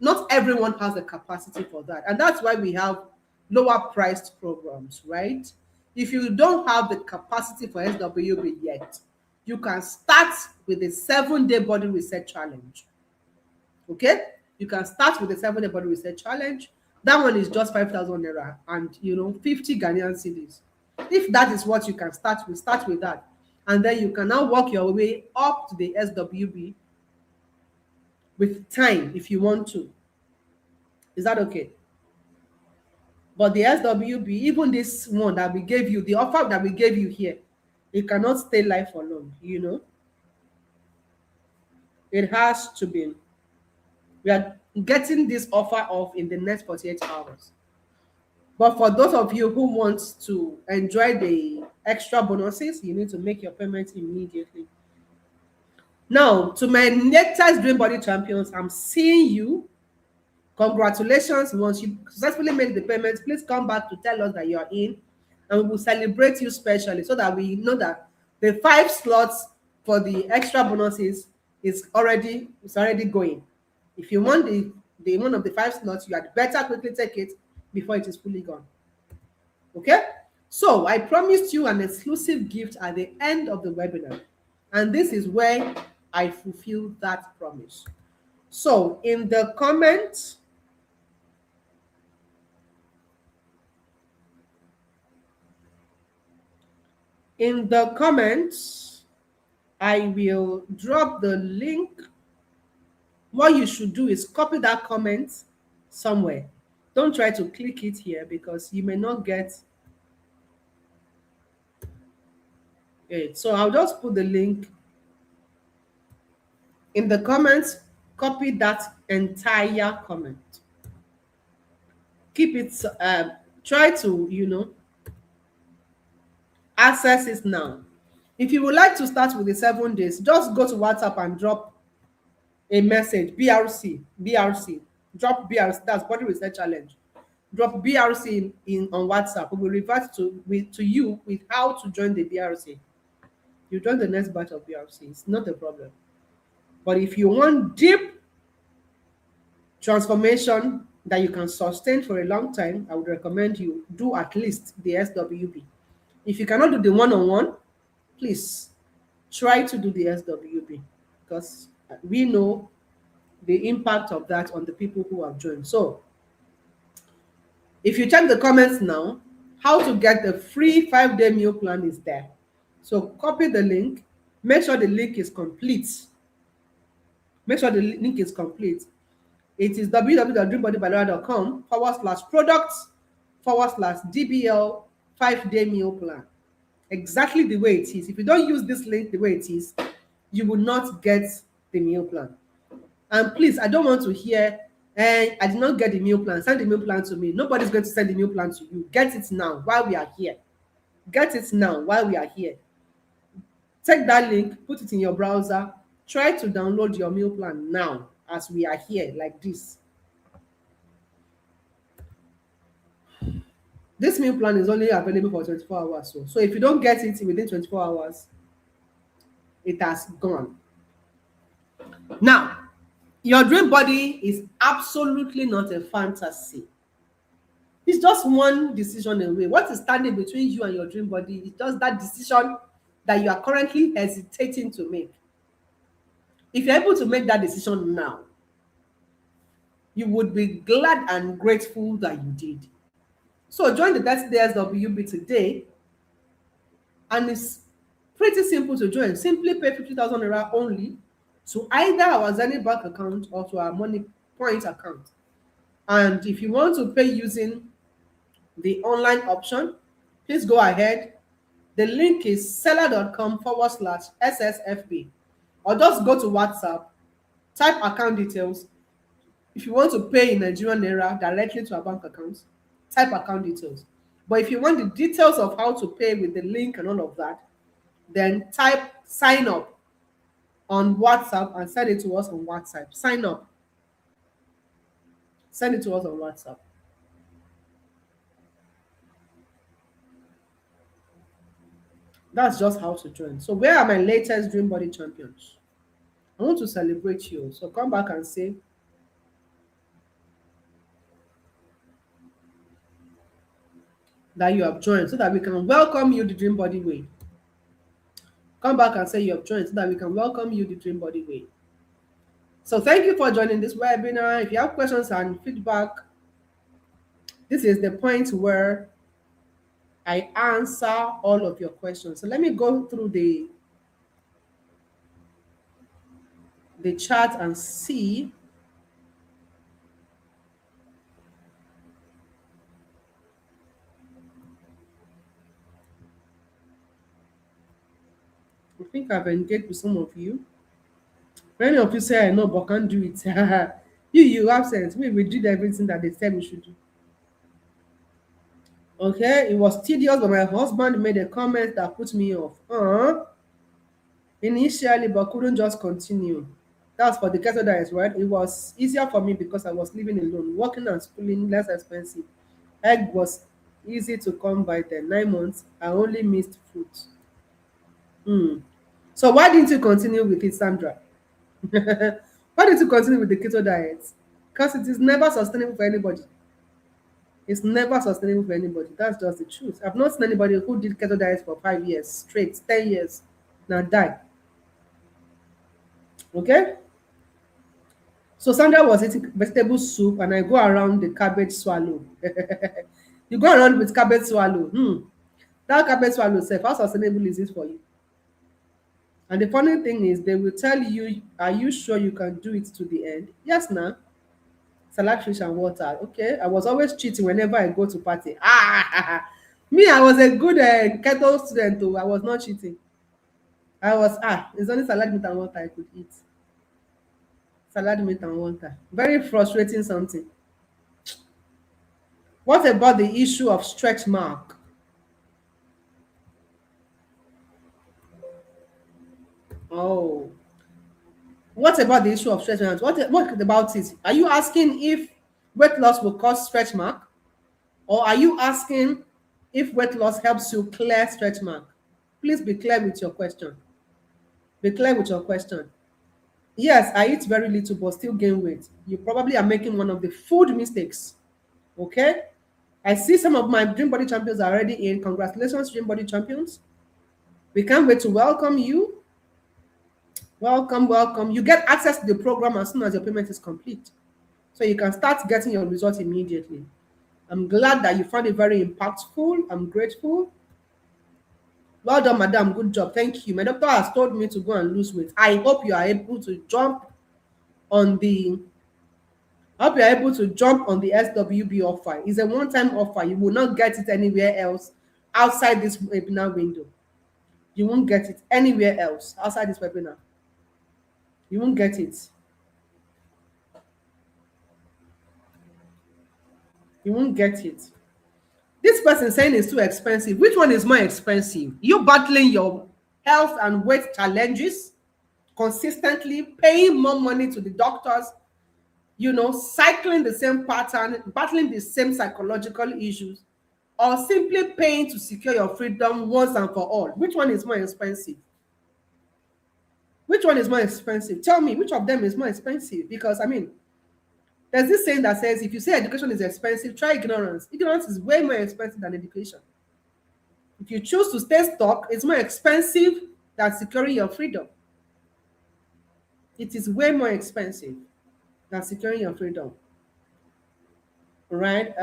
not everyone has the capacity for that. And that's why we have lower priced programs, right? If you don't have the capacity for SWB yet, you can start with a 7-day body reset challenge. Okay? You can start with a 7-day body reset challenge. That one is just 5,000 naira and 50 Ghanaian cedis. If that is what you can start with that. And then you can now work your way up to the SWB with time if you want to. Is that okay? But the SWB, even this one that we gave you, the offer that we gave you here, it cannot stay live for long, It has to be. We are getting this offer off in the next 48 hours. But for those of you who want to enjoy the extra bonuses, you need to make your payment immediately. Now, to my latest Dream Body Champions, I'm seeing you. Congratulations. Once you successfully make the payment, please come back to tell us that you are in, and we will celebrate you specially so that we know that the 5 slots for the extra bonuses is already going. If you want the one of the 5 slots, you had better quickly take it before it is fully gone. Okay? So I promised you an exclusive gift at the end of the webinar, and this is where I fulfill that promise. So in the comments, In the comments, I will drop the link. What you should do is copy that comment somewhere. Don't try to click it here because you may not get it. So I'll just put the link in the comments. Copy that entire comment. Keep it, try to, access it now. If you would like to start with the 7 days, just go to WhatsApp and drop a message, BRC, drop BRC, that's Body Research Challenge. Drop BRC in on WhatsApp. We will revert to you with how to join the BRC. You join the next batch of BRC. It's not a problem. But if you want deep transformation that you can sustain for a long time, I would recommend you do at least the SWB. If you cannot do the one-on-one, please try to do the SWB because we know the impact of that on the people who have joined. So if you check the comments now, how to get the free 5-day meal plan is there. So copy the link. Make sure the link is complete. Make sure the link is complete. It is www.dreambodybalora.com/products/DBL 5-day meal plan. Exactly the way it is. If you don't use this link the way it is, you will not get the meal plan. And please, I don't want to hear, I did not get the meal plan. Send the meal plan to me. Nobody's going to send the meal plan to you. Get it now while we are here. Get it now while we are here. Take that link, put it in your browser. Try to download your meal plan now as we are here like this. This meal plan is only available for 24 hours. So if you don't get it within 24 hours, it has gone. Now, your dream body is absolutely not a fantasy. It's just one decision away. What is standing between you and your dream body is just that decision that you are currently hesitating to make. If you're able to make that decision now, you would be glad and grateful that you did. So join the 30 days WB today, and it's pretty simple to join. Simply pay 50,000 naira only to either our Zenith Bank account or to our Money Point account. And if you want to pay using the online option, please go ahead. The link is seller.com/SSFB, or just go to WhatsApp, type account details. If you want to pay in Nigerian naira directly to our bank account, type account details. But if you want the details of how to pay with the link and all of that, then type sign up on WhatsApp and send it to us on WhatsApp. Sign up. Send it to us on WhatsApp. That's just how to join. So where are my latest Dream Body champions? I want to celebrate you. So come back and say, that you have joined so that we can welcome you the Dream Body way. Come back and say you have joined so that we can welcome you the Dream Body way. So thank you for joining this webinar. If you have questions and feedback, this is the point where I answer all of your questions. So let me go through the chat and see. I think I've engaged with some of you. Many of you say I know but can't do it. you absent. We did everything that they said we should do. Okay, it was tedious, but my husband made a comment that put me off. Initially, but couldn't just continue. That's for the keto diet, right? It was easier for me because I was living alone, working and schooling less expensive. Egg was easy to come by then. 9 months, I only missed fruit. So why didn't you continue with it, Sandra? Why did you continue with the keto diet? Because it is never sustainable for anybody. It's never sustainable for anybody. That's just the truth. I've not seen anybody who did keto diet for 5 years straight, 10 years, now die. Okay? So Sandra was eating vegetable soup and I go around the cabbage swallow. You go around with cabbage swallow. That carpet swallow self, how sustainable is it for you? And the funny thing is, they will tell you, are you sure you can do it to the end? Yes, now. Salad, fish, and water. Okay. I was always cheating whenever I go to party. Me, I was a good Keto student, though. I was not cheating. I was, it's only salad, meat, and water I could eat. Salad, meat, and water. Very frustrating something. What about the issue of stretch mark? Oh, what about the issue of stretch marks? What about it? Are you asking if weight loss will cause stretch mark, or are you asking if weight loss helps you clear stretch mark? Please be clear with your question. Be clear with your question. Yes, I eat very little but still gain weight. You probably are making one of the food mistakes. Okay? I see some of my Dream Body champions are already in. Congratulations, Dream Body champions. We can't wait to welcome you. Welcome, welcome. You get access to the program as soon as your payment is complete. So you can start getting your results immediately. I'm glad that you found it very impactful. I'm grateful. Well done, madam. Good job. Thank you. My doctor has told me to go and lose weight. On the I hope you're able to jump on the SWB offer. It's a one-time offer. You will not get it anywhere else outside this webinar window. You won't get it anywhere else outside this webinar. You won't get it. You won't get it. This person saying it's too expensive. Which one is more expensive? You battling your health and weight challenges consistently, paying more money to the doctors, cycling the same pattern, battling the same psychological issues, or simply paying to secure your freedom once and for all. Which one is more expensive? Which one is more expensive? Tell me, which of them is more expensive? Because, I mean, there's this saying that says, if you say education is expensive, try ignorance. Ignorance is way more expensive than education. If you choose to stay stuck, it's more expensive than securing your freedom. It is way more expensive than securing your freedom. Right?